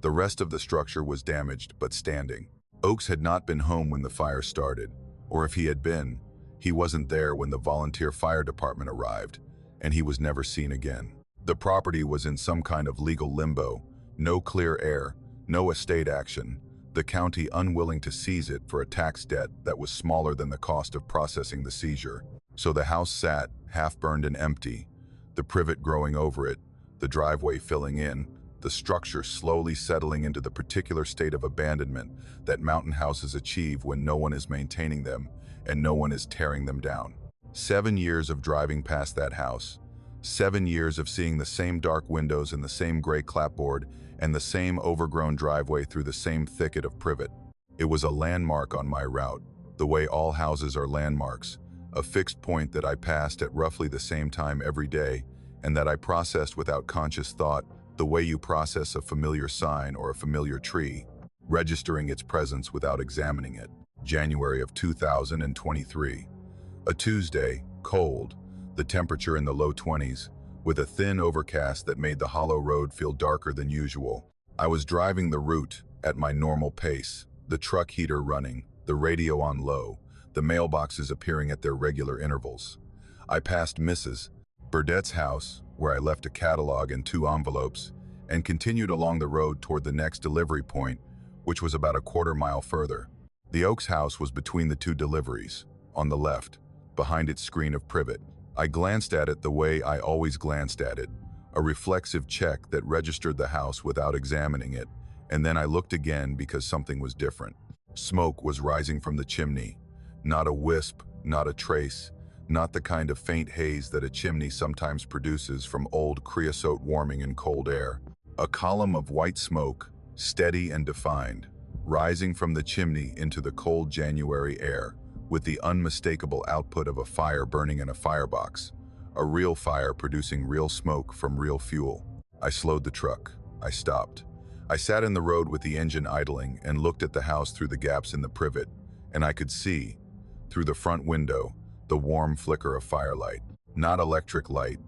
The rest of the structure was damaged but standing. Oakes had not been home when the fire started, or if he had been, he wasn't there when the volunteer fire department arrived, and he was never seen again. The property was in some kind of legal limbo, no clear heir, no estate action, the county unwilling to seize it for a tax debt that was smaller than the cost of processing the seizure. So the house sat, half-burned and empty, the privet growing over it, the driveway filling in, the structure slowly settling into the particular state of abandonment that mountain houses achieve when no one is maintaining them and no one is tearing them down. 7 years of driving past that house, 7 years of seeing the same dark windows and the same gray clapboard and the same overgrown driveway through the same thicket of privet. It was a landmark on my route, the way all houses are landmarks, a fixed point that I passed at roughly the same time every day and that I processed without conscious thought, the way you process a familiar sign or a familiar tree, registering its presence without examining it. January of 2023. A Tuesday, cold, the temperature in the low 20s, with a thin overcast that made the hollow road feel darker than usual. I was driving the route at my normal pace, the truck heater running, the radio on low, the mailboxes appearing at their regular intervals. I passed Mrs. Burdett's house, where I left a catalog and 2 envelopes, and continued along the road toward the next delivery point, which was about a quarter-mile further. The Oakes house was between the 2 deliveries, on the left, behind its screen of privet. I glanced at it the way I always glanced at it, a reflexive check that registered the house without examining it, and then I looked again because something was different. Smoke was rising from the chimney, not a wisp, not a trace, not the kind of faint haze that a chimney sometimes produces from old creosote warming in cold air. A column of white smoke, steady and defined, rising from the chimney into the cold January air, with the unmistakable output of a fire burning in a firebox, a real fire producing real smoke from real fuel. I slowed the truck. I stopped. I sat in the road with the engine idling and looked at the house through the gaps in the privet, and I could see, through the front window, the warm flicker of firelight. Not electric light,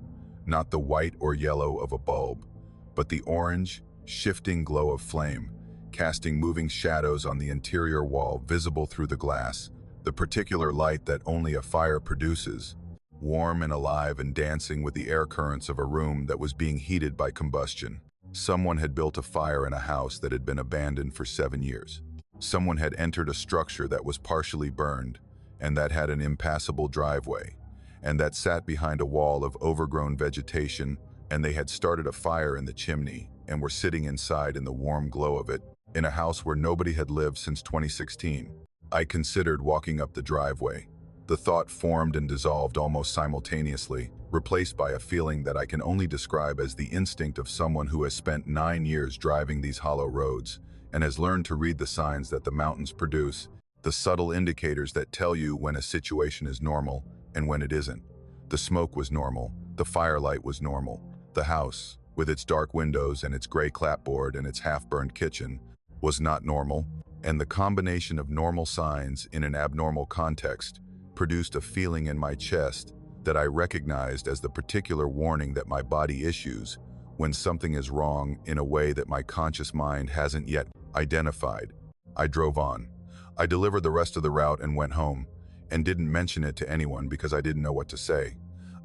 not the white or yellow of a bulb, but the orange, shifting glow of flame, casting moving shadows on the interior wall visible through the glass, the particular light that only a fire produces, warm and alive and dancing with the air currents of a room that was being heated by combustion. Someone had built a fire in a house that had been abandoned for 7 years. Someone had entered a structure that was partially burned, and that had an impassable driveway, and that sat behind a wall of overgrown vegetation, and they had started a fire in the chimney and were sitting inside in the warm glow of it, in a house where nobody had lived since 2016. I considered walking up the driveway. The thought formed and dissolved almost simultaneously, replaced by a feeling that I can only describe as the instinct of someone who has spent 9 years driving these hollow roads and has learned to read the signs that the mountains produce, the subtle indicators that tell you when a situation is normal and when it isn't. The smoke was normal. The firelight was normal. The house, with its dark windows and its gray clapboard and its half-burned kitchen, was not normal, and the combination of normal signs in an abnormal context produced a feeling in my chest that I recognized as the particular warning that my body issues when something is wrong in a way that my conscious mind hasn't yet identified. I drove on. I delivered the rest of the route and went home, and didn't mention it to anyone because I didn't know what to say.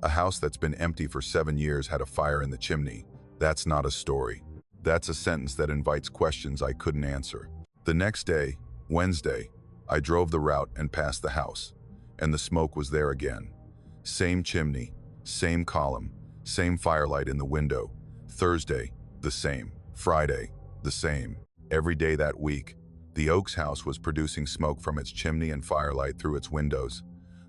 A house that's been empty for 7 years had a fire in the chimney. That's not a story. That's a sentence that invites questions I couldn't answer. The next day, Wednesday, I drove the route and passed the house, and the smoke was there again. Same chimney, same column, same firelight in the window. Thursday, the same. Friday, the same. Every day that week, the Oaks house was producing smoke from its chimney and firelight through its windows.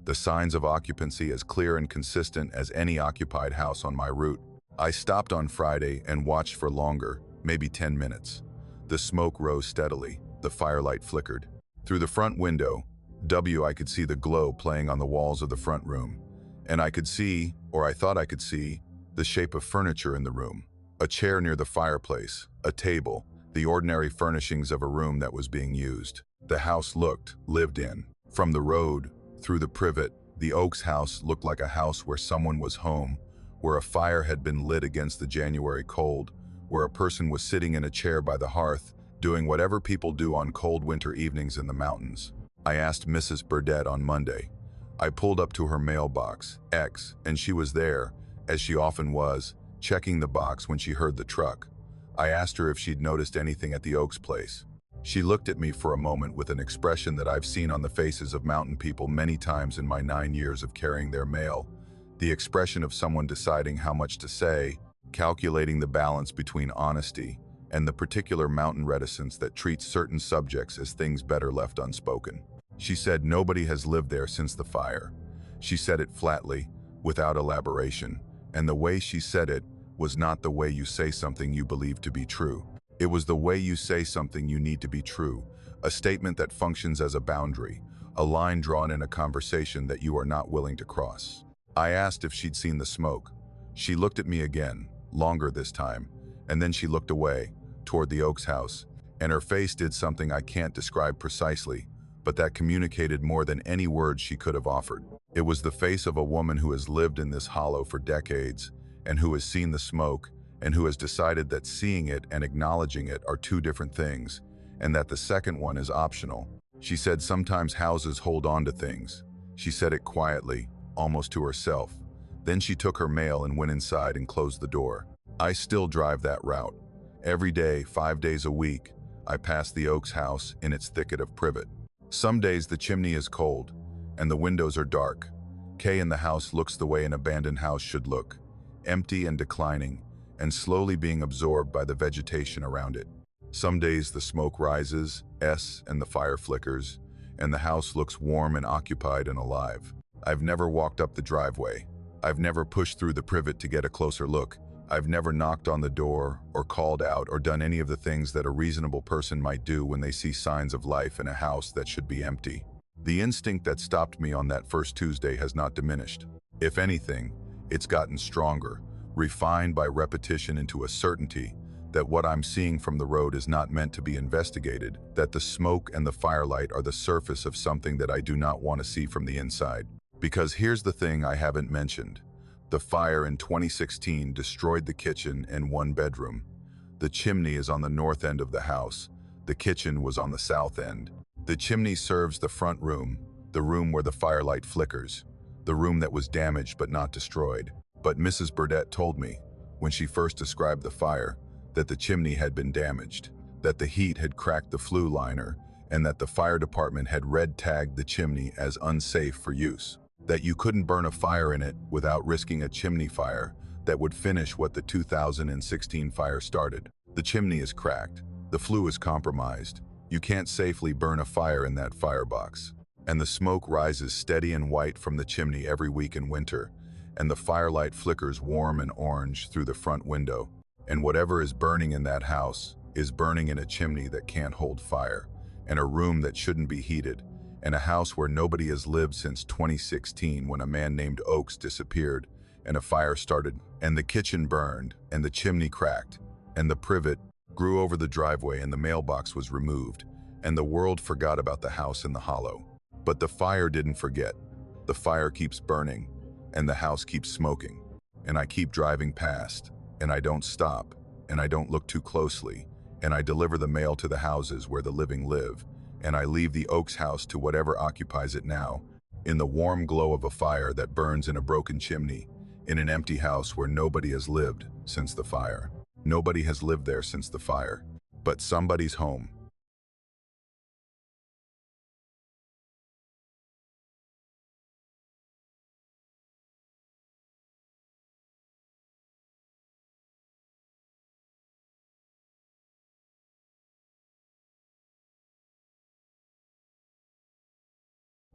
The signs of occupancy as clear and consistent as any occupied house on my route. I stopped on Friday and watched for longer, maybe 10 minutes. The smoke rose steadily. The firelight flickered. Through the front window, I could see the glow playing on the walls of the front room. And I could see, or I thought I could see, the shape of furniture in the room. A chair near the fireplace, a table, the ordinary furnishings of a room that was being used. The house looked lived in. From the road, through the privet, the Oaks house looked like a house where someone was home, where a fire had been lit against the January cold, where a person was sitting in a chair by the hearth, doing whatever people do on cold winter evenings in the mountains. I asked Mrs. Burdett on Monday. I pulled up to her mailbox, X, and she was there, as she often was, checking the box when she heard the truck. I asked her if she'd noticed anything at the Oaks place. She looked at me for a moment with an expression that I've seen on the faces of mountain people many times in my 9 years of carrying their mail. The expression of someone deciding how much to say, calculating the balance between honesty and the particular mountain reticence that treats certain subjects as things better left unspoken. She said nobody has lived there since the fire. She said it flatly, without elaboration, and the way she said it was not the way you say something you believe to be true. It was the way you say something you need to be true, a statement that functions as a boundary, a line drawn in a conversation that you are not willing to cross. I asked if she'd seen the smoke. She looked at me again, longer this time, and then she looked away, toward the Oaks house, and her face did something I can't describe precisely, but that communicated more than any words she could have offered. It was the face of a woman who has lived in this hollow for decades, and who has seen the smoke, and who has decided that seeing it and acknowledging it are two different things, and that the second one is optional. She said sometimes houses hold on to things. She said it quietly, almost to herself. Then she took her mail and went inside and closed the door. I still drive that route. Every day, 5 days a week, I pass the Oaks house in its thicket of privet. Some days the chimney is cold, and the windows are dark. Kay in the house looks the way an abandoned house should look, empty and declining, and slowly being absorbed by the vegetation around it. Some days the smoke rises, and the fire flickers, and the house looks warm and occupied and alive. I've never walked up the driveway. I've never pushed through the privet to get a closer look. I've never knocked on the door or called out or done any of the things that a reasonable person might do when they see signs of life in a house that should be empty. The instinct that stopped me on that first Tuesday has not diminished. If anything, it's gotten stronger, refined by repetition into a certainty that what I'm seeing from the road is not meant to be investigated, that the smoke and the firelight are the surface of something that I do not want to see from the inside. Because here's the thing I haven't mentioned. The fire in 2016 destroyed the kitchen and one bedroom. The chimney is on the north end of the house. The kitchen was on the south end. The chimney serves the front room, the room where the firelight flickers, the room that was damaged but not destroyed. But Mrs. Burdett told me, when she first described the fire, that the chimney had been damaged, that the heat had cracked the flue liner, and that the fire department had red-tagged the chimney as unsafe for use. That you couldn't burn a fire in it without risking a chimney fire that would finish what the 2016 fire started. The chimney is cracked. The flue is compromised. You can't safely burn a fire in that firebox. And the smoke rises steady and white from the chimney every week in winter, and the firelight flickers warm and orange through the front window. And whatever is burning in that house is burning in a chimney that can't hold fire, and a room that shouldn't be heated, and a house where nobody has lived since 2016 when a man named Oakes disappeared, and a fire started, and the kitchen burned, and the chimney cracked, and the privet grew over the driveway, and the mailbox was removed, and the world forgot about the house in the hollow. But the fire didn't forget. The fire keeps burning, and the house keeps smoking, and I keep driving past, and I don't stop, and I don't look too closely, and I deliver the mail to the houses where the living live, and I leave the Oakes house to whatever occupies it now, in the warm glow of a fire that burns in a broken chimney, in an empty house where nobody has lived since the fire. Nobody has lived there since the fire, but somebody's home.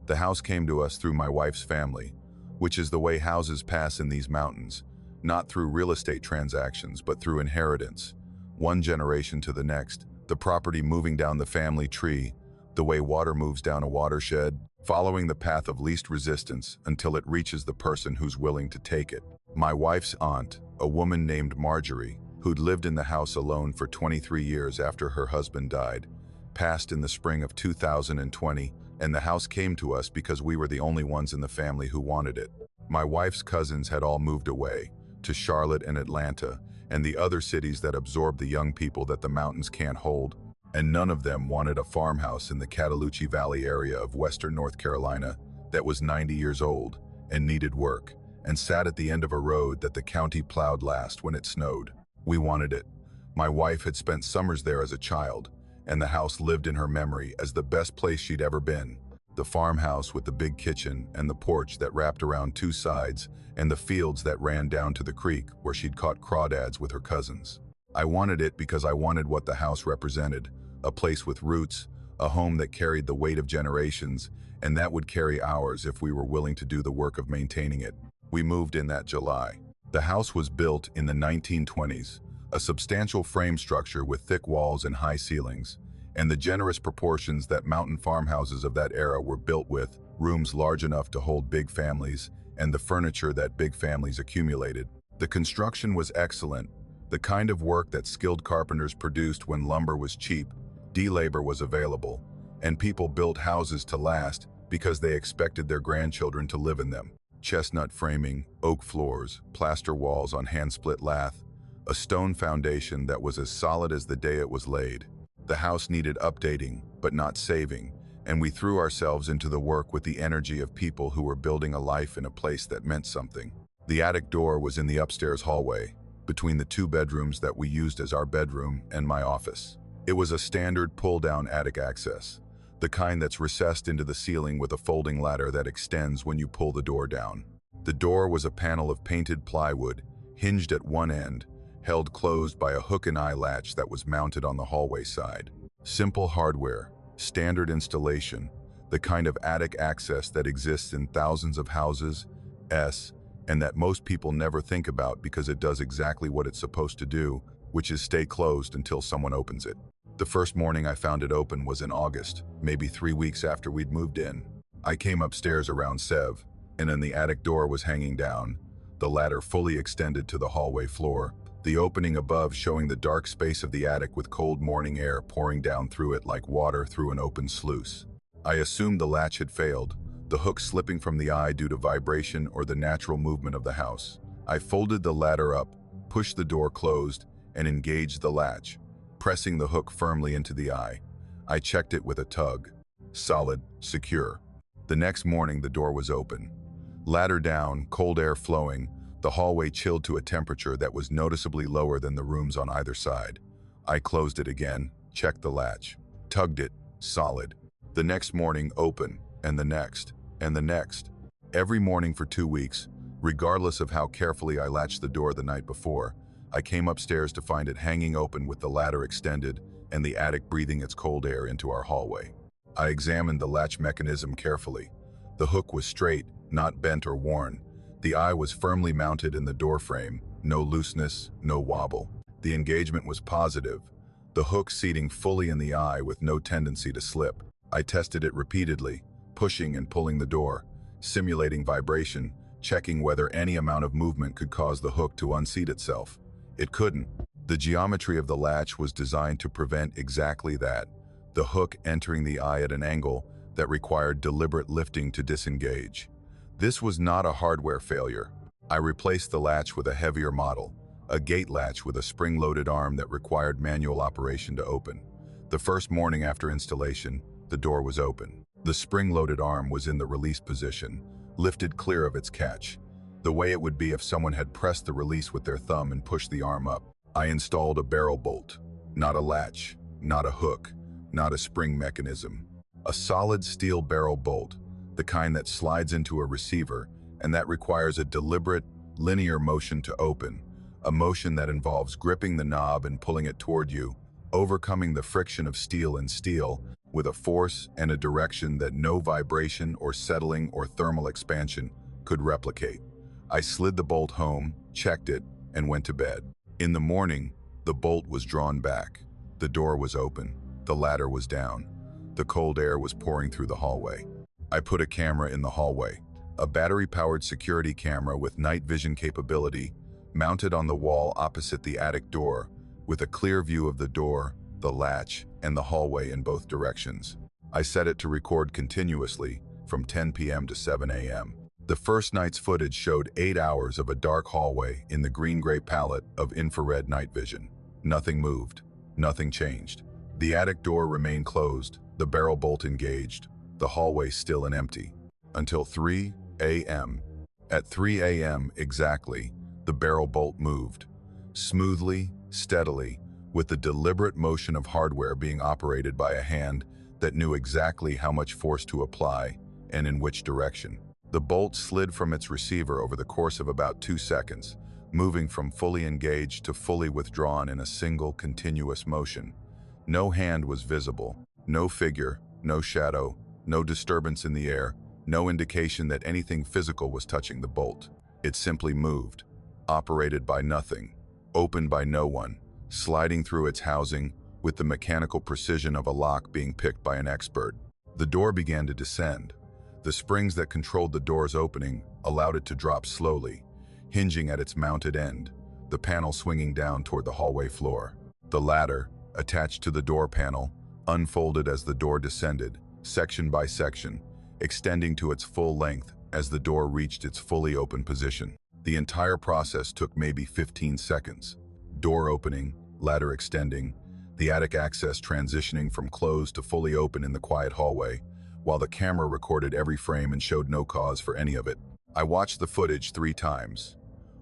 The house came to us through my wife's family, which is the way houses pass in these mountains, not through real estate transactions, but through inheritance. One generation to the next, the property moving down the family tree, the way water moves down a watershed, following the path of least resistance until it reaches the person who's willing to take it. My wife's aunt, a woman named Marjorie, who'd lived in the house alone for 23 years after her husband died, passed in the spring of 2020, and the house came to us because we were the only ones in the family who wanted it. My wife's cousins had all moved away, to Charlotte and Atlanta, and the other cities that absorb the young people that the mountains can't hold, and none of them wanted a farmhouse in the Cataloochee Valley area of western North Carolina that was 90 years old and needed work, and sat at the end of a road that the county plowed last when it snowed. We wanted it. My wife had spent summers there as a child, and the house lived in her memory as the best place she'd ever been. The farmhouse with the big kitchen and the porch that wrapped around two sides, and the fields that ran down to the creek where she'd caught crawdads with her cousins. I wanted it because I wanted what the house represented, a place with roots, a home that carried the weight of generations, and that would carry ours if we were willing to do the work of maintaining it. We moved in that July. The house was built in the 1920s, a substantial frame structure with thick walls and high ceilings, and the generous proportions that mountain farmhouses of that era were built with, rooms large enough to hold big families, and the furniture that big families accumulated. The construction was excellent, the kind of work that skilled carpenters produced when lumber was cheap, labor was available, and people built houses to last because they expected their grandchildren to live in them. Chestnut framing, oak floors, plaster walls on hand-split lath, a stone foundation that was as solid as the day it was laid. The house needed updating, but not saving, and we threw ourselves into the work with the energy of people who were building a life in a place that meant something. The attic door was in the upstairs hallway, between the two bedrooms that we used as our bedroom and my office. It was a standard pull-down attic access, the kind that's recessed into the ceiling with a folding ladder that extends when you pull the door down. The door was a panel of painted plywood, hinged at one end, held closed by a hook and eye latch that was mounted on the hallway side. Simple hardware, standard installation, the kind of attic access that exists in thousands of houses, and that most people never think about because it does exactly what it's supposed to do, which is stay closed until someone opens it. The first morning I found it open was in August, maybe 3 weeks after we'd moved in. I came upstairs around 7, and then the attic door was hanging down, the ladder fully extended to the hallway floor, the opening above showing the dark space of the attic with cold morning air pouring down through it like water through an open sluice. I assumed the latch had failed, the hook slipping from the eye due to vibration or the natural movement of the house. I folded the ladder up, pushed the door closed, and engaged the latch, pressing the hook firmly into the eye. I checked it with a tug. Solid, secure. The next morning the door was open. Ladder down, cold air flowing, the hallway chilled to a temperature that was noticeably lower than the rooms on either side. I closed it again, checked the latch, tugged it, solid. The next morning, open, and the next, and the next. Every morning for 2 weeks, regardless of how carefully I latched the door the night before, I came upstairs to find it hanging open with the ladder extended and the attic breathing its cold air into our hallway. I examined the latch mechanism carefully. The hook was straight, not bent or worn. The eye was firmly mounted in the door frame, no looseness, no wobble. The engagement was positive, the hook seating fully in the eye with no tendency to slip. I tested it repeatedly, pushing and pulling the door, simulating vibration, checking whether any amount of movement could cause the hook to unseat itself. It couldn't. The geometry of the latch was designed to prevent exactly that, the hook entering the eye at an angle that required deliberate lifting to disengage. This was not a hardware failure. I replaced the latch with a heavier model, a gate latch with a spring-loaded arm that required manual operation to open. The first morning after installation, the door was open. The spring-loaded arm was in the release position, lifted clear of its catch, the way it would be if someone had pressed the release with their thumb and pushed the arm up. I installed a barrel bolt, not a latch, not a hook, not a spring mechanism. A solid steel barrel bolt, the kind that slides into a receiver and that requires a deliberate, linear motion to open, a motion that involves gripping the knob and pulling it toward you, overcoming the friction of steel and steel with a force and a direction that no vibration or settling or thermal expansion could replicate. I slid the bolt home, checked it, and went to bed. In the morning, the bolt was drawn back. The door was open. The ladder was down. The cold air was pouring through the hallway. I put a camera in the hallway, a battery-powered security camera with night vision capability, mounted on the wall opposite the attic door, with a clear view of the door, the latch, and the hallway in both directions. I set it to record continuously from 10 p.m. to 7 a.m. The first night's footage showed 8 hours of a dark hallway in the green-gray palette of infrared night vision. Nothing moved. Nothing changed. The attic door remained closed, the barrel bolt engaged, the hallway still and empty. Until 3 a.m. At 3 a.m. exactly, the barrel bolt moved. Smoothly, steadily, with the deliberate motion of hardware being operated by a hand that knew exactly how much force to apply and in which direction. The bolt slid from its receiver over the course of about 2 seconds, moving from fully engaged to fully withdrawn in a single continuous motion. No hand was visible, no figure, no shadow, no disturbance in the air, no indication that anything physical was touching the bolt. It simply moved, operated by nothing, opened by no one, sliding through its housing with the mechanical precision of a lock being picked by an expert. The door began to descend. The springs that controlled the door's opening allowed it to drop slowly, hinging at its mounted end, the panel swinging down toward the hallway floor. The ladder, attached to the door panel, unfolded as the door descended, section by section, extending to its full length as the door reached its fully open position. The entire process took maybe 15 seconds. Door opening, ladder extending, the attic access transitioning from closed to fully open in the quiet hallway, while the camera recorded every frame and showed no cause for any of it. I watched the footage 3 times.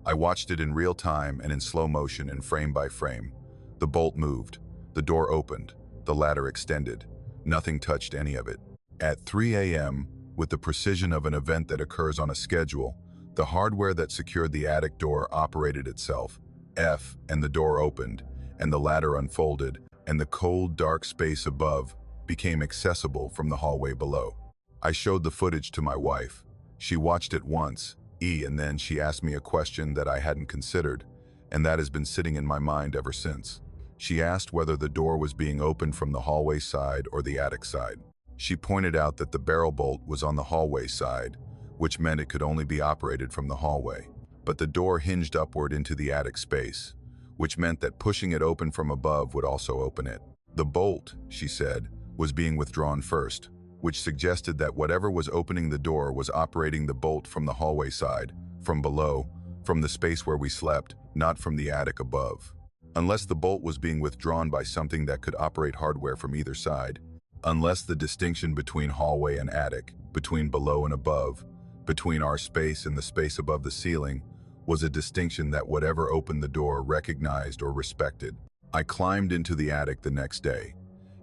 I watched it in real time and in slow motion and frame by frame. The bolt moved. The door opened. The ladder extended. Nothing touched any of it. At 3 a.m., with the precision of an event that occurs on a schedule, the hardware that secured the attic door operated itself, and the door opened, and the ladder unfolded, and the cold, dark space above became accessible from the hallway below. I showed the footage to my wife. She watched it once, and then she asked me a question that I hadn't considered, and that has been sitting in my mind ever since. She asked whether the door was being opened from the hallway side or the attic side. She pointed out that the barrel bolt was on the hallway side, which meant it could only be operated from the hallway. But the door hinged upward into the attic space, which meant that pushing it open from above would also open it. The bolt, she said, was being withdrawn first, which suggested that whatever was opening the door was operating the bolt from the hallway side, from below, from the space where we slept, not from the attic above. Unless the bolt was being withdrawn by something that could operate hardware from either side, unless the distinction between hallway and attic, between below and above, between our space and the space above the ceiling, was a distinction that whatever opened the door recognized or respected. I climbed into the attic the next day,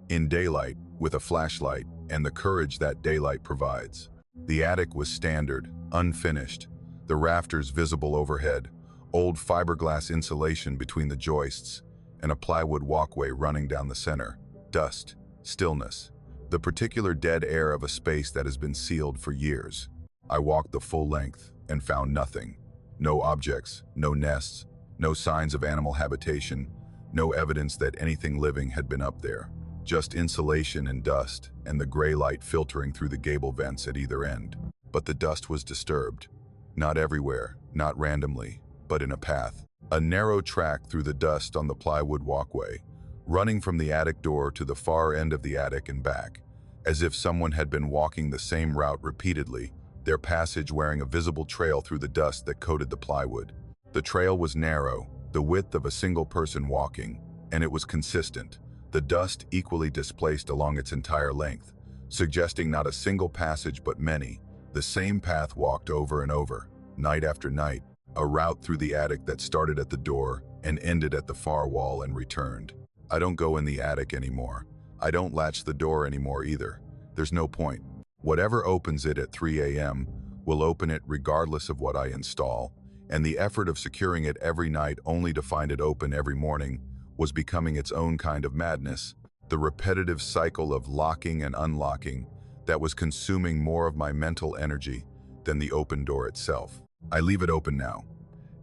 in daylight, with a flashlight and the courage that daylight provides. The attic was standard, unfinished, the rafters visible overhead, old fiberglass insulation between the joists, and a plywood walkway running down the center. Dust, stillness, the particular dead air of a space that has been sealed for years. I walked the full length and found nothing. No objects, no nests, no signs of animal habitation, no evidence that anything living had been up there. just insulation and dust, and the gray light filtering through the gable vents at either end. But the dust was disturbed. Not everywhere, not randomly, but in a path. A narrow track through the dust on the plywood walkway, running from the attic door to the far end of the attic and back, as if someone had been walking the same route repeatedly, their passage wearing a visible trail through the dust that coated the plywood. The trail was narrow, the width of a single person walking, and it was consistent, the dust equally displaced along its entire length, suggesting not a single passage but many, the same path walked over and over, night after night, a route through the attic that started at the door and ended at the far wall and returned. I don't go in the attic anymore. I don't latch the door anymore either. There's no point. Whatever opens it at 3 a.m. will open it regardless of what I install, and the effort of securing it every night only to find it open every morning was becoming its own kind of madness, the repetitive cycle of locking and unlocking that was consuming more of my mental energy than the open door itself. I leave it open now.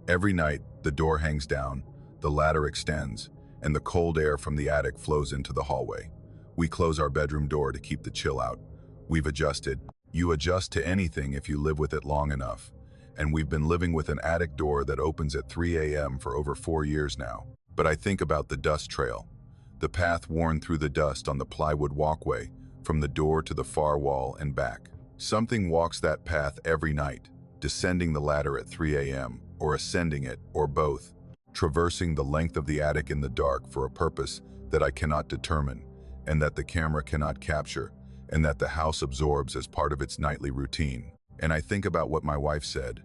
Every night, the door hangs down, the ladder extends, and the cold air from the attic flows into the hallway. We close our bedroom door to keep the chill out. We've adjusted. You adjust to anything if you live with it long enough. And we've been living with an attic door that opens at 3 a.m. for over 4 years now. But I think about the dust trail, the path worn through the dust on the plywood walkway, from the door to the far wall and back. Something walks that path every night, descending the ladder at 3 a.m., or ascending it, or both, traversing the length of the attic in the dark for a purpose that I cannot determine, and that the camera cannot capture, and that the house absorbs as part of its nightly routine. And I think about what my wife said,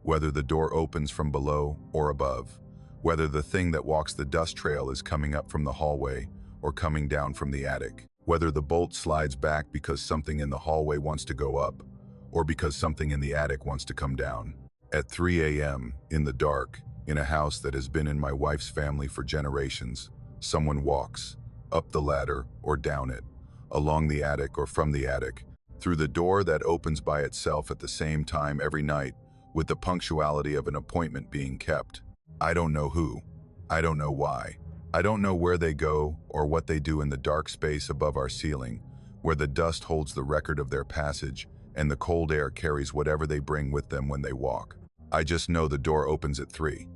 whether the door opens from below or above, whether the thing that walks the dust trail is coming up from the hallway or coming down from the attic, whether the bolt slides back because something in the hallway wants to go up, or because something in the attic wants to come down. At 3 a.m., in the dark, in a house that has been in my wife's family for generations, someone walks, up the ladder or down it, along the attic or from the attic, through the door that opens by itself at the same time every night, with the punctuality of an appointment being kept. I don't know who. I don't know why. I don't know where they go or what they do in the dark space above our ceiling, where the dust holds the record of their passage and the cold air carries whatever they bring with them when they walk. I just know the door opens at 3,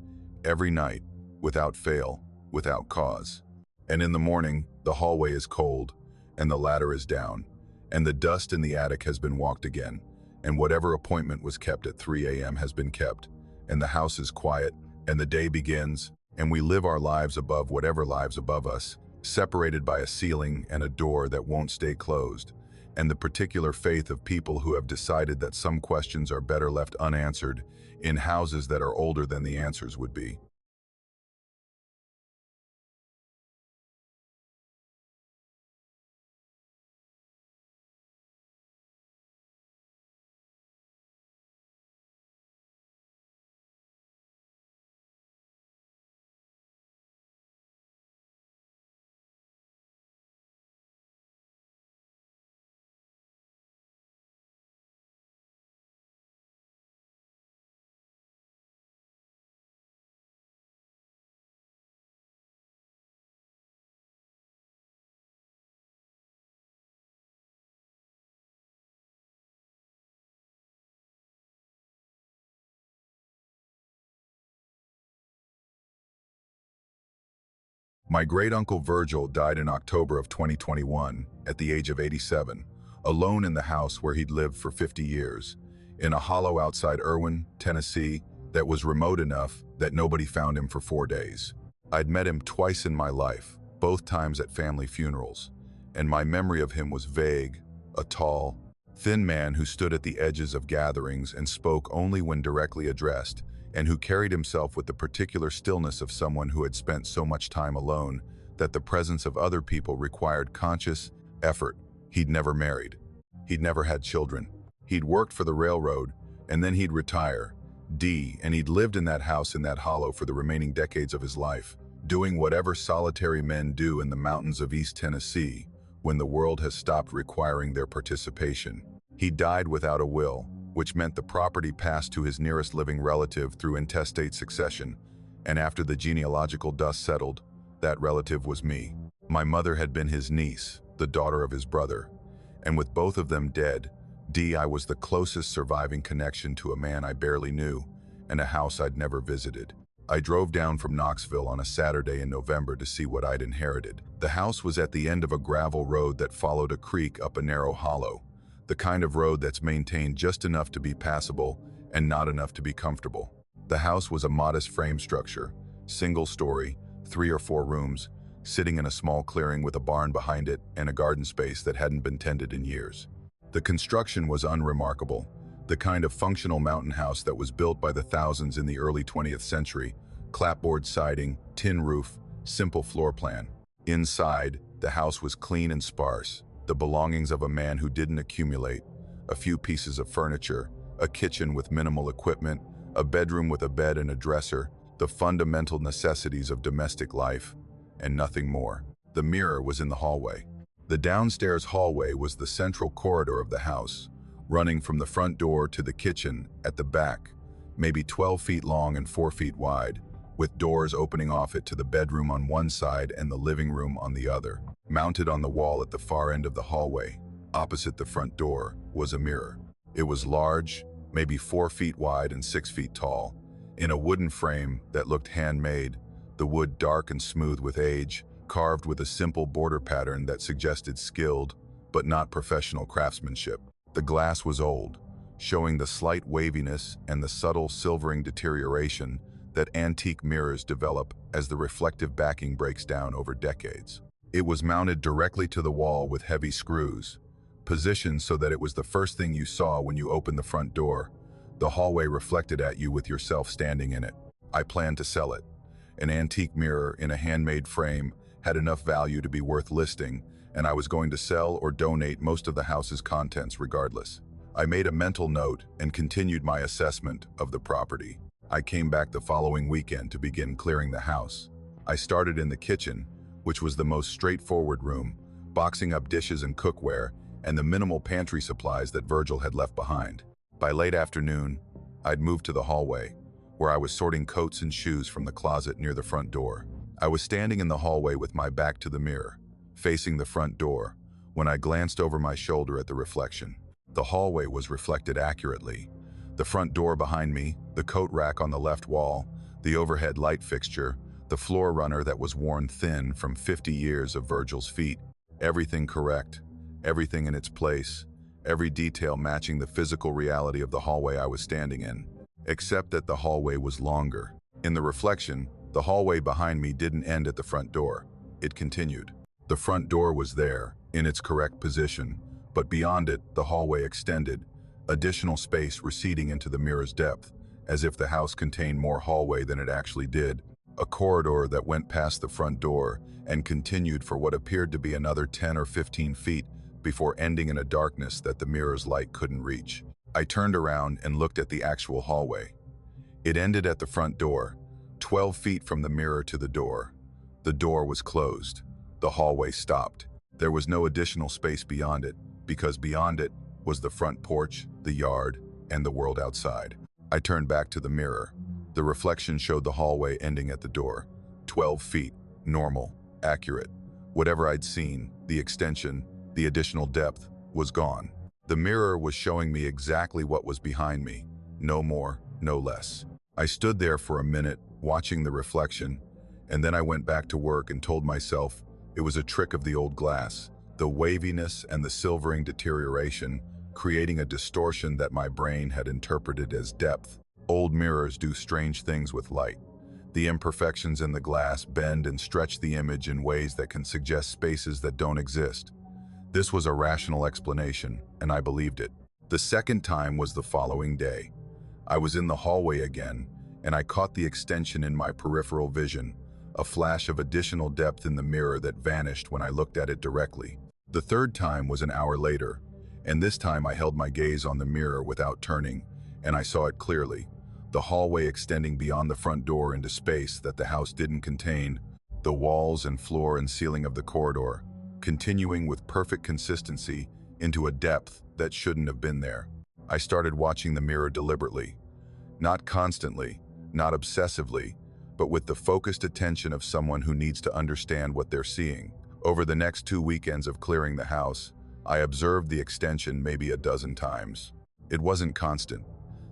every night, without fail, without cause. And in the morning, the hallway is cold, and the ladder is down, and the dust in the attic has been walked again, and whatever appointment was kept at 3 a.m. has been kept, and the house is quiet, and the day begins, and we live our lives above whatever lives above us, separated by a ceiling and a door that won't stay closed, and the particular faith of people who have decided that some questions are better left unanswered in houses that are older than the answers would be. My great-uncle Virgil died in October of 2021 at the age of 87, alone in the house where he'd lived for 50 years, in a hollow outside Irwin, Tennessee, that was remote enough that nobody found him for 4 days. I'd met him twice in my life, both times at family funerals, and my memory of him was vague, a tall, thin man who stood at the edges of gatherings and spoke only when directly addressed, and who carried himself with the particular stillness of someone who had spent so much time alone that the presence of other people required conscious effort. He'd never married. He'd never had children. He'd worked for the railroad, and then he'd retire, and he'd lived in that house in that hollow for the remaining decades of his life, doing whatever solitary men do in the mountains of East Tennessee when the world has stopped requiring their participation. He died without a will, which meant the property passed to his nearest living relative through intestate succession, and after the genealogical dust settled, that relative was me. My mother had been his niece, the daughter of his brother, and with both of them dead, I was the closest surviving connection to a man I barely knew and a house I'd never visited. I drove down from Knoxville on a Saturday in November to see what I'd inherited. The house was at the end of a gravel road that followed a creek up a narrow hollow, the kind of road that's maintained just enough to be passable and not enough to be comfortable. The house was a modest frame structure, single story, 3 or 4 rooms, sitting in a small clearing with a barn behind it and a garden space that hadn't been tended in years. The construction was unremarkable, the kind of functional mountain house that was built by the thousands in the early 20th century, clapboard siding, tin roof, simple floor plan. Inside, the house was clean and sparse, the belongings of a man who didn't accumulate: a few pieces of furniture, a kitchen with minimal equipment, a bedroom with a bed and a dresser, the fundamental necessities of domestic life, and nothing more. The mirror was in the hallway. The downstairs hallway was the central corridor of the house, running from the front door to the kitchen at the back, maybe 12 feet long and 4 feet wide, with doors opening off it to the bedroom on one side and the living room on the other. Mounted on the wall at the far end of the hallway, opposite the front door, was a mirror. It was large, maybe 4 feet wide and 6 feet tall, in a wooden frame that looked handmade, the wood dark and smooth with age, carved with a simple border pattern that suggested skilled, but not professional craftsmanship. The glass was old, showing the slight waviness and the subtle silvering deterioration that antique mirrors develop as the reflective backing breaks down over decades. It was mounted directly to the wall with heavy screws, positioned so that it was the first thing you saw when you opened the front door. The hallway reflected at you with yourself standing in it. I planned to sell it. An antique mirror in a handmade frame had enough value to be worth listing, and I was going to sell or donate most of the house's contents regardless. I made a mental note and continued my assessment of the property. I came back the following weekend to begin clearing the house. I started in the kitchen, which was the most straightforward room, boxing up dishes and cookware and the minimal pantry supplies that Virgil had left behind. By late afternoon, I'd moved to the hallway, where I was sorting coats and shoes from the closet near the front door. I was standing in the hallway with my back to the mirror, facing the front door, when I glanced over my shoulder at the reflection. The hallway was reflected accurately. The front door behind me, the coat rack on the left wall, the overhead light fixture, the floor runner that was worn thin from 50 years of Virgil's feet. Everything correct, everything in its place, every detail matching the physical reality of the hallway I was standing in, except that the hallway was longer. In the reflection, the hallway behind me didn't end at the front door. It continued. The front door was there, in its correct position, but beyond it, the hallway extended, additional space receding into the mirror's depth, as if the house contained more hallway than it actually did. A corridor that went past the front door and continued for what appeared to be another 10 or 15 feet before ending in a darkness that the mirror's light couldn't reach. I turned around and looked at the actual hallway. It ended at the front door, 12 feet from the mirror to the door. The door was closed. The hallway stopped. There was no additional space beyond it, because beyond it was the front porch, the yard, and the world outside. I turned back to the mirror. The reflection showed the hallway ending at the door. 12 feet, normal, accurate. Whatever I'd seen, the extension, the additional depth, was gone. The mirror was showing me exactly what was behind me, no more, no less. I stood there for a minute, watching the reflection, and then I went back to work and told myself it was a trick of the old glass, the waviness and the silvering deterioration, creating a distortion that my brain had interpreted as depth. Old mirrors do strange things with light. The imperfections in the glass bend and stretch the image in ways that can suggest spaces that don't exist. This was a rational explanation, and I believed it. The second time was the following day. I was in the hallway again, and I caught the extension in my peripheral vision, a flash of additional depth in the mirror that vanished when I looked at it directly. The third time was an hour later, and this time I held my gaze on the mirror without turning, and I saw it clearly. The hallway extending beyond the front door into space that the house didn't contain, the walls and floor and ceiling of the corridor, continuing with perfect consistency into a depth that shouldn't have been there. I started watching the mirror deliberately, not constantly, not obsessively, but with the focused attention of someone who needs to understand what they're seeing. Over the next 2 weekends of clearing the house, I observed the extension maybe a dozen times. It wasn't constant.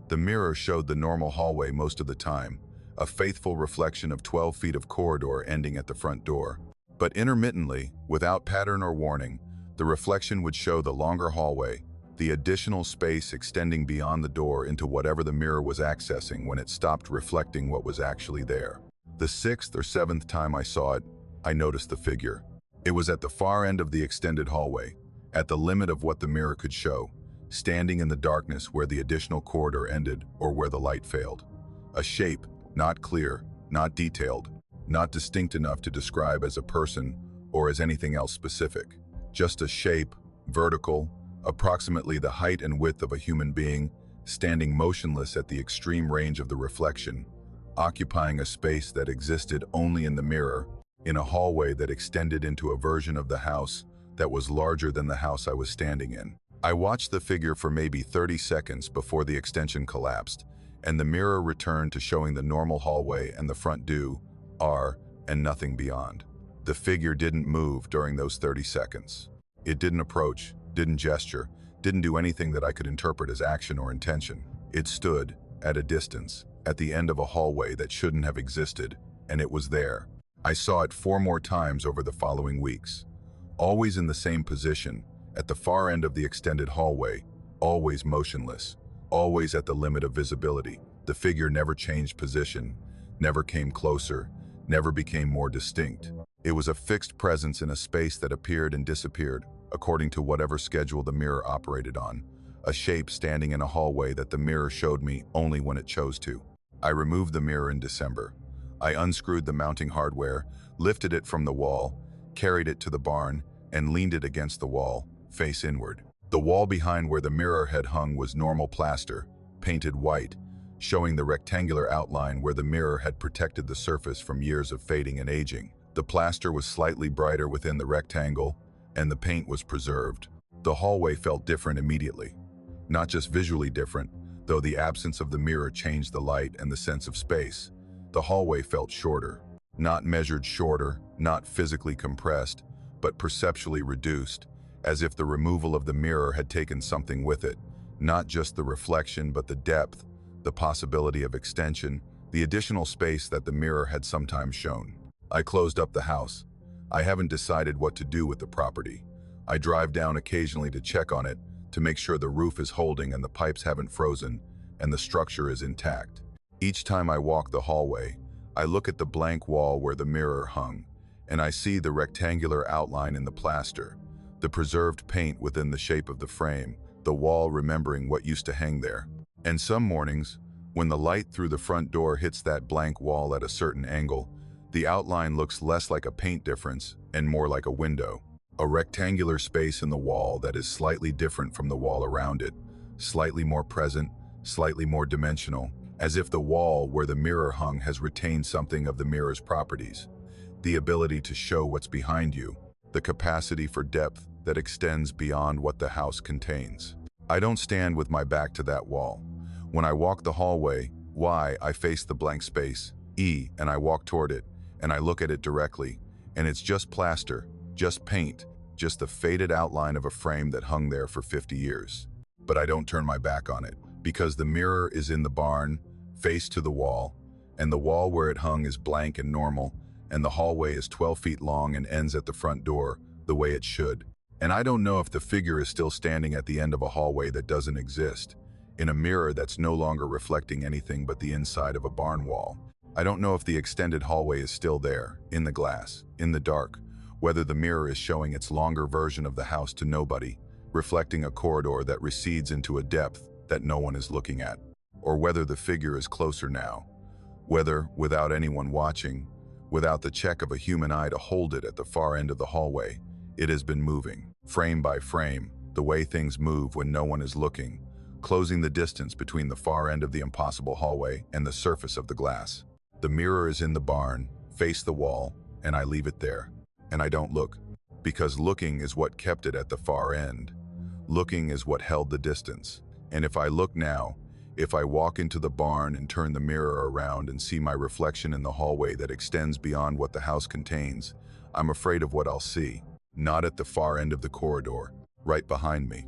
The mirror showed the normal hallway most of the time, a faithful reflection of 12 feet of corridor ending at the front door. But intermittently, without pattern or warning, the reflection would show the longer hallway, the additional space extending beyond the door into whatever the mirror was accessing when it stopped reflecting what was actually there. The 6th or 7th time I saw it, I noticed the figure. It was at the far end of the extended hallway, at the limit of what the mirror could show, standing in the darkness where the additional corridor ended or where the light failed. A shape, not clear, not detailed, not distinct enough to describe as a person or as anything else specific. Just a shape, vertical, approximately the height and width of a human being, standing motionless at the extreme range of the reflection, occupying a space that existed only in the mirror, in a hallway that extended into a version of the house that was larger than the house I was standing in. I watched the figure for maybe 30 seconds before the extension collapsed, and the mirror returned to showing the normal hallway and the front door, and nothing beyond. The figure didn't move during those 30 seconds. It didn't approach, didn't gesture, didn't do anything that I could interpret as action or intention. It stood, at a distance, at the end of a hallway that shouldn't have existed, and it was there. I saw it 4 more times over the following weeks. Always in the same position, at the far end of the extended hallway, always motionless, always at the limit of visibility. The figure never changed position, never came closer, never became more distinct. It was a fixed presence in a space that appeared and disappeared, according to whatever schedule the mirror operated on, a shape standing in a hallway that the mirror showed me only when it chose to. I removed the mirror in December. I unscrewed the mounting hardware, lifted it from the wall, carried it to the barn, and leaned it against the wall, face inward. The wall behind where the mirror had hung was normal plaster, painted white, showing the rectangular outline where the mirror had protected the surface from years of fading and aging. The plaster was slightly brighter within the rectangle, and the paint was preserved. The hallway felt different immediately. Not just visually different, though the absence of the mirror changed the light and the sense of space. The hallway felt shorter. Not measured shorter, not physically compressed, but perceptually reduced, as if the removal of the mirror had taken something with it. Not just the reflection, but the depth, the possibility of extension, the additional space that the mirror had sometimes shown. I closed up the house. I haven't decided what to do with the property. I drive down occasionally to check on it, to make sure the roof is holding and the pipes haven't frozen, and the structure is intact. Each time I walk the hallway, I look at the blank wall where the mirror hung, and I see the rectangular outline in the plaster, the preserved paint within the shape of the frame, the wall remembering what used to hang there. And some mornings, when the light through the front door hits that blank wall at a certain angle, the outline looks less like a paint difference and more like a window. A rectangular space in the wall that is slightly different from the wall around it, slightly more present, slightly more dimensional, as if the wall where the mirror hung has retained something of the mirror's properties. The ability to show what's behind you, the capacity for depth that extends beyond what the house contains. I don't stand with my back to that wall. When I walk the hallway, I face the blank space, and I walk toward it, and I look at it directly, and it's just plaster, just paint, just the faded outline of a frame that hung there for 50 years. But I don't turn my back on it, because the mirror is in the barn, face to the wall, and the wall where it hung is blank and normal, and the hallway is 12 feet long and ends at the front door, the way it should. And I don't know if the figure is still standing at the end of a hallway that doesn't exist, in a mirror that's no longer reflecting anything but the inside of a barn wall. I don't know if the extended hallway is still there, in the glass, in the dark, whether the mirror is showing its longer version of the house to nobody, reflecting a corridor that recedes into a depth that no one is looking at, or whether the figure is closer now, whether, without anyone watching, without the check of a human eye to hold it at the far end of the hallway, it has been moving, frame by frame, the way things move when no one is looking, closing the distance between the far end of the impossible hallway and the surface of the glass. The mirror is in the barn, face the wall, and I leave it there. And I don't look, because looking is what kept it at the far end. Looking is what held the distance. And if I look now, if I walk into the barn and turn the mirror around and see my reflection in the hallway that extends beyond what the house contains, I'm afraid of what I'll see. Not at the far end of the corridor, right behind me.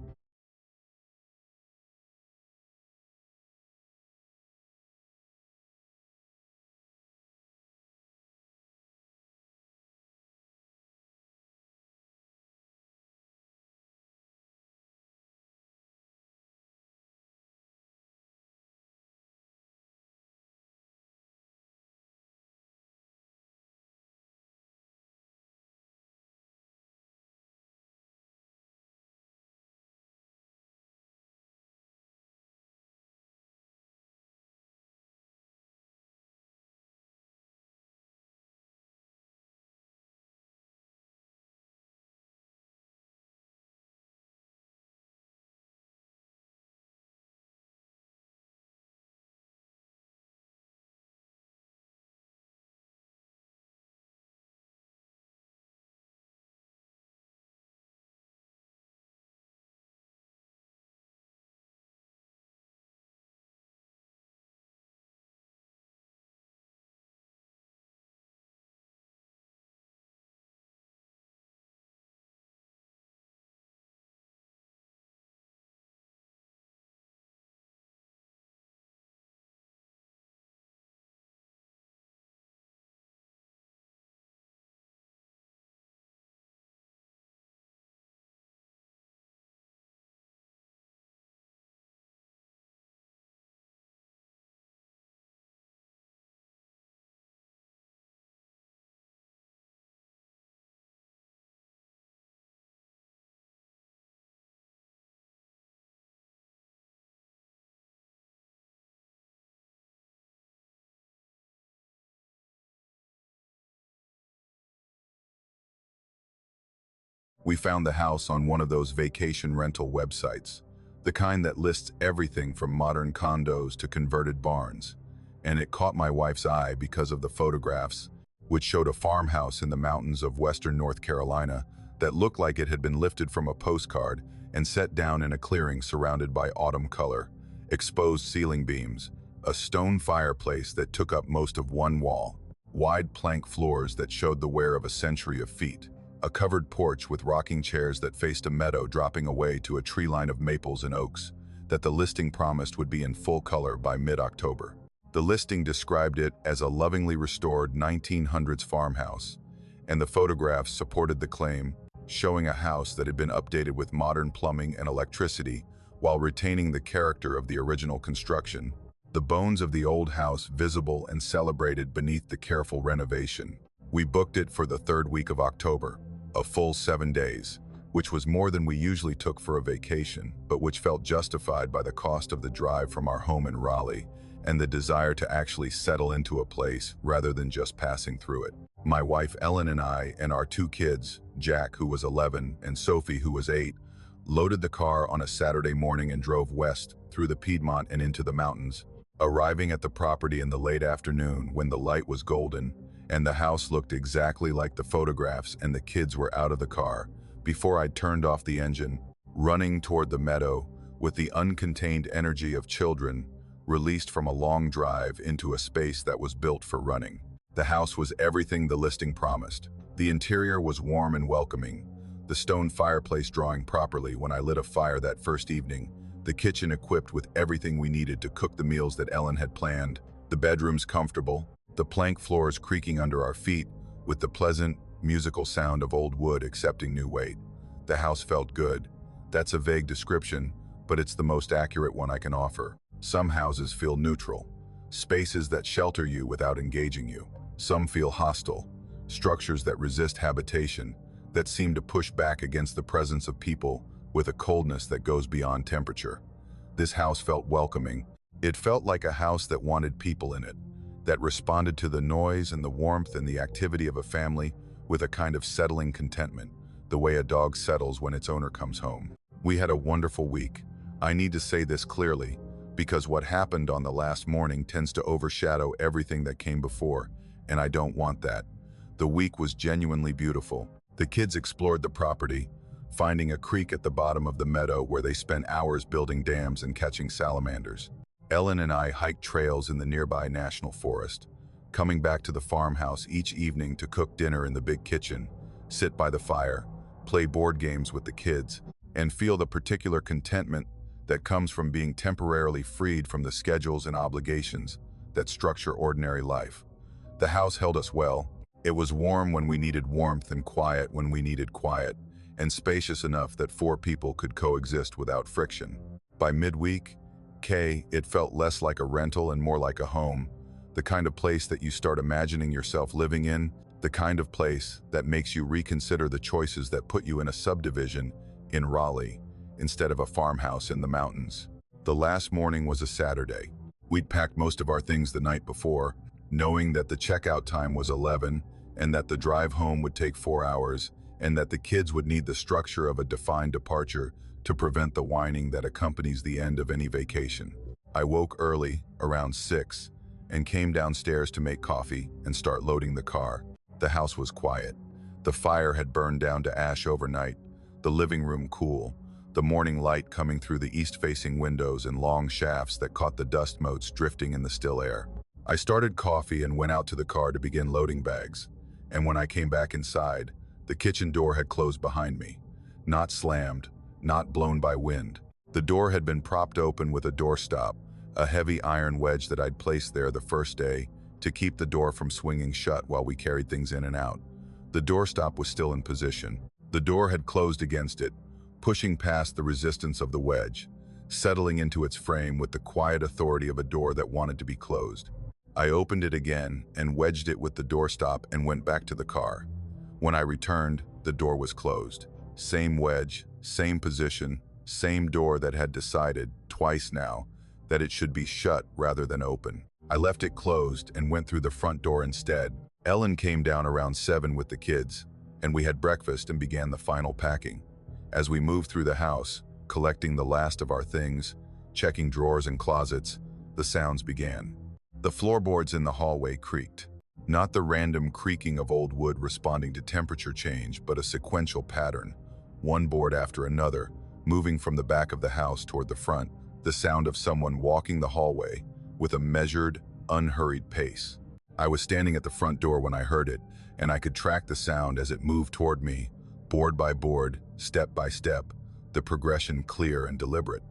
We found the house on one of those vacation rental websites, the kind that lists everything from modern condos to converted barns. And it caught my wife's eye because of the photographs, which showed a farmhouse in the mountains of western North Carolina that looked like it had been lifted from a postcard and set down in a clearing surrounded by autumn color, exposed ceiling beams, a stone fireplace that took up most of one wall, wide plank floors that showed the wear of a century of feet, a covered porch with rocking chairs that faced a meadow dropping away to a tree line of maples and oaks that the listing promised would be in full color by mid-October. The listing described it as a lovingly restored 1900s farmhouse, and the photographs supported the claim, showing a house that had been updated with modern plumbing and electricity while retaining the character of the original construction. The bones of the old house visible and celebrated beneath the careful renovation. We booked it for the third week of October, a full 7 days, which was more than we usually took for a vacation, but which felt justified by the cost of the drive from our home in Raleigh and the desire to actually settle into a place rather than just passing through it. My wife Ellen and I and our 2 kids, Jack, who was 11, and Sophie, who was 8, loaded the car on a Saturday morning and drove west through the Piedmont and into the mountains, arriving at the property in the late afternoon when the light was golden and the house looked exactly like the photographs and the kids were out of the car before I'd turned off the engine, running toward the meadow with the uncontained energy of children released from a long drive into a space that was built for running. The house was everything the listing promised. The interior was warm and welcoming, the stone fireplace drawing properly when I lit a fire that first evening, the kitchen equipped with everything we needed to cook the meals that Ellen had planned, the bedrooms comfortable, the plank floors creaking under our feet with the pleasant, musical sound of old wood accepting new weight. The house felt good. That's a vague description, but it's the most accurate one I can offer. Some houses feel neutral, spaces that shelter you without engaging you. Some feel hostile, structures that resist habitation, that seem to push back against the presence of people with a coldness that goes beyond temperature. This house felt welcoming. It felt like a house that wanted people in it, that responded to the noise and the warmth and the activity of a family with a kind of settling contentment, the way a dog settles when its owner comes home. We had a wonderful week. I need to say this clearly, because what happened on the last morning tends to overshadow everything that came before, and I don't want that. The week was genuinely beautiful. The kids explored the property, finding a creek at the bottom of the meadow where they spent hours building dams and catching salamanders. Ellen and I hiked trails in the nearby national forest, coming back to the farmhouse each evening to cook dinner in the big kitchen, sit by the fire, play board games with the kids, and feel the particular contentment that comes from being temporarily freed from the schedules and obligations that structure ordinary life. The house held us well. It was warm when we needed warmth and quiet when we needed quiet, and spacious enough that 4 people could coexist without friction. By midweek, it felt less like a rental and more like a home, the kind of place that you start imagining yourself living in, the kind of place that makes you reconsider the choices that put you in a subdivision in Raleigh instead of a farmhouse in the mountains. The last morning was a Saturday. We'd packed most of our things the night before, knowing that the checkout time was 11 and that the drive home would take 4 hours and that the kids would need the structure of a defined departure to prevent the whining that accompanies the end of any vacation. I woke early, around 6, and came downstairs to make coffee and start loading the car. The house was quiet. The fire had burned down to ash overnight, the living room cool, the morning light coming through the east-facing windows in long shafts that caught the dust motes drifting in the still air. I started coffee and went out to the car to begin loading bags, and when I came back inside, the kitchen door had closed behind me. Not slammed, not blown by wind. The door had been propped open with a doorstop, a heavy iron wedge that I'd placed there the first day to keep the door from swinging shut while we carried things in and out. The doorstop was still in position. The door had closed against it, pushing past the resistance of the wedge, settling into its frame with the quiet authority of a door that wanted to be closed. I opened it again and wedged it with the doorstop and went back to the car. When I returned, the door was closed. Same wedge, same position, same door that had decided, twice now, that it should be shut rather than open. I left it closed and went through the front door instead. Ellen came down around 7 with the kids, and we had breakfast and began the final packing. As we moved through the house, collecting the last of our things, checking drawers and closets, the sounds began. The floorboards in the hallway creaked. Not the random creaking of old wood responding to temperature change, but a sequential pattern, one board after another, moving from the back of the house toward the front, the sound of someone walking the hallway with a measured, unhurried pace. I was standing at the front door when I heard it, and I could track the sound as it moved toward me, board by board, step by step, the progression clear and deliberate.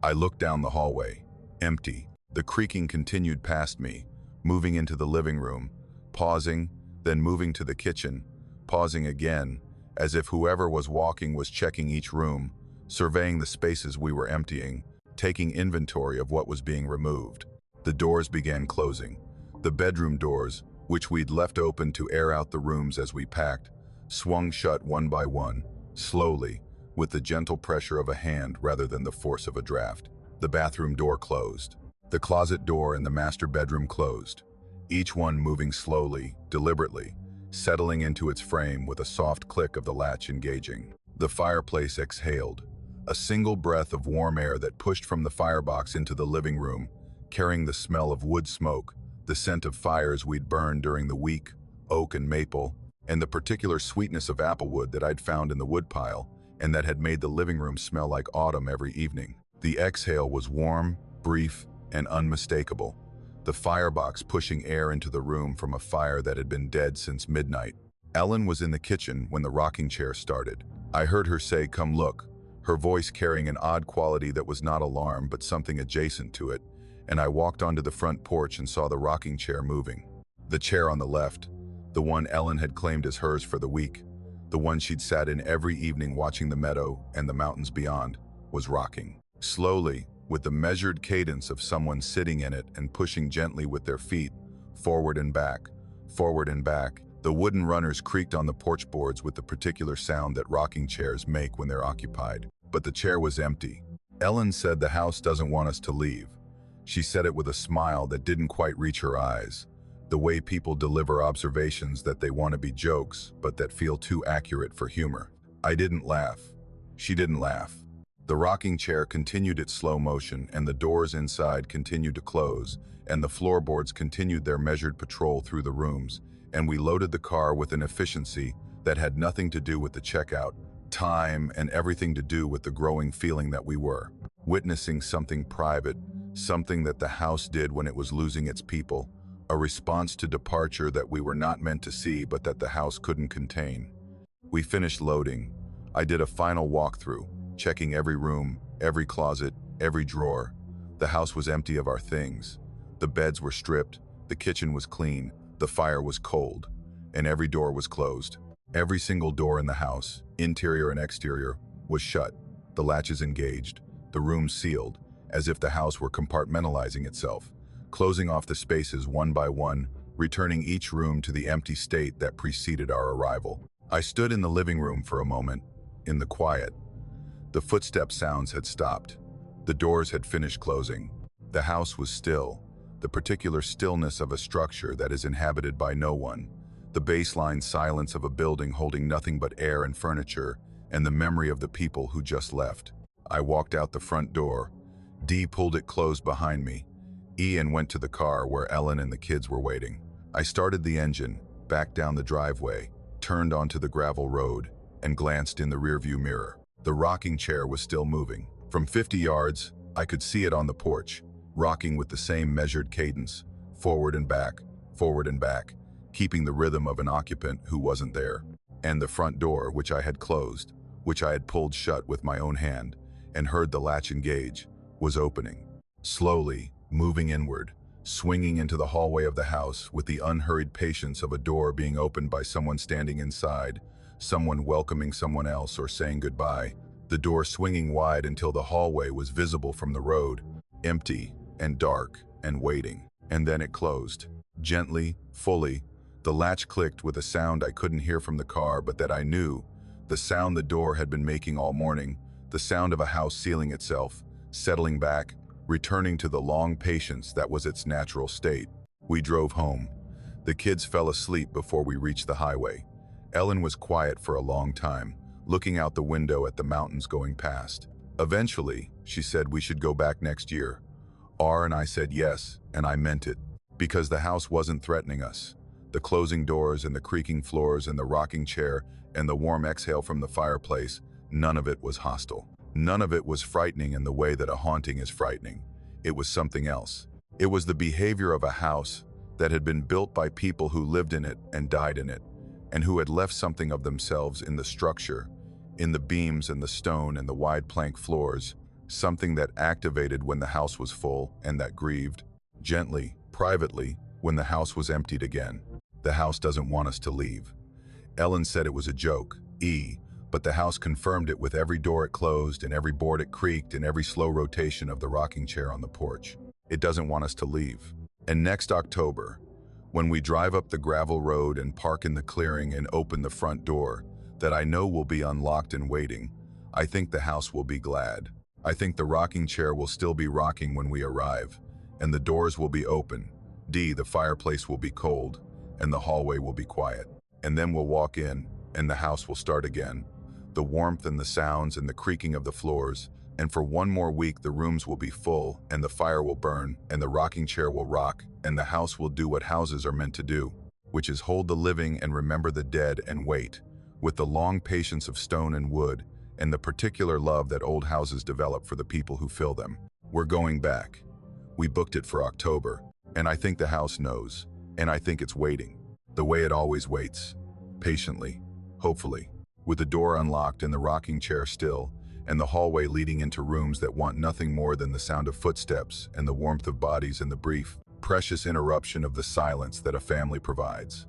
I looked down the hallway, empty. The creaking continued past me, moving into the living room, pausing, then moving to the kitchen, pausing again, as if whoever was walking was checking each room, surveying the spaces we were emptying, taking inventory of what was being removed. The doors began closing. The bedroom doors, which we'd left open to air out the rooms as we packed, swung shut one by one, slowly, with the gentle pressure of a hand rather than the force of a draft. The bathroom door closed. The closet door and the master bedroom closed, each one moving slowly, deliberately, settling into its frame with a soft click of the latch engaging. The fireplace exhaled, a single breath of warm air that pushed from the firebox into the living room, carrying the smell of wood smoke, the scent of fires we'd burned during the week, oak and maple, and the particular sweetness of applewood that I'd found in the woodpile and that had made the living room smell like autumn every evening. The exhale was warm, brief, and unmistakable, the firebox pushing air into the room from a fire that had been dead since midnight. Ellen was in the kitchen when the rocking chair started. I heard her say, "Come look," her voice carrying an odd quality that was not alarm but something adjacent to it, and I walked onto the front porch and saw the rocking chair moving. The chair on the left, the one Ellen had claimed as hers for the week, the one she'd sat in every evening watching the meadow and the mountains beyond, was rocking. Slowly, with the measured cadence of someone sitting in it and pushing gently with their feet, forward and back, forward and back. The wooden runners creaked on the porch boards with the particular sound that rocking chairs make when they're occupied. But the chair was empty. Ellen said the house doesn't want us to leave. She said it with a smile that didn't quite reach her eyes, the way people deliver observations that they want to be jokes, but that feel too accurate for humor. I didn't laugh. She didn't laugh. The rocking chair continued its slow motion, and the doors inside continued to close, and the floorboards continued their measured patrol through the rooms, and we loaded the car with an efficiency that had nothing to do with the checkout time and everything to do with the growing feeling that we were witnessing something private, something that the house did when it was losing its people, a response to departure that we were not meant to see but that the house couldn't contain. We finished loading. I did a final walkthrough, checking every room, every closet, every drawer. The house was empty of our things. The beds were stripped, the kitchen was clean, the fire was cold, and every door was closed. Every single door in the house, interior and exterior, was shut, the latches engaged, the rooms sealed, as if the house were compartmentalizing itself, closing off the spaces one by one, returning each room to the empty state that preceded our arrival. I stood in the living room for a moment, in the quiet. The footstep sounds had stopped. The doors had finished closing. The house was still, the particular stillness of a structure that is inhabited by no one, the baseline silence of a building holding nothing but air and furniture, and the memory of the people who just left. I walked out the front door. Dee pulled it closed behind me. Ian went to the car where Ellen and the kids were waiting. I started the engine, backed down the driveway, turned onto the gravel road, and glanced in the rearview mirror. The rocking chair was still moving. From 50 yards, I could see it on the porch, rocking with the same measured cadence, forward and back, keeping the rhythm of an occupant who wasn't there. And the front door, which I had closed, which I had pulled shut with my own hand, and heard the latch engage, was opening. Slowly, moving inward, swinging into the hallway of the house with the unhurried patience of a door being opened by someone standing inside, someone welcoming someone else or saying goodbye, the door swinging wide until the hallway was visible from the road, empty and dark and waiting. And then it closed. Gently, fully, the latch clicked with a sound I couldn't hear from the car, but that I knew, the sound the door had been making all morning, the sound of a house sealing itself, settling back, returning to the long patience that was its natural state. We drove home. The kids fell asleep before we reached the highway. Ellen was quiet for a long time, looking out the window at the mountains going past. Eventually, she said we should go back next year. R and I said yes, and I meant it, because the house wasn't threatening us. The closing doors and the creaking floors and the rocking chair and the warm exhale from the fireplace, none of it was hostile. None of it was frightening in the way that a haunting is frightening. It was something else. It was the behavior of a house that had been built by people who lived in it and died in it, and who had left something of themselves in the structure, in the beams and the stone and the wide plank floors, something that activated when the house was full and that grieved, gently, privately, when the house was emptied again. The house doesn't want us to leave. Ellen said it was a joke, but the house confirmed it with every door it closed and every board it creaked and every slow rotation of the rocking chair on the porch. It doesn't want us to leave. And next October, when we drive up the gravel road and park in the clearing and open the front door, that I know will be unlocked and waiting, I think the house will be glad. I think the rocking chair will still be rocking when we arrive, and the doors will be open. The fireplace will be cold, and the hallway will be quiet. And then we'll walk in, and the house will start again. The warmth and the sounds and the creaking of the floors, and for one more week the rooms will be full, and the fire will burn, and the rocking chair will rock, and the house will do what houses are meant to do, which is hold the living and remember the dead and wait, with the long patience of stone and wood, and the particular love that old houses develop for the people who fill them. We're going back. We booked it for October, and I think the house knows, and I think it's waiting, the way it always waits, patiently, hopefully, with the door unlocked and the rocking chair still, and the hallway leading into rooms that want nothing more than the sound of footsteps and the warmth of bodies and the brief, precious interruption of the silence that a family provides.